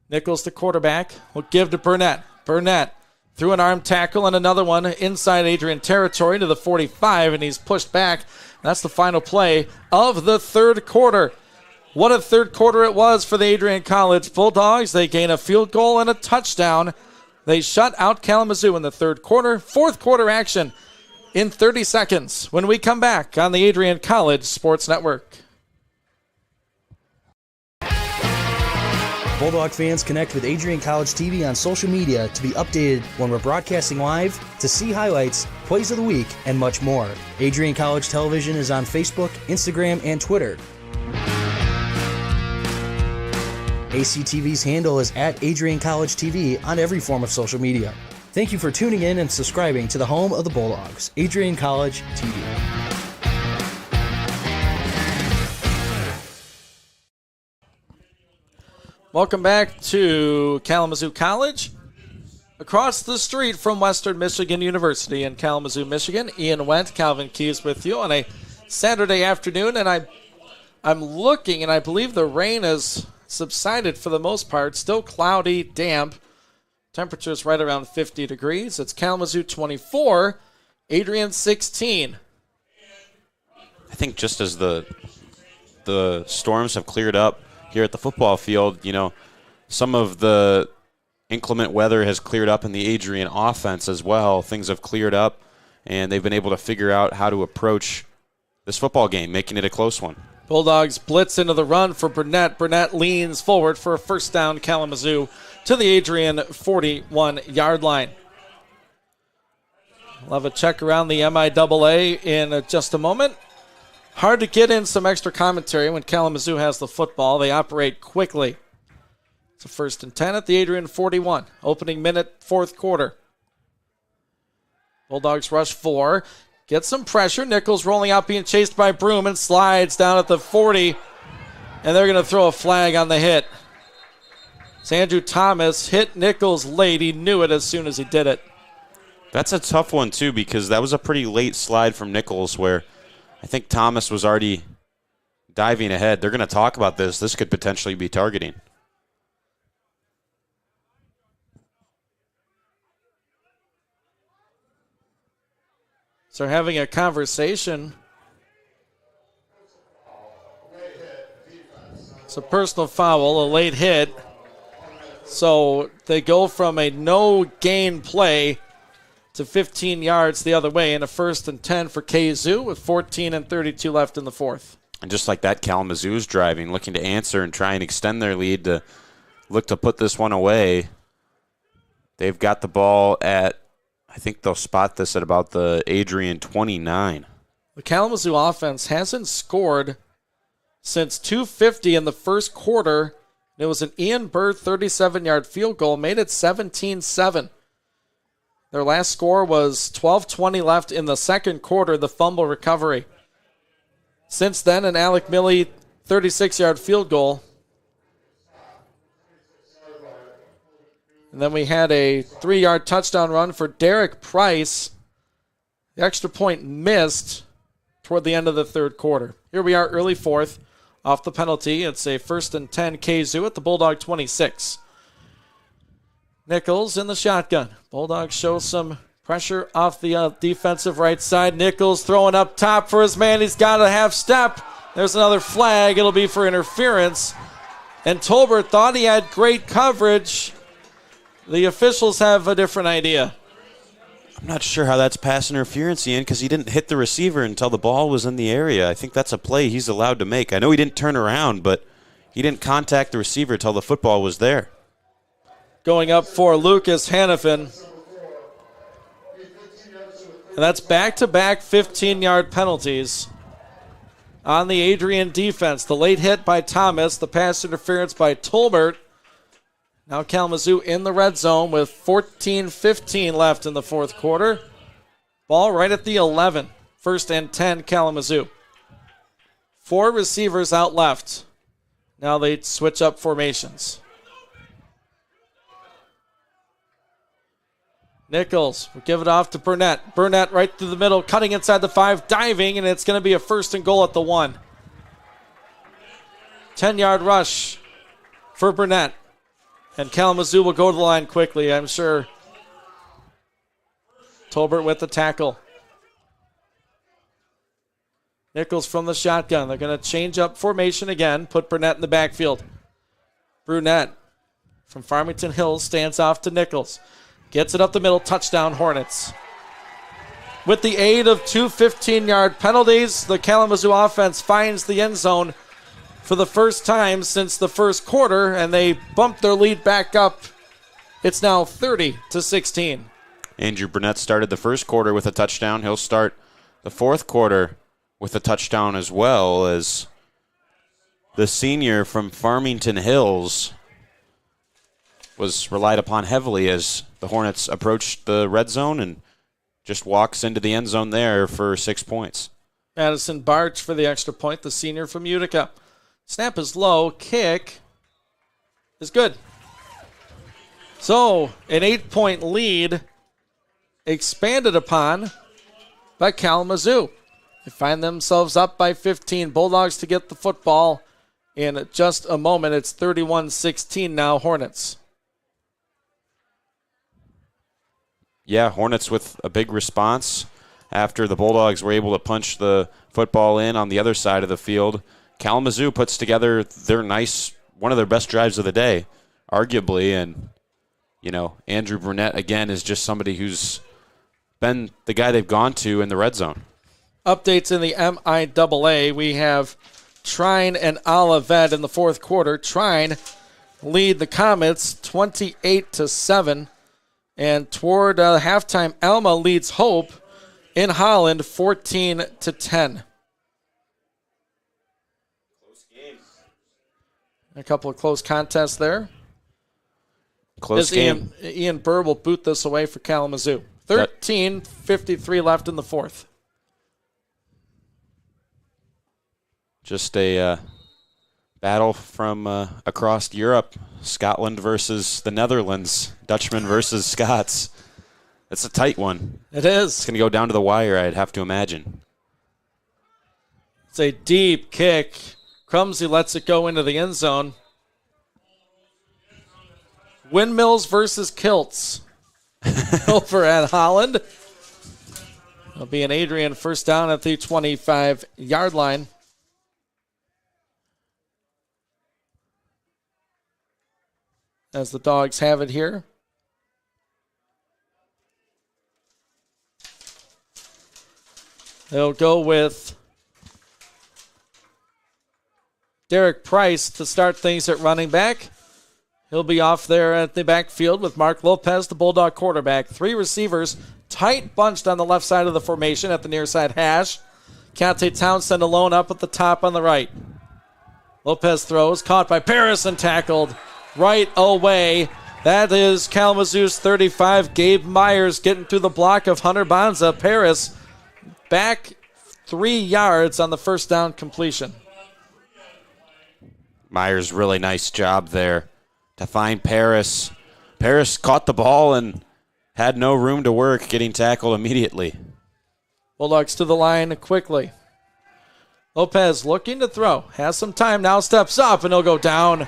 Nichols, the quarterback, will give to Burnett. Burnett threw an arm tackle and another one inside Adrian territory to the 45, and he's pushed back. That's the final play of the third quarter. What a third quarter it was for the Adrian College Bulldogs. They gain a field goal and a touchdown. They shut out Kalamazoo in the third quarter. Fourth quarter action in 30 seconds when we come back on the Adrian College Sports Network. Bulldog fans, connect with Adrian College TV on social media to be updated when we're broadcasting live, to see highlights, plays of the week, and much more. Adrian College Television is on Facebook, Instagram, and Twitter. ACTV's handle is at Adrian College TV on every form of social media. Thank you for tuning in and subscribing to the home of the Bulldogs, Adrian College TV. Welcome back to Kalamazoo College. Across the street from Western Michigan University in Kalamazoo, Michigan, Ian Wendt, Calvin Keys with you on a Saturday afternoon. And I'm looking, and I believe the rain has subsided for the most part. Still cloudy, damp. Temperatures right around 50 degrees. It's Kalamazoo 24, Adrian 16. I think just as the storms have cleared up here at the football field, some of the inclement weather has cleared up in the Adrian offense as well. Things have cleared up, and they've been able to figure out how to approach this football game, making it a close one. Bulldogs blitz into the run for Burnett. Burnett leans forward for a first down, Kalamazoo, to the Adrian 41-yard line. We'll have a check around the MIAA in just a moment. Hard to get in some extra commentary when Kalamazoo has the football. They operate quickly. It's a 1st and 10 at the Adrian 41. Opening minute, fourth quarter. Bulldogs rush 4. Get some pressure. Nichols rolling out, being chased by Broom, and slides down at the 40. And they're going to throw a flag on the hit. It's Andrew Thomas hit Nichols late. He knew it as soon as he did it. That's a tough one, too, because that was a pretty late slide from Nichols where I think Thomas was already diving ahead. They're going to talk about this. This could potentially be targeting. So having a conversation. It's a personal foul, a late hit. So they go from a no-gain play to 15 yards the other way, and a 1st and 10 for KZoo with 14 and 32 left in the fourth. And just like that, Kalamazoo's driving, looking to answer and try and extend their lead to look to put this one away. They've got the ball at, I think they'll spot this at about the Adrian 29. The Kalamazoo offense hasn't scored since 2:50 in the first quarter. It was an Ian Bird 37-yard field goal, made it 17-7. Their last score was 12:20 left in the second quarter, the fumble recovery. Since then, an Alec Milley 36-yard field goal. And then we had a 3-yard touchdown run for Derek Price. The extra point missed toward the end of the third quarter. Here we are, early fourth, off the penalty. It's a 1st and 10 KZoo at the Bulldog 26. Nichols in the shotgun. Bulldogs show some pressure off the defensive right side. Nichols throwing up top for his man. He's got a half step. There's another flag. It'll be for interference. And Tolbert thought he had great coverage. The officials have a different idea. I'm not sure how that's pass interference, Ian, because he didn't hit the receiver until the ball was in the area. I think that's a play he's allowed to make. I know he didn't turn around, but he didn't contact the receiver until the football was there. Going up for Lucas Hannafin. And that's back-to-back 15-yard penalties on the Adrian defense. The late hit by Thomas, the pass interference by Tolbert. Now Kalamazoo in the red zone with 14:15 left in the fourth quarter. Ball right at the 11. 1st and 10 Kalamazoo. 4 receivers out left. Now they switch up formations. Nichols will give it off to Burnett. Burnett right through the middle, cutting inside the 5, diving, and it's going to be a 1st and goal at the 1. 10-yard rush for Burnett. And Kalamazoo will go to the line quickly, I'm sure. Tolbert with the tackle. Nichols from the shotgun. They're going to change up formation again, put Burnett in the backfield. Burnett from Farmington Hills stands off to Nichols. Gets it up the middle, touchdown Hornets. With the aid of 2 15-yard penalties, the Kalamazoo offense finds the end zone for the first time since the first quarter, and they bumped their lead back up. It's now 30-16. Andrew Burnett started the first quarter with a touchdown. He'll start the fourth quarter with a touchdown as well, as the senior from Farmington Hills was relied upon heavily as the Hornets approached the red zone and just walks into the end zone there for 6 points. Madison Barch for the extra point, the senior from Utica. Snap is low. Kick is good. So, an 8-point lead expanded upon by Kalamazoo. They find themselves up by 15. Bulldogs to get the football in just a moment. It's 31-16 now, Hornets. Yeah, Hornets with a big response after the Bulldogs were able to punch the football in on the other side of the field. Kalamazoo puts together one of their best drives of the day, arguably, and Andrew Burnett again is just somebody who's been the guy they've gone to in the red zone. Updates in the MIAA. We have Trine and Olivet in the fourth quarter. Trine lead the Comets 28-7. And toward halftime, Alma leads Hope in Holland 14-10. Close game. A couple of close contests there. Close game. Ian Burr will boot this away for Kalamazoo. 13:53 left in the fourth. Just a battle from across Europe. Scotland versus the Netherlands. Dutchmen versus Scots. It's a tight one. It is. It's going to go down to the wire, I'd have to imagine. It's a deep kick. Crumsey lets it go into the end zone. Windmills versus Kilts. Over at Holland. It'll be an Adrian first down at the 25-yard line. As the Dogs have it here. They'll go with Derek Price to start things at running back. He'll be off there at the backfield with Mark Lopez, the Bulldog quarterback. Three receivers, tight bunched on the left side of the formation at the near side hash. Keontae Townsend alone up at the top on the right. Lopez throws, caught by Paris and tackled right away. That is Kalamazoo's 35. Gabe Myers getting through the block of Hunter Bonza. Paris back 3 yards on the first down completion. Myers, really nice job there to find Paris. Paris caught the ball and had no room to work, getting tackled immediately. Bulldogs to the line quickly. Lopez looking to throw. Has some time now, steps up, and he'll go down.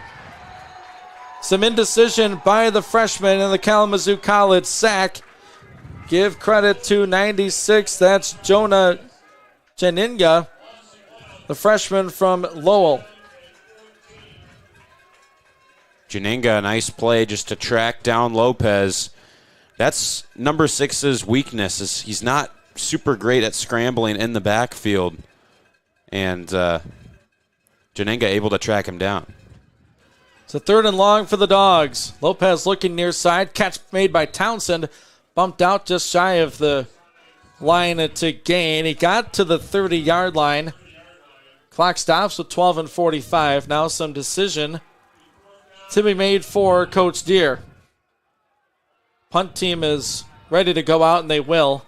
Some indecision by the freshman in the Kalamazoo College sack. Give credit to 96. That's Jonah Janinga, the freshman from Lowell. Janinga, a nice play just to track down Lopez. That's number 6's weakness. Is he's not super great at scrambling in the backfield. And Janinga able to track him down. It's a third and long for the Dogs. Lopez looking near side. Catch made by Townsend. Bumped out just shy of the line to gain. He got to the 30-yard line. Clock stops with 12:45. Now some decision to be made for Coach Deere. Punt team is ready to go out, and they will.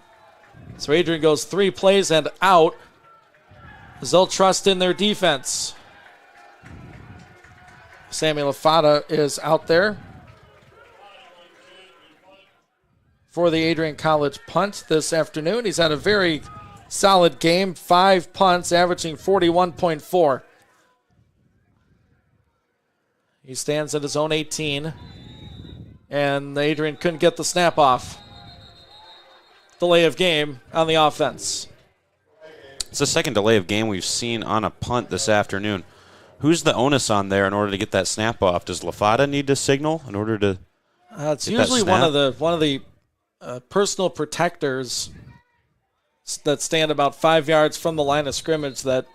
So Adrian goes 3 plays and out, as they'll trust in their defense. Sammy LaFata is out there for the Adrian College punt this afternoon. He's had a very solid game, 5 punts, averaging 41.4. He stands at his own 18, and Adrian couldn't get the snap off. Delay of game on the offense. It's the second delay of game we've seen on a punt this afternoon. Who's the onus on there in order to get that snap off? Does LaFata need to signal in order to it's usually one of the personal protectors that stand about 5 yards from the line of scrimmage that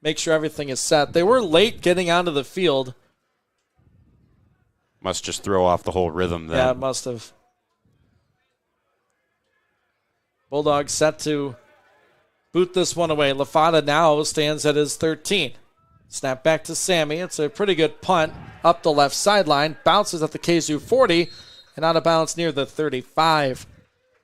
make sure everything is set. They were late getting onto the field. Must just throw off the whole rhythm then. Yeah, it must have. Bulldogs set to boot this one away. LaFata now stands at his 13. Snap back to Sammy. It's a pretty good punt. up the left sideline, bounces at the KZoo 40, and out of bounds near the 35.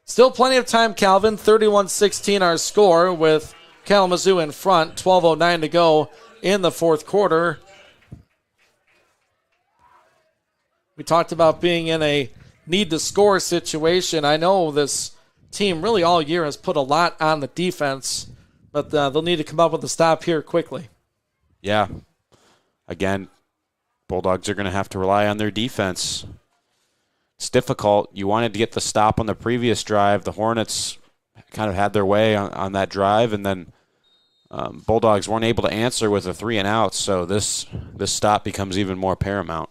Still plenty of time, Calvin. 31-16 our score with Kalamazoo in front. 12:09 to go in the fourth quarter. We talked about being in a need-to-score situation. I know this team really all year has put a lot on the defense, but they'll need to come up with a stop here quickly. Yeah. Again, Bulldogs are going to have to rely on their defense. It's difficult. You wanted to get the stop on the previous drive. The Hornets kind of had their way on that drive, and then Bulldogs weren't able to answer with a 3-and-out, so this stop becomes even more paramount.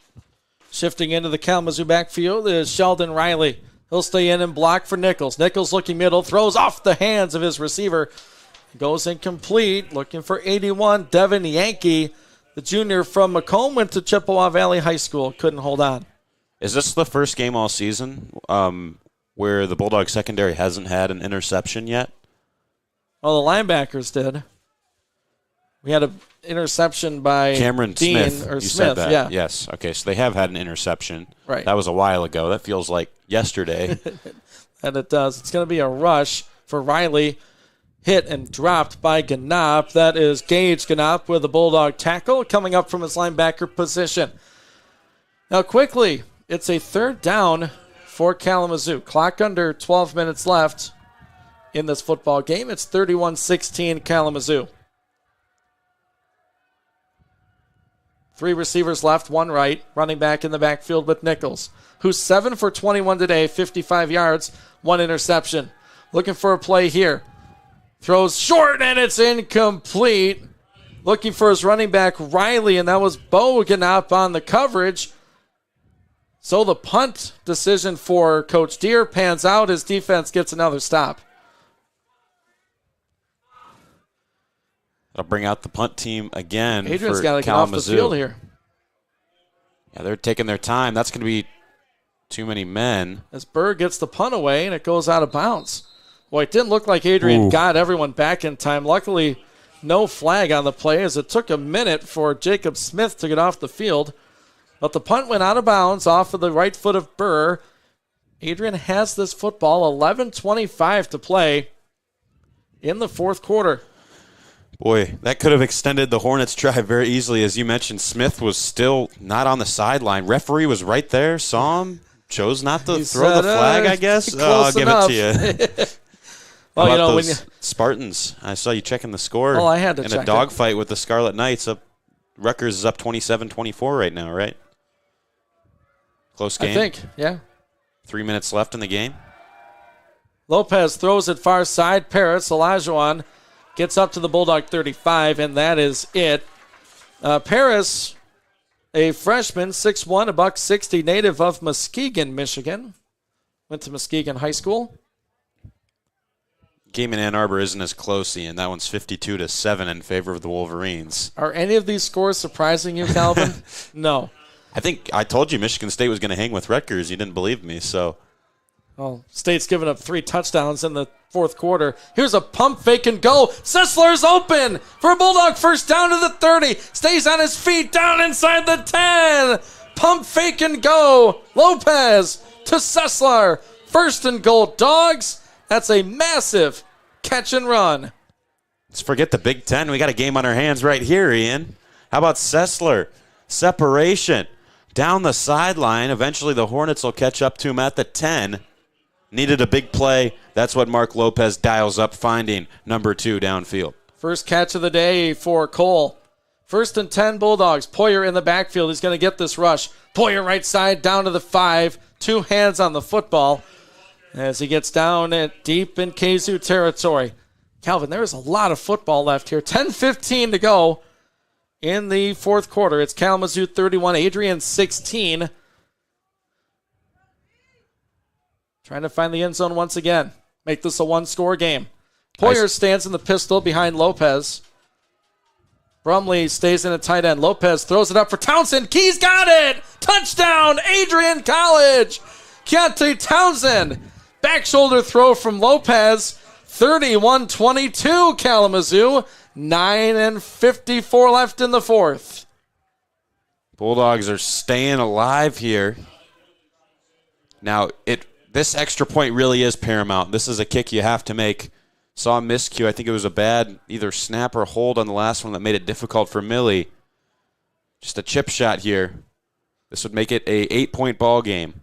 Shifting into the Kalamazoo backfield is Sheldon Riley. He'll stay in and block for Nichols. Nichols looking middle, throws off the hands of his receiver. Goes incomplete, looking for 81, Devin Yankee. The junior from Macomb went to Chippewa Valley High School. Couldn't hold on. Is this the first game all season where the Bulldog secondary hasn't had an interception yet? Well, the linebackers did. We had an interception by Cameron Dean, Smith. or You Smith, said that. yeah. Yes. Okay, so they have had an interception. Right. That was a while ago. That feels like yesterday. And it does. It's going to be a rush for Riley. Hit and dropped by Ganop. That is Gage Ganop with a Bulldog tackle coming up from his linebacker position. Now quickly, it's a third down for Kalamazoo. Clock under 12 minutes left in this football game. It's 31-16 Kalamazoo. 3 receivers left, 1 right. Running back in the backfield with Nichols, who's 7 for 21 today, 55 yards, 1 interception. Looking for a play here. Throws short, and it's incomplete. Looking for his running back, Riley, and that was Boganop on the coverage. So the punt decision for Coach Deere pans out. His defense gets another stop. That'll bring out the punt team again. Adrian's for got to get off the field here. Yeah, they're taking their time. That's going to be too many men. As Berg gets the punt away, and it goes out of bounds. Boy, it didn't look like Adrian got everyone back in time. Luckily, no flag on the play, as it took a minute for Jacob Smith to get off the field. But the punt went out of bounds off of the right foot of Burr. Adrian has this football, 11:25 to play in the fourth quarter. Boy, that could have extended the Hornets' drive very easily. As you mentioned, Smith was still not on the sideline. Referee was right there, saw him, chose not to throw the flag, I guess. I'll give it to you. Well, you know, those when Spartans, I saw you checking the score. Oh, I had to in check a dogfight with the Scarlet Knights. Rutgers is up 27-24 right now, right? Close game. I think, yeah. 3 minutes left in the game. Lopez throws it far side. Paris, Olajuwon gets up to the Bulldog 35, and that is it. Paris, a freshman, 6'1", $160, native of Muskegon, Michigan. Went to Muskegon High School. Game in Ann Arbor isn't as close, Ian. That one's 52-7 in favor of the Wolverines. Are any of these scores surprising you, Calvin? No. I think I told you Michigan State was going to hang with Rutgers. You didn't believe me, so. Well, State's given up 3 touchdowns in the fourth quarter. Here's a pump fake and go. Sessler's open for a Bulldog first down to the 30. Stays on his feet down inside the 10. Pump fake and go. Lopez to Sessler. First and goal, Dogs. That's a massive catch and run. Let's forget the Big Ten. We got a game on our hands right here, Ian. How about Sessler? Separation. Down the sideline. Eventually the Hornets will catch up to him at the 10. Needed a big play. That's what Mark Lopez dials up, finding number 2 downfield. First catch of the day for Cole. First and 10 Bulldogs. Poyer in the backfield. He's going to get this rush. Poyer right side down to the 5. 2 hands on the football as he gets down deep in KZoo territory. Calvin, there is a lot of football left here. 10:15 to go in the fourth quarter. It's Kalamazoo 31, Adrian 16. Trying to find the end zone once again. Make this a one-score game. Poyer stands in the pistol behind Lopez. Brumley stays in a tight end. Lopez throws it up for Townsend. Keys got it! Touchdown, Adrian College! Keontae Townsend. Back shoulder throw from Lopez. 31-22 Kalamazoo. 9:54 left in the fourth. Bulldogs are staying alive here. Now, this extra point really is paramount. This is a kick you have to make. Saw a miscue. I think it was a bad either snap or hold on the last one that made it difficult for Millie. Just a chip shot here. This would make it a 8-point ball game.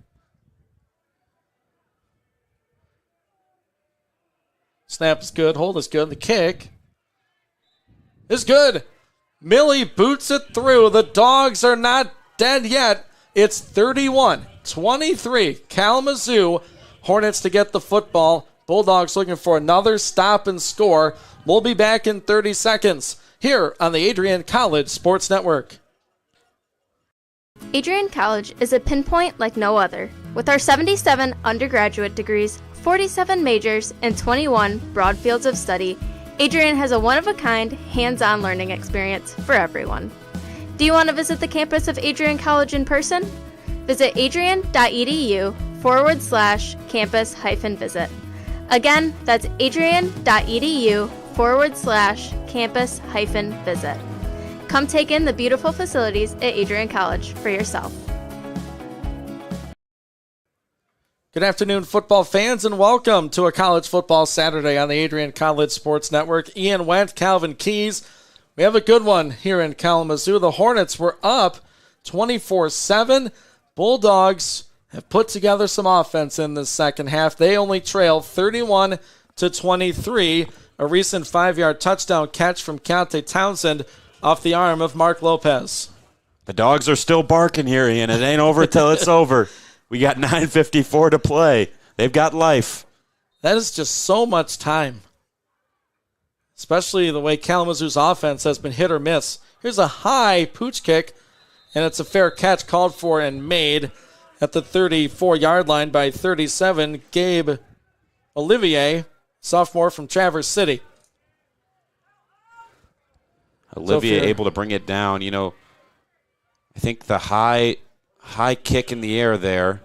Snap is good. Hold is good. The kick is good. Millie boots it through. The Dogs are not dead yet. It's 31-23. Kalamazoo. Hornets to get the football. Bulldogs looking for another stop and score. We'll be back in 30 seconds here on the Adrian College Sports Network. Adrian College is a pinpoint like no other. With our 77 undergraduate degrees, 47 majors, and 21 broad fields of study, Adrian has a one-of-a-kind, hands-on learning experience for everyone. Do you want to visit the campus of Adrian College in person? Visit adrian.edu/campus-visit. Again, that's adrian.edu/campus-visit. Come take in the beautiful facilities at Adrian College for yourself. Good afternoon, football fans, and welcome to a college football Saturday on the Adrian College Sports Network. Ian Wendt, Calvin Keys. We have a good one here in Kalamazoo. The Hornets were up 24-7. Bulldogs have put together some offense in the second half. They only trail 31-23. A recent 5-yard touchdown catch from Keontae Townsend off the arm of Mark Lopez. The Dogs are still barking here, Ian. It ain't over till it's over. We got 9:54 to play. They've got life. That is just so much time, especially the way Kalamazoo's offense has been hit or miss. Here's a high pooch kick, and it's a fair catch called for and made at the 34-yard line by 37, Gabe Olivier, sophomore from Traverse City. Olivier able to bring it down. You know, I think the high kick in the air there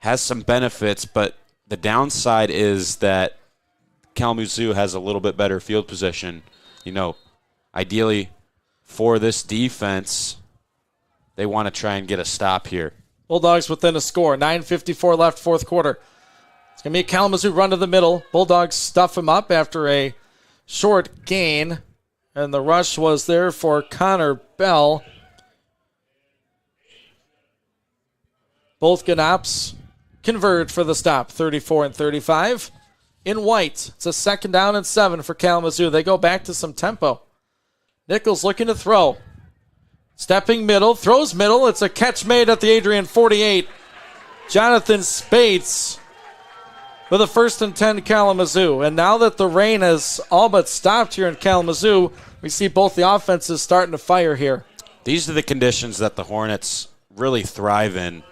has some benefits, but the downside is that Kalamazoo has a little bit better field position. You know, ideally for this defense, they want to try and get a stop here. Bulldogs within a score. 9:54 left, fourth quarter. It's going to be a Kalamazoo run to the middle. Bulldogs stuff him up after a short gain, and the rush was there for Connor Bell. Both Ganops converge for the stop, 34-35. In white, it's a second down and 7 for Kalamazoo. They go back to some tempo. Nichols looking to throw. Stepping middle, throws middle. It's a catch made at the Adrian 48. Jonathan Spates with a 1st and 10 Kalamazoo. And now that the rain has all but stopped here in Kalamazoo, we see both the offenses starting to fire here. These are the conditions that the Hornets really thrive in.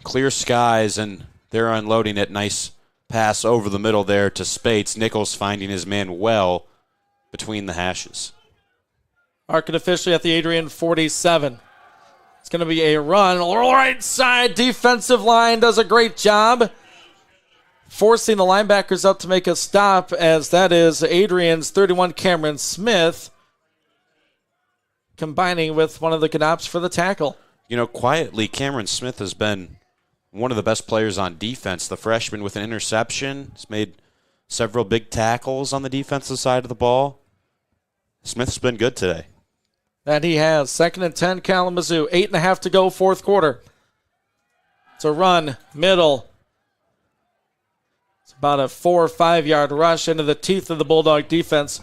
Clear skies, and they're unloading it. Nice pass over the middle there to Spates. Nichols finding his man well between the hashes. Marking officially at the Adrian 47. It's going to be a run. Right side defensive line does a great job forcing the linebackers up to make a stop, as that is Adrian's 31, Cameron Smith, combining with one of the Ganops for the tackle. You know, quietly, Cameron Smith has been one of the best players on defense. The freshman with an interception. He's made several big tackles on the defensive side of the ball. Smith's been good today. That he has. 2nd and 10 Kalamazoo. 8.5 to go, fourth quarter. It's a run, middle. It's about a 4 or 5 yard rush into the teeth of the Bulldog defense.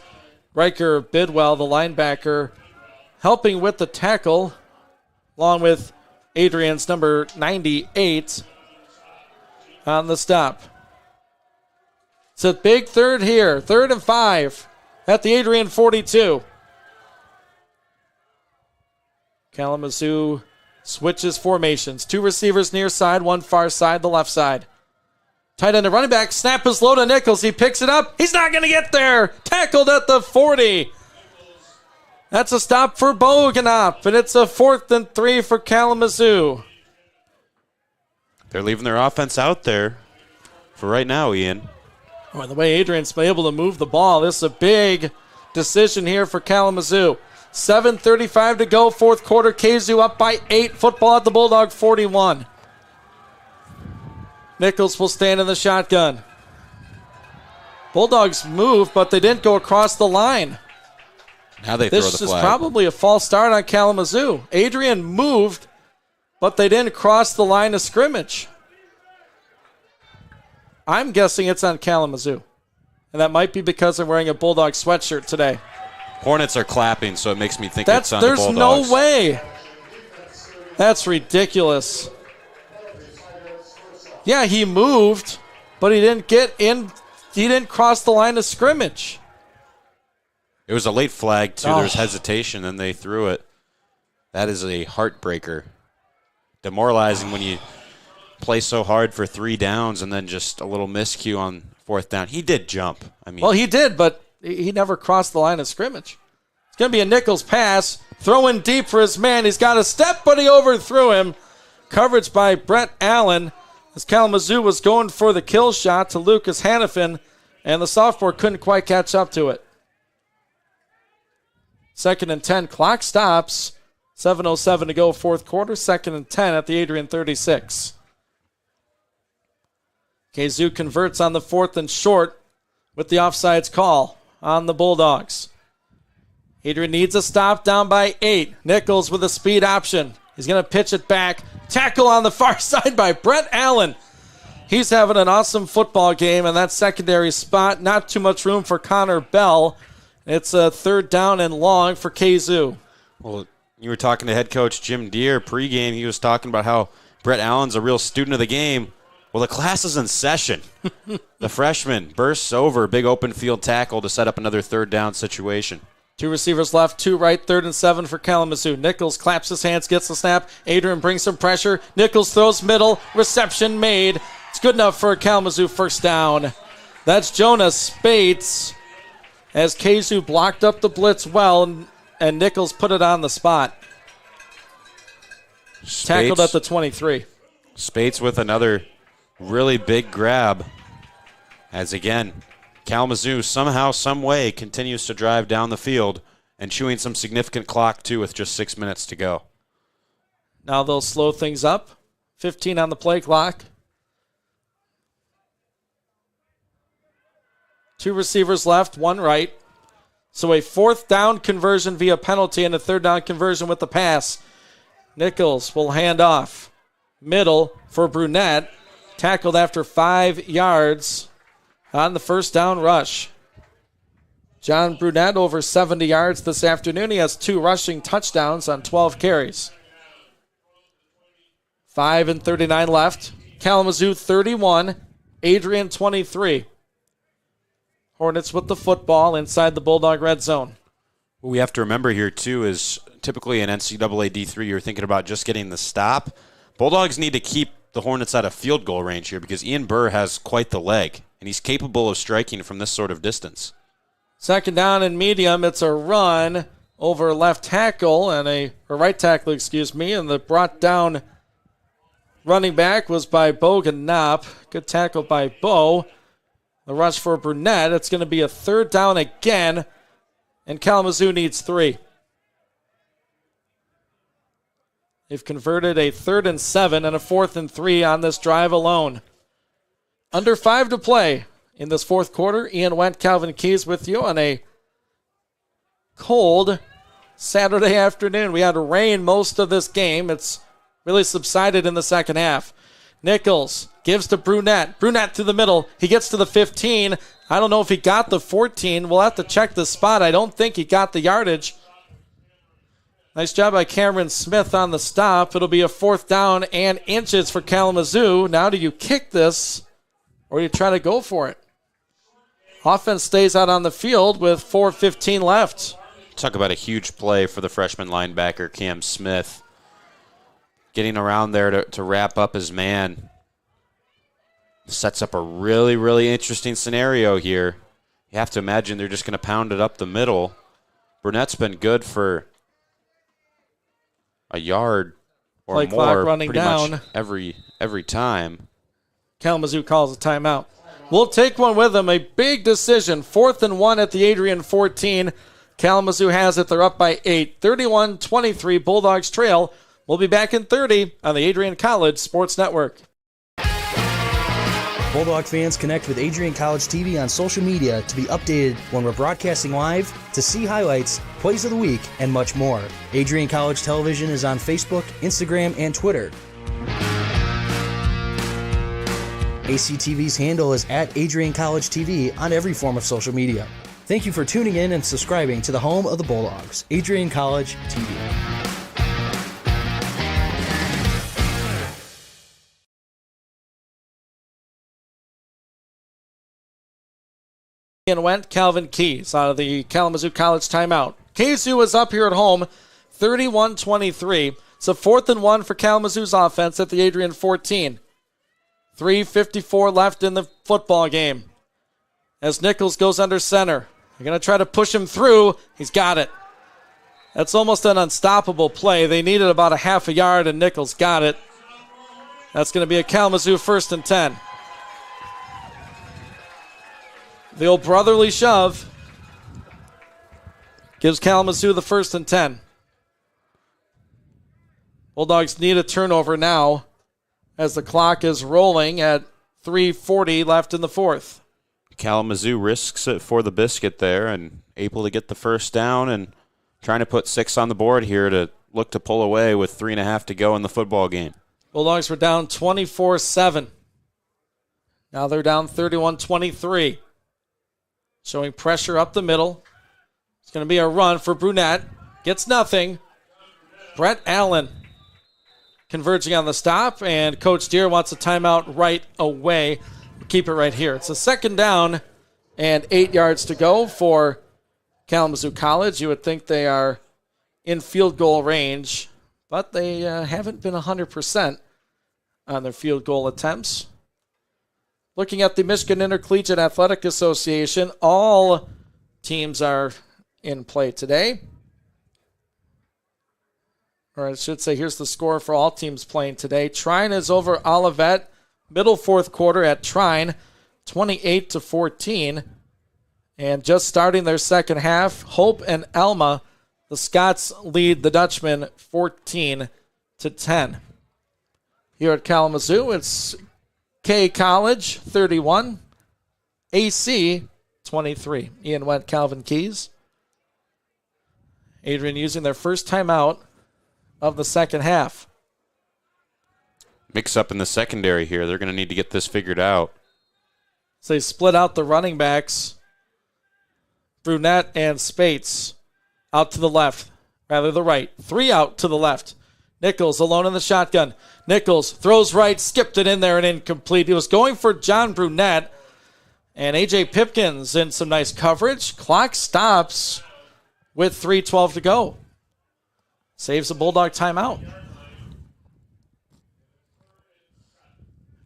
Riker Bidwell, the linebacker, helping with the tackle, along with Adrian's number 98 on the stop. It's a big third here. 3rd and 5 at the Adrian 42. Kalamazoo switches formations. 2 receivers near side, 1 far side, the left side. Tight end and running back. Snap is low to Nichols. He picks it up. He's not going to get there. Tackled at the 40. That's a stop for Boganop, and it's a 4th and 3 for Kalamazoo. They're leaving their offense out there for right now, Ian. Oh, the way Adrian's been able to move the ball, this is a big decision here for Kalamazoo. 7:35 to go, fourth quarter. Kalamazoo up by 8. Football at the Bulldog 41. Nichols will stand in the shotgun. Bulldogs moved, but they didn't go across the line. Now they throw the flag. This is probably a false start on Kalamazoo. Adrian moved, but they didn't cross the line of scrimmage. I'm guessing it's on Kalamazoo. And that might be because they're wearing a Bulldog sweatshirt today. Hornets are clapping, so it makes me think it's on the There's Bulldogs. no way. That's ridiculous. Yeah, he moved, but he didn't get in. He didn't cross the line of scrimmage. It was a late flag, too. There was hesitation, and they threw it. That is a heartbreaker. Demoralizing when you play so hard for 3 downs and then just a little miscue on 4th down. He did jump. Well, he did, but he never crossed the line of scrimmage. It's going to be a Nichols pass. Throwing deep for his man. He's got a step, but he overthrew him. Coverage by Brett Allen as Kalamazoo was going for the kill shot to Lucas Hannafin, and the sophomore couldn't quite catch up to it. 2nd and 10. Clock stops. 7:07 to go, fourth quarter. 2nd and 10 at the Adrian 36. Kalamazoo converts on the 4th and short with the offsides call on the Bulldogs. Adrian needs a stop, down by 8. Nichols with a speed option. He's going to pitch it back. Tackle on the far side by Brett Allen. He's having an awesome football game in that secondary spot. Not too much room for Connor Bell. It's a 3rd down and long for Kalamazoo. Well, you were talking to head coach Jim Deere pregame. He was talking about how Brett Allen's a real student of the game. Well, the class is in session. The freshman bursts over, big open field tackle to set up another 3rd down situation. 2 receivers left, 2 right, 3rd and 7 for Kalamazoo. Nichols claps his hands, gets the snap. Adrian brings some pressure. Nichols throws middle. Reception made. It's good enough for a Kalamazoo 1st down. That's Jonas Spates as Kalamazoo blocked up the blitz well, and Nichols put it on the spot. Tackled at the 23. Spates with another really big grab. As again, Kalamazoo somehow, some way continues to drive down the field and chewing some significant clock too with just 6 minutes to go. Now they'll slow things up. 15 on the play clock. 2 receivers left, 1 right. So a 4th down conversion via penalty and a 3rd down conversion with the pass. Nichols will hand off. Middle for Brunette. Tackled after 5 yards on the 1st down rush. John Brunette over 70 yards this afternoon. He has 2 rushing touchdowns on 12 carries. 5:39 left. Kalamazoo 31, Adrian 23. Hornets with the football inside the Bulldog red zone. What we have to remember here, too, is typically in NCAA D3, you're thinking about just getting the stop. Bulldogs need to keep the Hornets out of field goal range here because Ian Burr has quite the leg, and he's capable of striking from this sort of distance. 2nd down and medium. It's a run over left tackle or right tackle, and the brought down running back was by Bogan Knopp. Good tackle by Bo. The rush for Brunette. It's going to be a 3rd down again, and Kalamazoo needs 3. They've converted a 3rd and 7 and a 4th and 3 on this drive alone. Under 5 to play in this 4th quarter. Ian Wendt, Calvin Keys with you on a cold Saturday afternoon. We had rain most of this game. It's really subsided in the 2nd half. Nichols gives to Brunette. Brunette to the middle. He gets to the 15. I don't know if he got the 14. We'll have to check the spot. I don't think he got the yardage. Nice job by Cameron Smith on the stop. It'll be a 4th down and inches for Kalamazoo. Now do you kick this or do you try to go for it? Offense stays out on the field with 4:15 left. Talk about a huge play for the freshman linebacker, Cam Smith. Getting around there to wrap up his man. Sets up a really, really interesting scenario here. You have to imagine they're just going to pound it up the middle. Burnett's been good for a yard or Play more clock running pretty down. much every time. Kalamazoo calls a timeout. We'll take one with them. A big decision. 4th and 1 at the Adrian 14. Kalamazoo has it. They're up by 8. 31-23. Bulldogs trail. We'll be back in 30 on the Adrian College Sports Network. Bulldog fans, connect with Adrian College TV on social media to be updated when we're broadcasting live, to see highlights, plays of the week, and much more. Adrian College Television is on Facebook, Instagram, and Twitter. ACTV's handle is at Adrian College TV on every form of social media. Thank you for tuning in and subscribing to the home of the Bulldogs, Adrian College TV. And went Calvin Keys out of the Kalamazoo College timeout. KZU is up here at home, 31-23. It's a 4th and 1 for Kalamazoo's offense at the Adrian 14. 3:54 left in the football game. As Nichols goes under center. They're going to try to push him through. He's got it. That's almost an unstoppable play. They needed about a half a yard, and Nichols got it. That's going to be a Kalamazoo 1st and 10. The old brotherly shove gives Kalamazoo the 1st and 10. Bulldogs need a turnover now as the clock is rolling at 3:40 left in the 4th. Kalamazoo risks it for the biscuit there and able to get the first down and trying to put 6 on the board here to look to pull away with 3.5 to go in the football game. Bulldogs were down 24-7. Now they're down 31-23. Showing pressure up the middle. It's going to be a run for Brunette. Gets nothing. Brett Allen converging on the stop, and Coach Deere wants a timeout right away. Keep it right here. It's a 2nd down and 8 yards to go for Kalamazoo College. You would think they are in field goal range, but they haven't been 100% on their field goal attempts. Looking at the Michigan Intercollegiate Athletic Association, all teams are in play today. Or I should say, here's the score for all teams playing today. Trine is over Olivet, middle 4th quarter at Trine, 28-14. And just starting their second half, Hope and Alma, the Scots lead the Dutchmen 14-10. Here at Kalamazoo, it's K College 31, AC 23. Ian Went, Calvin Keys. Adrian using their first timeout of the second half. Mix up in the secondary here. They're going to need to get this figured out. So they split out the running backs. Brunette and Spates out to the left, rather the right. 3 out to the left. Nichols alone in the shotgun. Nichols throws right, skipped it in there and incomplete. He was going for John Brunette. And A.J. Pipkins in some nice coverage. Clock stops with 3:12 to go. Saves a Bulldog timeout.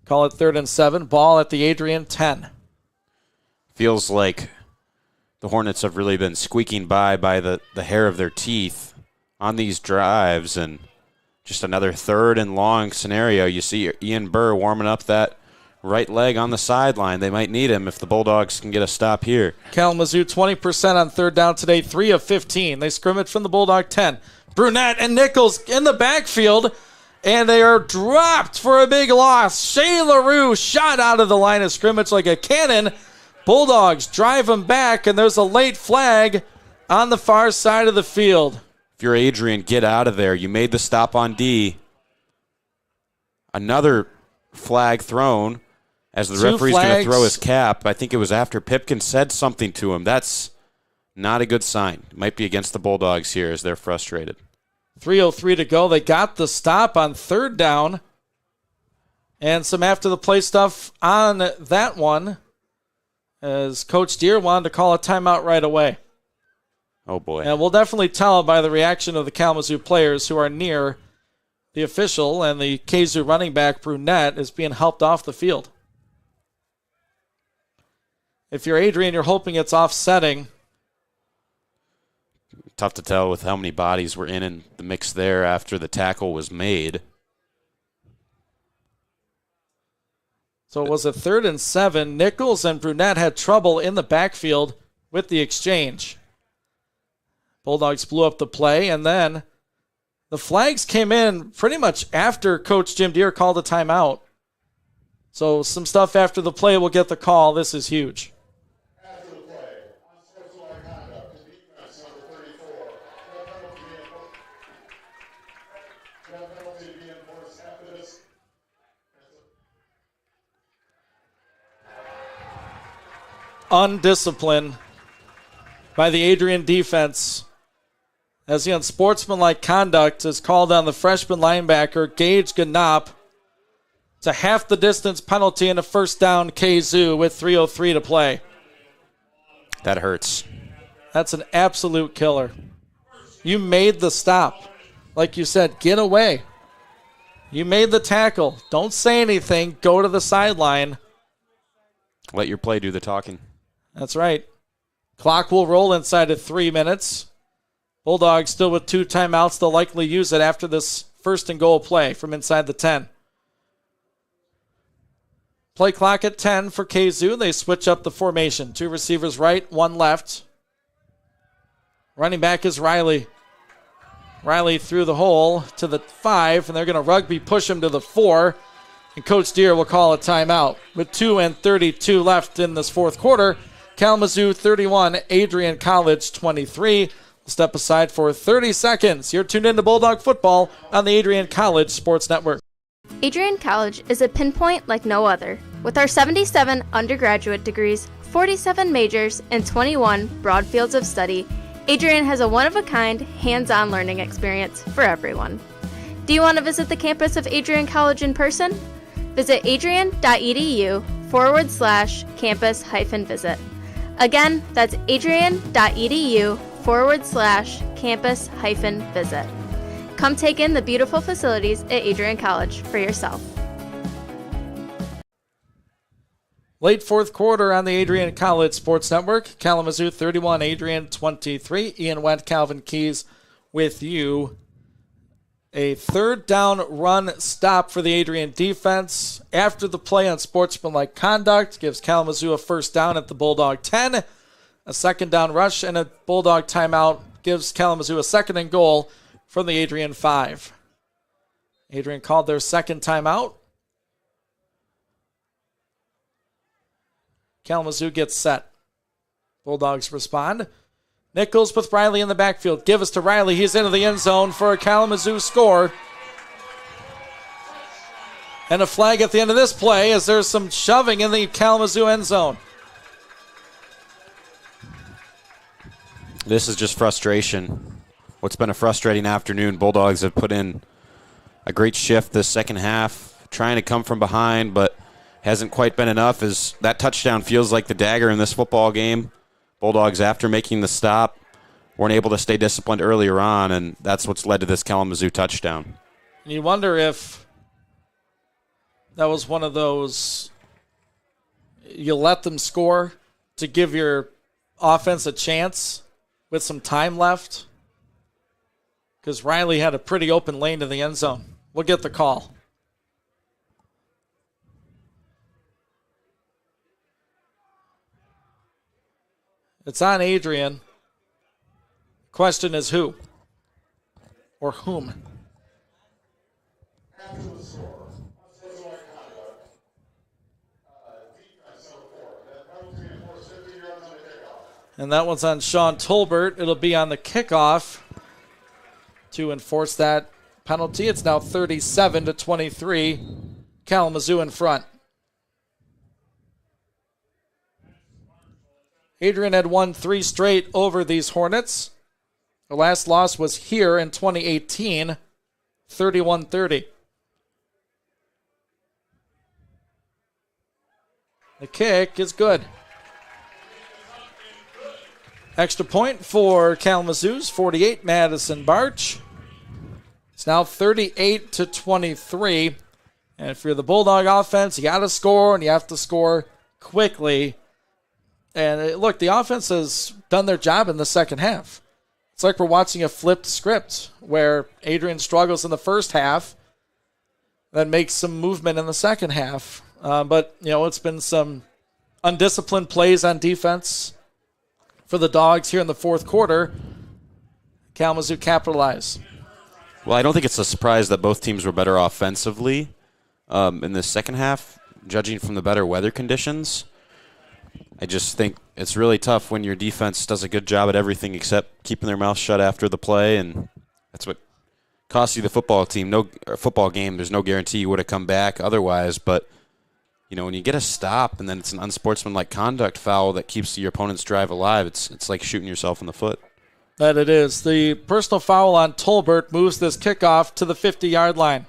Call it 3rd and 7. Ball at the Adrian 10. Feels like the Hornets have really been squeaking by the hair of their teeth on these drives, and just another 3rd and long scenario. You see Ian Burr warming up that right leg on the sideline. They might need him if the Bulldogs can get a stop here. Kalamazoo 20% on 3rd down today, 3 of 15. They scrimmage from the Bulldog 10. Brunette and Nichols in the backfield, and they are dropped for a big loss. Shea LaRue shot out of the line of scrimmage like a cannon. Bulldogs drive him back, and there's a late flag on the far side of the field. If you're Adrian, get out of there. You made the stop on D. Another flag thrown as the referee's going to throw his cap. I think it was after Pipkin said something to him. That's not a good sign. It might be against the Bulldogs here as they're frustrated. 3:03 to go. They got the stop on 3rd down. And some after the play stuff on that one, as Coach Deere wanted to call a timeout right away. Oh, boy. And we'll definitely tell by the reaction of the Kalamazoo players who are near the official, and the KZU running back, Brunette, is being helped off the field. If you're Adrian, you're hoping it's offsetting. Tough to tell with how many bodies were in the mix there after the tackle was made. So it was a 3rd and 7. Nichols and Brunette had trouble in the backfield with the exchange. Bulldogs blew up the play, and then the flags came in pretty much after Coach Jim Deere called a timeout. So some stuff after the play will get the call. This is huge. After the play, unsportsmanlike conduct, the defense number 34. That penalty to be enforced after this. Undisciplined by the Adrian defense, as the unsportsmanlike conduct is called on the freshman linebacker, Gage Ganop. It's a half the distance penalty and a first down Kalamazoo with 3:03 to play. That hurts. That's an absolute killer. You made the stop. Like you said, get away. You made the tackle. Don't say anything. Go to the sideline. Let your play do the talking. That's right. Clock will roll inside of 3 minutes. Bulldogs still with 2 timeouts. They'll likely use it after this first and goal play from inside the 10. Play clock at 10 for Kalamazoo. They switch up the formation. 2 receivers right, 1 left. Running back is Riley. Riley through the hole to the 5, and they're going to rugby push him to the 4. And Coach Deere will call a timeout. With 2:32 left in this fourth quarter, Kalamazoo 31, Adrian College 23. We'll step aside for 30 seconds. You're tuned into Bulldog Football on the Adrian College Sports Network. Adrian College is a pinpoint like no other. With our 77 undergraduate degrees, 47 majors, and 21 broad fields of study, Adrian has a one-of-a-kind, hands-on learning experience for everyone. Do you want to visit the campus of Adrian College in person? Visit adrian.edu/campus-visit. Again, that's adrian.edu/campus-visit. Come take in the beautiful facilities at Adrian College for yourself. Late fourth quarter on the Adrian College Sports Network. Kalamazoo 31, Adrian 23. Ian Wendt, Calvin Keys with you. A third down run stop for the Adrian defense. After the play on sportsmanlike conduct, gives Kalamazoo a first down at the Bulldog 10. A second down rush and a Bulldog timeout gives Kalamazoo a second and goal from the Adrian 5. Adrian called their second timeout. Kalamazoo gets set. Bulldogs respond. Nichols with Riley in the backfield. Give us to Riley. He's into the end zone for a Kalamazoo score. And a flag at the end of this play as there's some shoving in the Kalamazoo end zone. This is just frustration. What's been a frustrating afternoon. Bulldogs have put in a great shift this second half, trying to come from behind, but hasn't quite been enough as that touchdown feels like the dagger in this football game. Bulldogs, after making the stop, weren't able to stay disciplined earlier on, and that's what's led to this Kalamazoo touchdown. And you wonder if that was one of those, you let them score to give your offense a chance with some time left, because Riley had a pretty open lane to the end zone. We'll get the call. It's on Adrian. Question is who? Or whom? After the score, unsportsmanlike conduct, defense number 4. That penalty enforced 50 yards on the kickoff. And that one's on Sean Tolbert. It'll be on the kickoff to enforce that penalty. It's now 37-23. Kalamazoo in front. Adrian had won 3 straight over these Hornets. The last loss was here in 2018, 31-30. The kick is good. Extra point for Kalamazoo's 48, Madison Barch. It's now 38-23. And if you're the Bulldog offense, you got to score, and you have to score quickly. And look, the offense has done their job in the second half. It's like we're watching a flipped script where Adrian struggles in the first half, then makes some movement in the second half. But, you know, it's been some undisciplined plays on defense for the Dogs here in the fourth quarter. Kalamazoo capitalize? Well, I don't think it's a surprise that both teams were better offensively in the second half, judging from the better weather conditions. I just think it's really tough when your defense does a good job at everything except keeping their mouth shut after the play, and that's what cost you the football game. There's no guarantee you would have come back otherwise, but when you get a stop and then it's an unsportsmanlike conduct foul that keeps your opponent's drive alive, it's like shooting yourself in the foot. That it is. The personal foul on Tolbert moves this kickoff to the 50-yard line.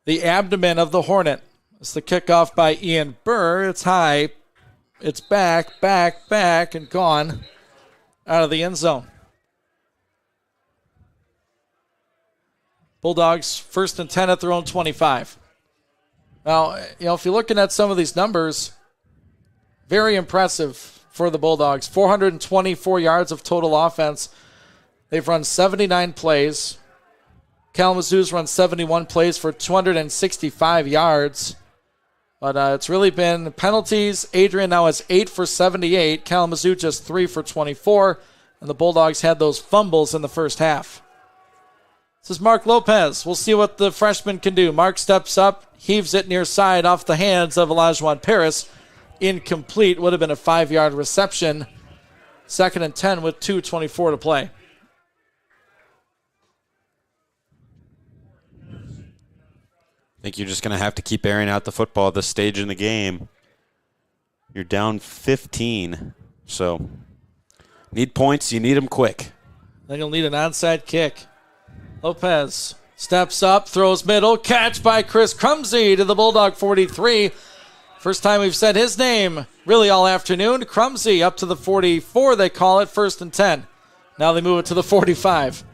The abdomen of the Hornet. It's the kickoff by Ian Burr. It's high. It's back, and gone out of the end zone. Bulldogs 1st and 10 at their own 25. Now, if you're looking at some of these numbers, very impressive for the Bulldogs. 424 yards of total offense. They've run 79 plays. Kalamazoo's run 71 plays for 265 yards. But it's really been penalties. Adrian now has 8 for 78. Kalamazoo just 3 for 24. And the Bulldogs had those fumbles in the first half. This is Mark Lopez. We'll see what the freshman can do. Mark steps up, heaves it near side off the hands of Elijah Paris. Incomplete. Would have been a 5-yard reception. 2nd and 10 with 2:24 to play. I think you're just going to have to keep airing out the football at this stage in the game. You're down 15, so need points. You need them quick. Then you'll need an onside kick. Lopez steps up, throws middle, catch by Chris Crumsey to the Bulldog 43. First time we've said his name really all afternoon. Crumsey up to the 44, they call it, 1st and 10. Now they move it to the 45.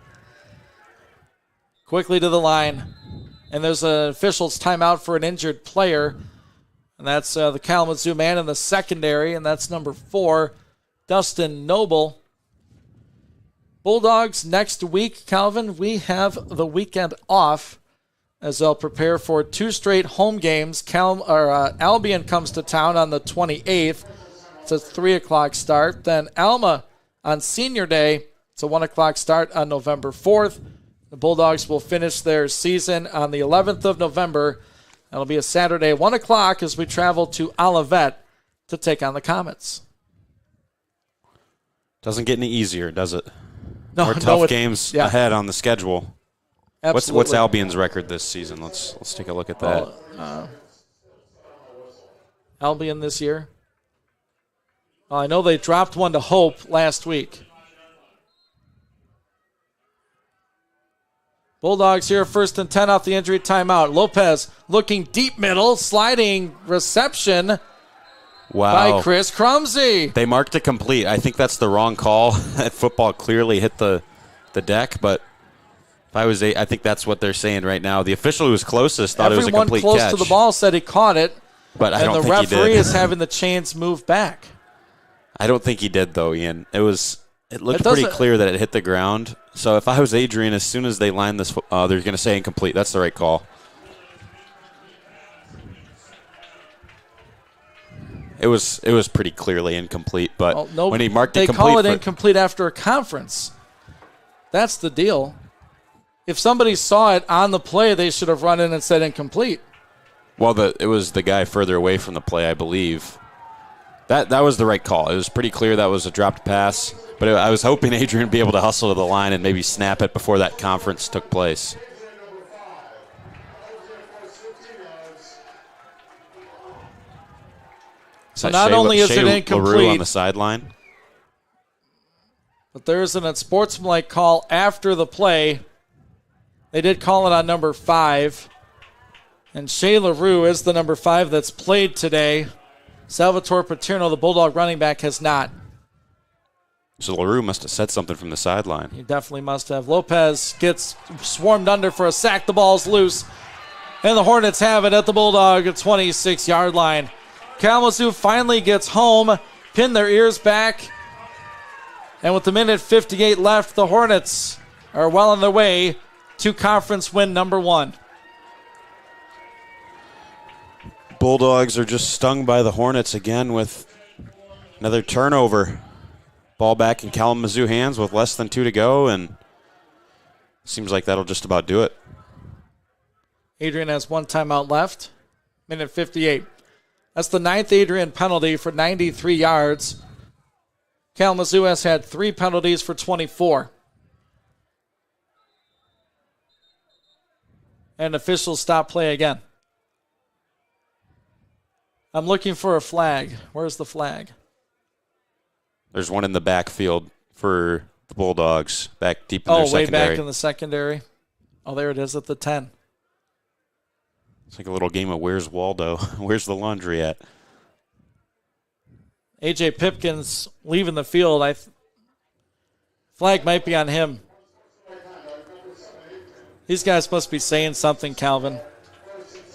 Quickly to the line. And there's an official's timeout for an injured player. And that's the Kalamazoo man in the secondary, and that's number 4, Dustin Noble. Bulldogs next week, Calvin, we have the weekend off as they'll prepare for 2 straight home games. Albion comes to town on the 28th. It's a 3 o'clock start. Then Alma on Senior Day. It's a 1 o'clock start on November 4th. The Bulldogs will finish their season on the 11th of November. That'll be a Saturday, 1 o'clock, as we travel to Olivet to take on the Comets. Doesn't get any easier, does it? No, More tough games ahead on the schedule. Absolutely. What's Albion's record this season? Let's take a look at that. Albion this year. Well, I know they dropped one to Hope last week. Bulldogs here, 1st and 10 off the injury timeout. Lopez looking deep middle, sliding reception by Chris Crumsey. They marked it complete. I think that's the wrong call. That football clearly hit the deck, but I think that's what they're saying right now. The official who was closest thought it was a complete catch. Everyone close to the ball said he caught it, but I don't think he did. And the referee is having the chains move back. I don't think he did, though, Ian. It looked pretty clear that it hit the ground. So if I was Adrian, as soon as they line this, they're going to say incomplete. That's the right call. It was pretty clearly incomplete, but when he marked it complete, they call it incomplete after a conference. That's the deal. If somebody saw it on the play, they should have run in and said incomplete. Well, it was the guy further away from the play, I believe. That was the right call. It was pretty clear that was a dropped pass, but I was hoping Adrian would be able to hustle to the line and maybe snap it before that conference took place. So not only is it incomplete on the sideline, but there's an unsportsmanlike call after the play. They did call it on number 5. And Shea LaRue is the number 5 that's played today. Salvatore Paterno, the Bulldog running back, has not. So LaRue must have said something from the sideline. He definitely must have. Lopez gets swarmed under for a sack. The ball's loose. And the Hornets have it at the Bulldog at 26-yard line. Kalamazoo finally gets home, pin their ears back. And with the minute 58 left, the Hornets are well on their way to conference win number 1. Bulldogs are just stung by the Hornets again with another turnover. Ball back in Kalamazoo hands with less than 2 to go, and seems like that'll just about do it. Adrian has 1 timeout left. Minute 58. That's the 9th Adrian penalty for 93 yards. Kalamazoo has had 3 penalties for 24. And officials stop play again. I'm looking for a flag. Where's the flag? There's one in the backfield for the Bulldogs, back deep in their secondary. Way back in the secondary. Oh, there it is at the 10. It's like a little game of Where's Waldo? Where's the laundry at? A.J. Pipkins leaving the field. Flag might be on him. These guys must be saying something, Calvin.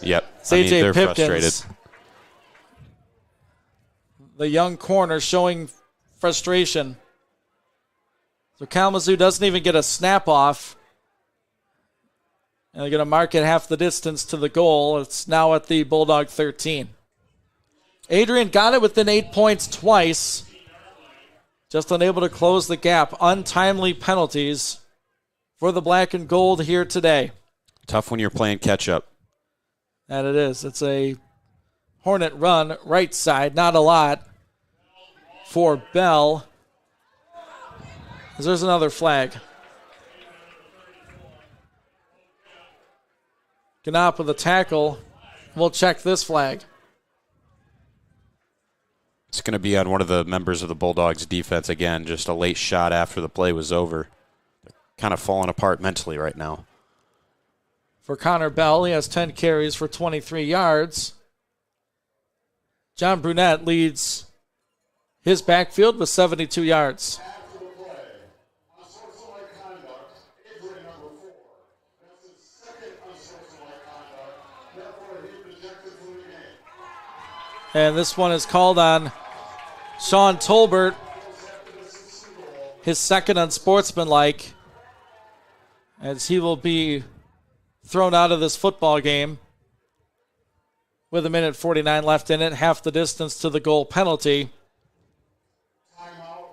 Yep. It's A.J. They're Pipkins, frustrated. the young corner, showing frustration. So Kalamazoo doesn't even get a snap off. And they're going to mark it half the distance to the goal. It's now at the Bulldog 13. Adrian got it within 8 points twice. Just unable to close the gap. Untimely penalties for the black and gold here today. Tough when you're playing catch-up. And it is. It's a Hornet run right side. Not a lot for Bell. There's another flag. Gnop with a tackle. We'll check this flag. It's going to be on one of the members of the Bulldogs defense again. Just a late shot after the play was over. They're kind of falling apart mentally right now. For Connor Bell, he has 10 carries for 23 yards. John Brunette leads his backfield with 72 yards. After the play, unsportsmanlike conduct, Adrian number 4. That's his second unsportsmanlike conduct. Therefore, he's ejected from the game. And this one is called on Sean Tolbert, his second unsportsmanlike, as he will be thrown out of this football game with 1:49 left in it, half the distance to the goal penalty. Timeout,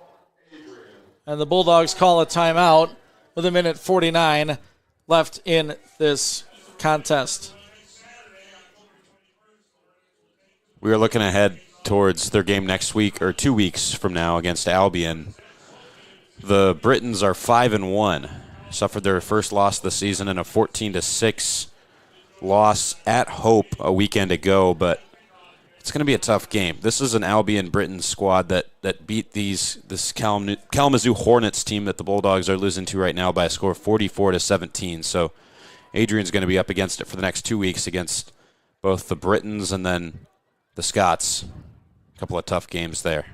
Adrian. And the Bulldogs call a timeout with 1:49 left in this contest. We are looking ahead towards their game next week, or 2 weeks from now, against Albion. The Britons are 5-1. Suffered their first loss of the season in a 14-6 loss at Hope a weekend ago, but it's going to be a tough game. This is an Albion Britain squad that beat this Kalamazoo Hornets team that the Bulldogs are losing to right now by a score of 44-17. So Adrian's going to be up against it for the next 2 weeks against both the Britons and then the Scots. A couple of tough games there.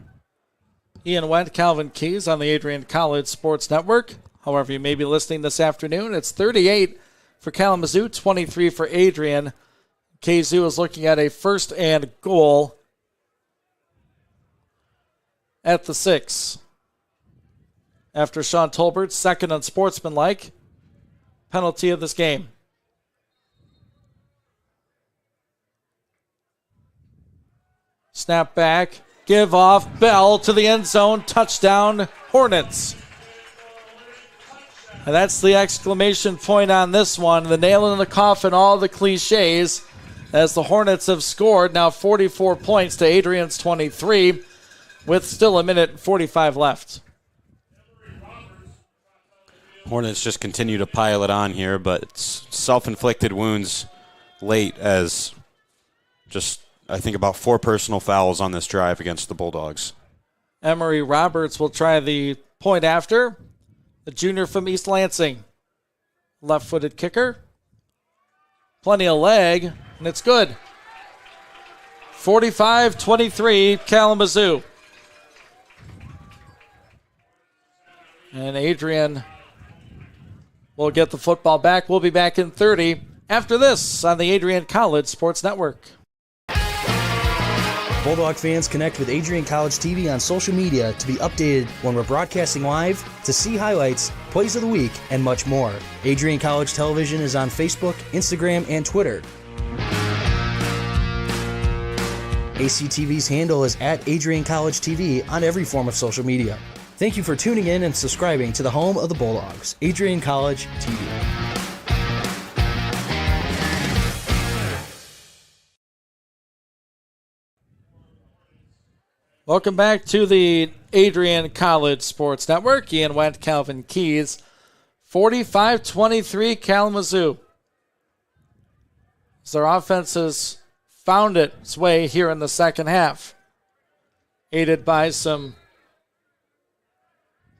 Ian Wendt, Calvin Keys on the Adrian College Sports Network. However, you may be listening this afternoon. It's 38 for Kalamazoo, 23 for Adrian. KZoo is looking at a first and goal at the 6. After Sean Tolbert's second unsportsmanlike penalty of this game. Snap back, give off, Bell to the end zone, touchdown, Hornets. And that's the exclamation point on this one. The nail in the coffin, all the cliches, as the Hornets have scored now 44 points to Adrian's 23, with still 1:45 left. Hornets just continue to pile it on here, but it's self-inflicted wounds late, as just, I think, about 4 personal fouls on this drive against the Bulldogs. Emery Roberts will try the point after. The junior from East Lansing. Left-footed kicker. Plenty of leg, and it's good. 45-23, Kalamazoo. And Adrian will get the football back. We'll be back in 30 after this on the Adrian College Sports Network. Bulldog fans, connect with Adrian College TV on social media to be updated when we're broadcasting live, to see highlights, plays of the week, and much more. Adrian College Television is on Facebook, Instagram, and Twitter. ACTV's handle is at Adrian College TV on every form of social media. Thank you for tuning in and subscribing to the home of the Bulldogs, Adrian College TV. Welcome back to the Adrian College Sports Network. Ian Wendt, Calvin Keys, 45-23 Kalamazoo. As their offense has found its way here in the second half, aided by some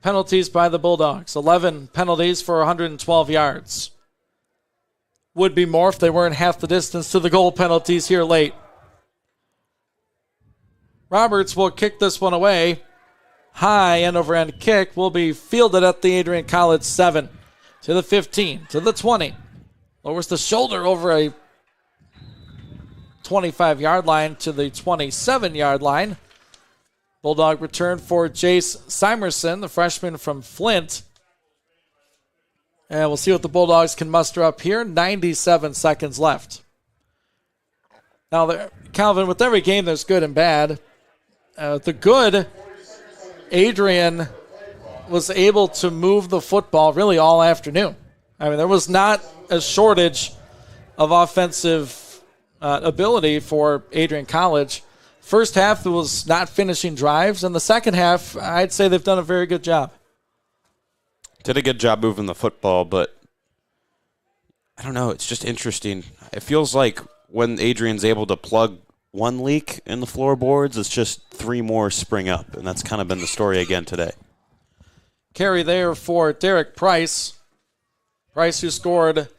penalties by the Bulldogs. 11 penalties for 112 yards. Would be more if they weren't half the distance to the goal penalties here late. Roberts will kick this one away. High end over end kick will be fielded at the Adrian College 7 to the 15 to the 20. Lowers the shoulder over a 25-yard line to the 27-yard line. Bulldog return for Jace Simerson, the freshman from Flint. And we'll see what the Bulldogs can muster up here. 97 seconds left. Now, Calvin, with every game there's good and bad. The good, Adrian was able to move the football really all afternoon. I mean, there was not a shortage of offensive ability for Adrian College. First half, it was not finishing drives, and the second half, I'd say they've done a very good job. Did a good job moving the football, but I don't know. It's just interesting. It feels like when Adrian's able to plug one leak in the floorboards, it's just three more spring up, and that's kind of been the story again today. Carry there for Derek Price. Price, who scored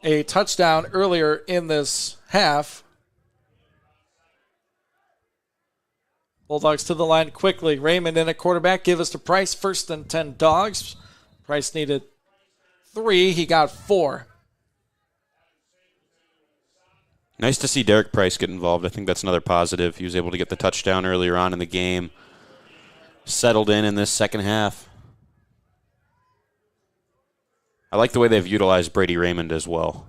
a touchdown earlier in this half. Bulldogs to the line quickly. Raymond in a quarterback. Give us to Price. 1st and 10 Dogs. Price needed 3. He got 4. Nice to see Derek Price get involved. I think that's another positive. He was able to get the touchdown earlier on in the game. Settled in this second half. I like the way they've utilized Brady Raymond as well.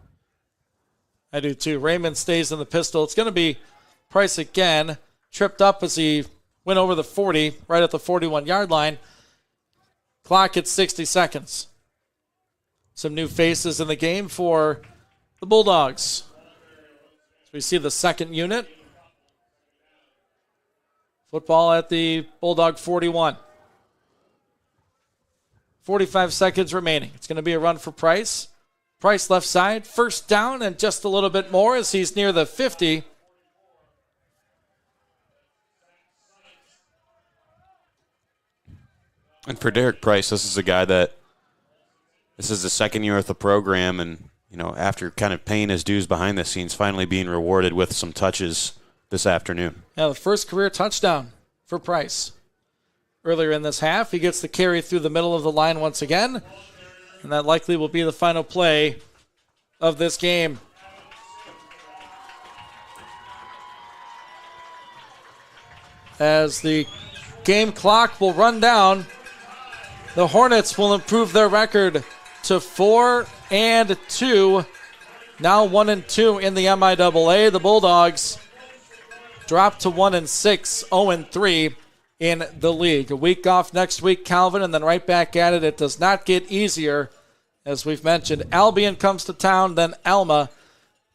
I do too. Raymond stays in the pistol. It's going to be Price again. Tripped up as he went over the 40, right at the 41-yard line. Clock at 60 seconds. Some new faces in the game for the Bulldogs. We see the second unit. Football at the Bulldog 41. 45 seconds remaining. It's going to be a run for Price. Price left side. First down and just a little bit more as he's near the 50. And for Derek Price, this is a guy that this is the second year of the program, and after kind of paying his dues behind the scenes, finally being rewarded with some touches this afternoon. Yeah, the first career touchdown for Price. Earlier in this half, he gets the carry through the middle of the line once again, and that likely will be the final play of this game. As the game clock will run down, the Hornets will improve their record to 4-2, now 1-2 in the MIAA. The Bulldogs drop to 1-6, 0-3 in the league. A week off next week, Calvin, and then right back at it. It does not get easier. As we've mentioned, Albion comes to town, then Alma.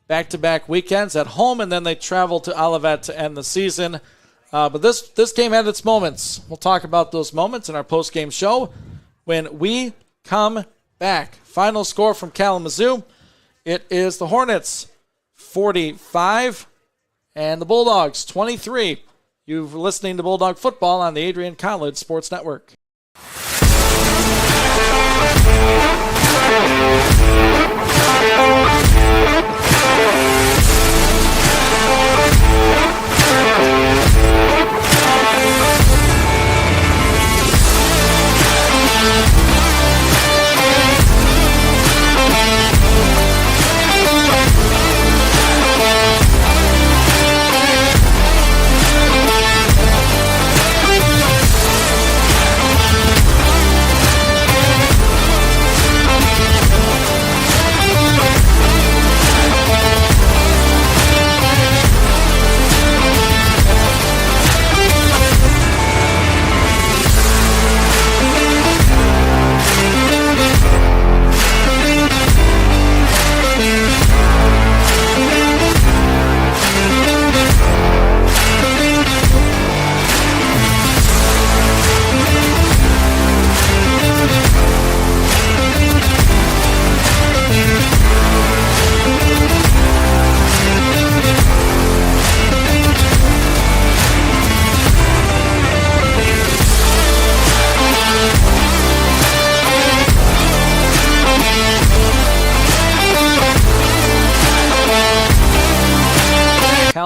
Back-to-back weekends at home, and then they travel to Olivet to end the season. But this game had its moments. We'll talk about those moments in our post-game show when we come back. Final score from Kalamazoo. It is the Hornets 45 and the Bulldogs 23. You're listening to Bulldog Football on the Adrian College Sports Network.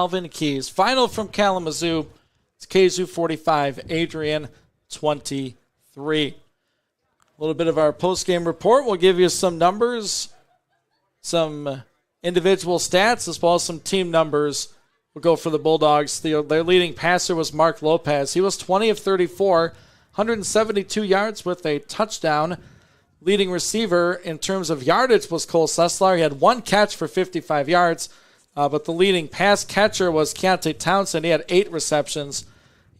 Calvin Keys. Final from Kalamazoo. It's KZoo 45, Adrian 23. A little bit of our post-game report. We'll give you some numbers, some individual stats, as well as some team numbers. We'll go for the Bulldogs. Their leading passer was Mark Lopez. He was 20 of 34, 172 yards with a touchdown. Leading receiver in terms of yardage was Cole Sessler. He had one catch for 55 yards, but the leading pass catcher was Keontae Townsend. He had 8 receptions.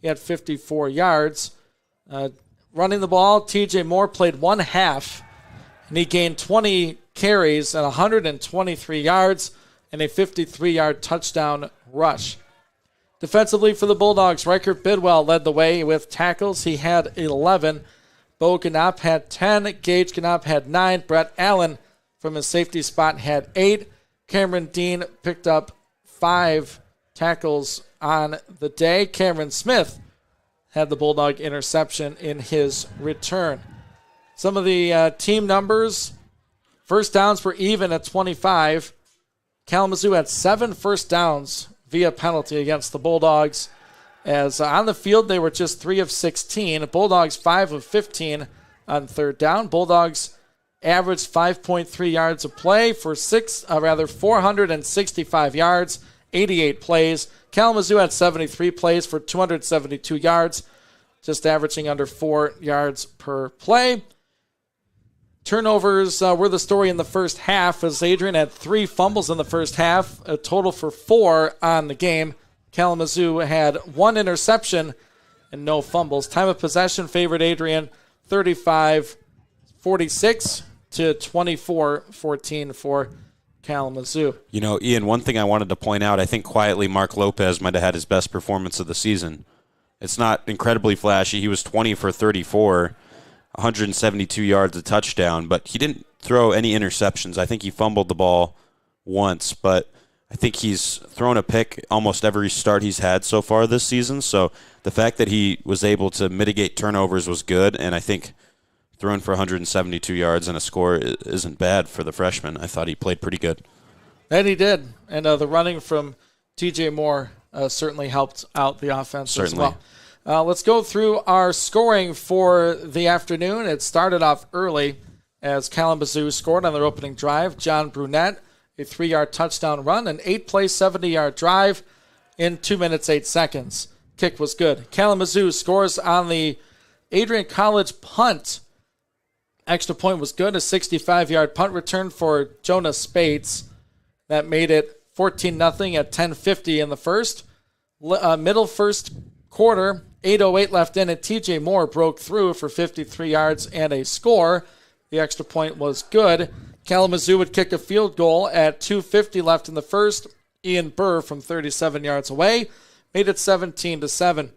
He had 54 yards. Running the ball, TJ Moore played one half, and he gained 20 carries and 123 yards and a 53-yard touchdown rush. Defensively for the Bulldogs, Riker Bidwell led the way with tackles. He had 11. Bo Ganop had 10. Gage Ganop had 9. Brett Allen from his safety spot had 8. Cameron Dean picked up 5 tackles on the day. Cameron Smith had the Bulldog interception in his return. Some of the team numbers. First downs were even at 25. Kalamazoo had 7 first downs via penalty against the Bulldogs. As on the field, they were just 3 of 16. Bulldogs 5 of 15 on third down. Bulldogs averaged 5.3 yards a play for 465 yards, 88 plays. Kalamazoo had 73 plays for 272 yards, just averaging under 4 yards per play. Turnovers were the story in the first half, as Adrian had 3 fumbles in the first half, a total for 4 on the game. Kalamazoo had 1 interception and no fumbles. Time of possession favored Adrian 35-46 to 24-14 for Kalamazoo. You know, Ian, one thing I wanted to point out, I think quietly Mark Lopez might have had his best performance of the season. It's not incredibly flashy. He was 20 for 34, 172 yards, a touchdown, but he didn't throw any interceptions. I think he fumbled the ball once, but I think he's thrown a pick almost every start he's had so far this season. So the fact that he was able to mitigate turnovers was good, and I think throwing for 172 yards and a score isn't bad for the freshman. I thought he played pretty good. And he did. And the running from TJ Moore certainly helped out the offense as well. Let's go through our scoring for the afternoon. It started off early as Kalamazoo scored on their opening drive. John Brunette, a 3-yard touchdown run, an 8-play, 70-yard drive in 2 minutes, 8 seconds. Kick was good. Kalamazoo scores on the Adrian College punt. Extra point was good, a 65-yard punt return for Jonas Spates. That made it 14-0 at 10:50 in the first. Middle first quarter, 8:08 left in it. TJ Moore broke through for 53 yards and a score. The extra point was good. Kalamazoo would kick a field goal at 2:50 left in the first. Ian Burr from 37 yards away made it 17-7.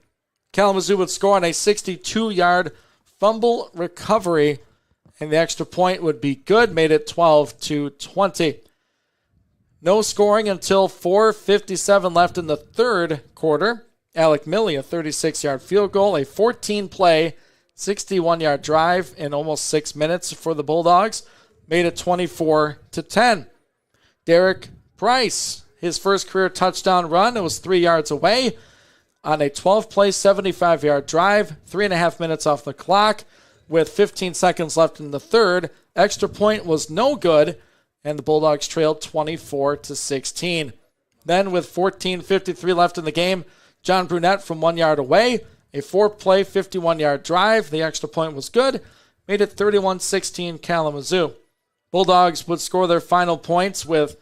Kalamazoo would score on a 62-yard fumble recovery, and the extra point would be good, made it 12-20. No scoring until 4:57 left in the third quarter. Alec Milley, a 36-yard field goal, a 14-play, 61-yard drive in almost 6 minutes for the Bulldogs, made it 24-10. Derek Price, his first career touchdown run, it was 3 yards away on a 12-play, 75-yard drive, 3.5 minutes off the clock with 15 seconds left in the third. Extra point was no good, and the Bulldogs trailed 24-16. Then with 14:53 left in the game, John Brunette from 1 yard away, a 4-play, 51-yard drive. The extra point was good, made it 31-16 Kalamazoo. Bulldogs would score their final points with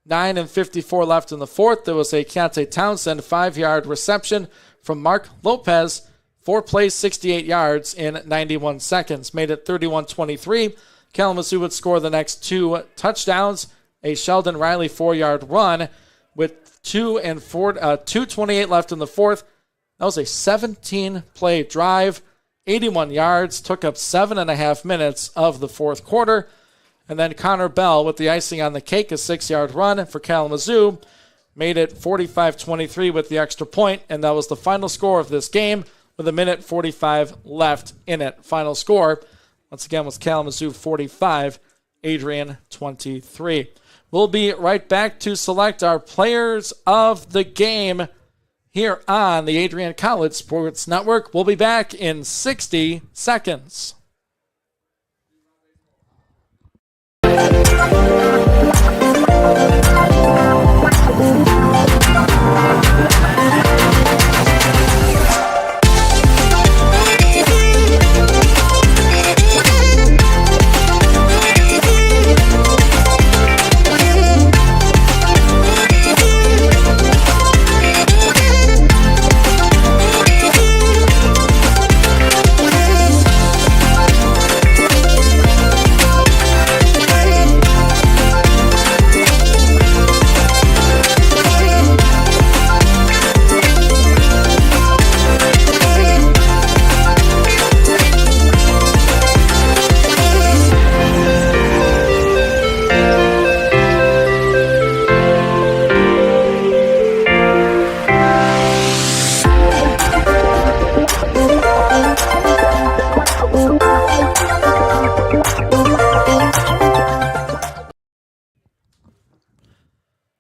9:54 left in the fourth. There was a Keontae Townsend 5-yard reception from Mark Lopez, 4 plays, 68 yards in 91 seconds, made it 31-23. Kalamazoo would score the next 2 touchdowns, a Sheldon Riley 4-yard run with 2:28 left in the fourth. That was a 17-play drive, 81 yards, took up 7.5 minutes of the fourth quarter. And then Connor Bell with the icing on the cake, a 6-yard run for Kalamazoo, made it 45-23 with the extra point, and that was the final score of this game with 1:45 left in it. Final score, once again, was Kalamazoo 45, Adrian 23. We'll be right back to select our players of the game here on the Adrian College Sports Network. We'll be back in 60 seconds.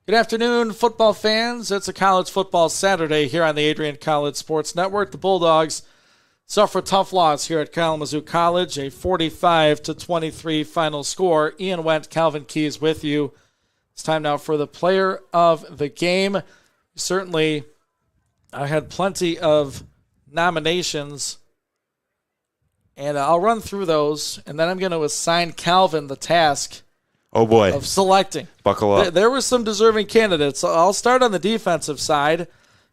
Good afternoon, football fans. It's a college football Saturday here on the Adrian College Sports Network. The Bulldogs suffer a tough loss here at Kalamazoo College, a 45-23 final score. Ian Wendt, Calvin Keys with you. It's time now for the player of the game. Certainly, I had plenty of nominations, and I'll run through those, and then I'm going to assign Calvin the task of selecting. Buckle up. There were some deserving candidates. I'll start on the defensive side.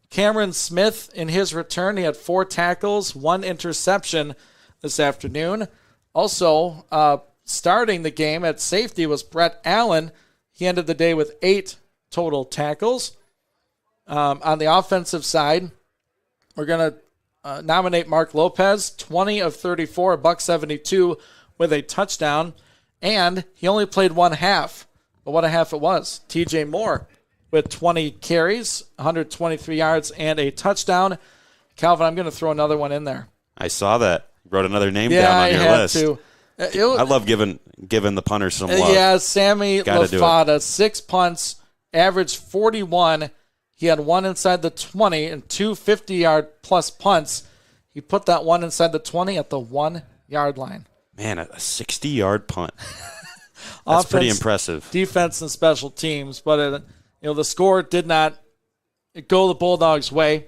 Cameron Smith, in his return, he had 4 tackles, 1 interception this afternoon. Also, starting the game at safety was Brett Allen. He ended the day with 8 total tackles. On the offensive side, we're going to nominate Mark Lopez, 20 of 34, $172 with a touchdown. And he only played one half, but what a half it was. TJ Moore with 20 carries, 123 yards, and a touchdown. Calvin, I'm going to throw another one in there. I saw that. You wrote another name down on your list. To. I love giving the punter some love. Yeah, Sammy Lafada, 6 punts, averaged 41. He had 1 inside the 20 and 2 50-yard-plus punts. He put that one inside the 20 at the 1-yard line. Man, a 60-yard punt. That's Offense, pretty impressive. Defense and special teams, but the score did not go the Bulldogs' way.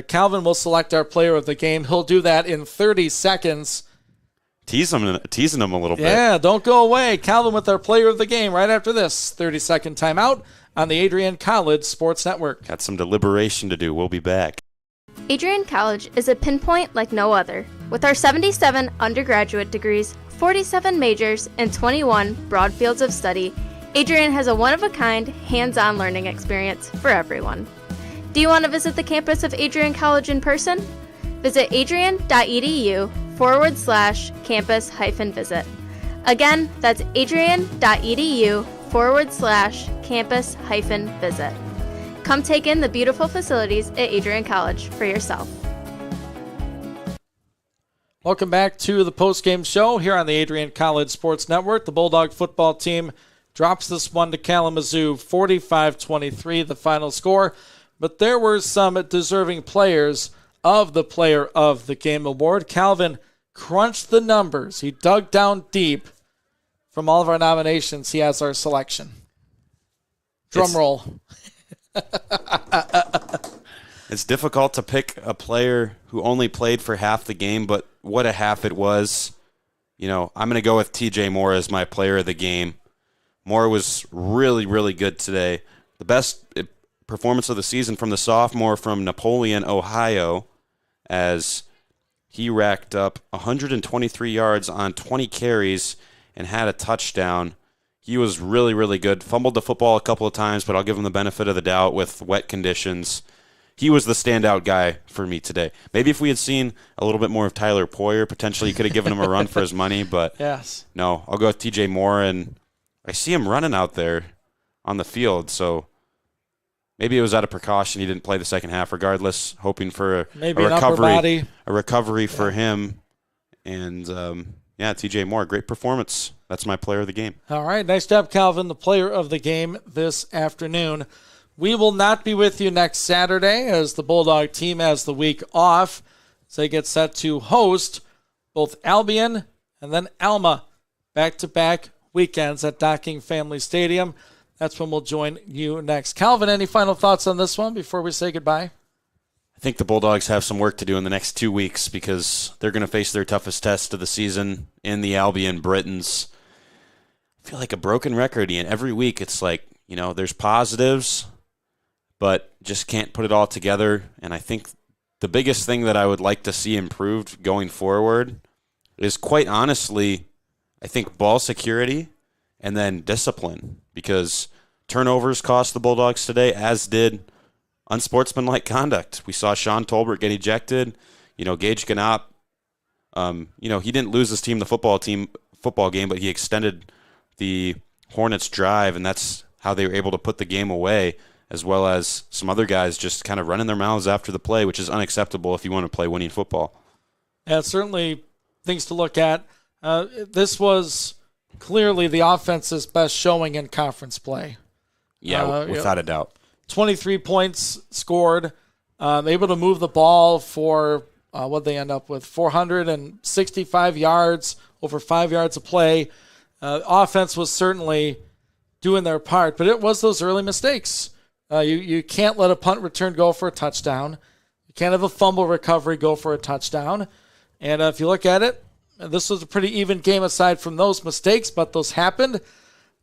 Calvin will select our player of the game. He'll do that in 30 seconds. Teasing him a little bit. Yeah, don't go away. Calvin with our player of the game right after this 30-second timeout on the Adrian College Sports Network. Got some deliberation to do. We'll be back. Adrian College is a pinpoint like no other. With our 77 undergraduate degrees, 47 majors, and 21 broad fields of study, Adrian has a one-of-a-kind, hands-on learning experience for everyone. Do you want to visit the campus of Adrian College in person? Visit adrian.edu/campus-visit. Again, that's adrian.edu/campus-visit. Come take in the beautiful facilities at Adrian College for yourself. Welcome back to the postgame show here on the Adrian College Sports Network. The Bulldog football team drops this one to Kalamazoo, 45-23, the final score. But there were some deserving players of the Player of the Game award. Calvin crunched the numbers. He dug down deep. From all of our nominations, he has our selection. Drum roll. It's difficult to pick a player who only played for half the game, but what a half it was. I'm going to go with TJ Moore as my player of the game. Moore was really, really good today. The best performance of the season from the sophomore from Napoleon, Ohio, as he racked up 123 yards on 20 carries and had a touchdown. He was really, really good. Fumbled the football a couple of times, but I'll give him the benefit of the doubt with wet conditions. He was the standout guy for me today. Maybe if we had seen a little bit more of Tyler Poyer, potentially you could have given him a run for his money, but yes. No, I'll go with TJ Moore, and I see him running out there on the field, so maybe it was out of precaution. He didn't play the second half hoping for a recovery for him. And yeah, TJ Moore, great performance. That's my player of the game. All right, nice job, Calvin, the player of the game this afternoon. We will not be with you next Saturday as the Bulldog team has the week off as they get set to host both Albion and then Alma back-to-back weekends at Docking Family Stadium. That's when we'll join you next. Calvin, any final thoughts on this one before we say goodbye? I think the Bulldogs have some work to do in the next 2 weeks because they're going to face their toughest test of the season in the Albion Britons. I feel like a broken record, Ian. Every week it's like, there's positives, but just can't put it all together. And I think the biggest thing that I would like to see improved going forward is, quite honestly, I think ball security and then discipline, because turnovers cost the Bulldogs today, as did unsportsmanlike conduct. We saw Sean Tolbert get ejected. Gage Ganop, he didn't lose his team the football game, but he extended the Hornets' drive, and that's how they were able to put the game away, as well as some other guys just kind of running their mouths after the play, which is unacceptable if you want to play winning football. Yeah, certainly things to look at. This was clearly the offense's best showing in conference play. Yeah, without a doubt. 23 points scored, able to move the ball for, what they end up with, 465 yards, over 5 yards of play. Offense was certainly doing their part, but it was those early mistakes. You can't let a punt return go for a touchdown. You can't have a fumble recovery go for a touchdown. And if you look at it, this was a pretty even game aside from those mistakes, but those happened.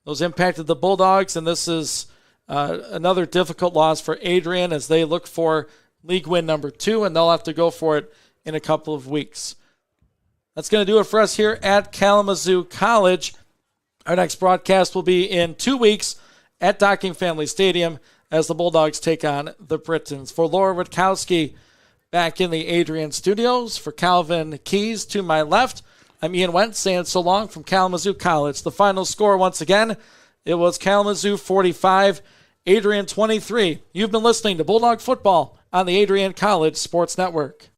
Those impacted the Bulldogs, and this is another difficult loss for Adrian as they look for league win number 2, and they'll have to go for it in a couple of weeks. That's going to do it for us here at Kalamazoo College. Our next broadcast will be in 2 weeks at Docking Family Stadium as the Bulldogs take on the Britons. For Laura Witkowski back in the Adrian studios, for Calvin Keys to my left, I'm Ian Wentz saying so long from Kalamazoo College. The final score once again, it was Kalamazoo 45, Adrian 23. You've been listening to Bulldog Football on the Adrian College Sports Network.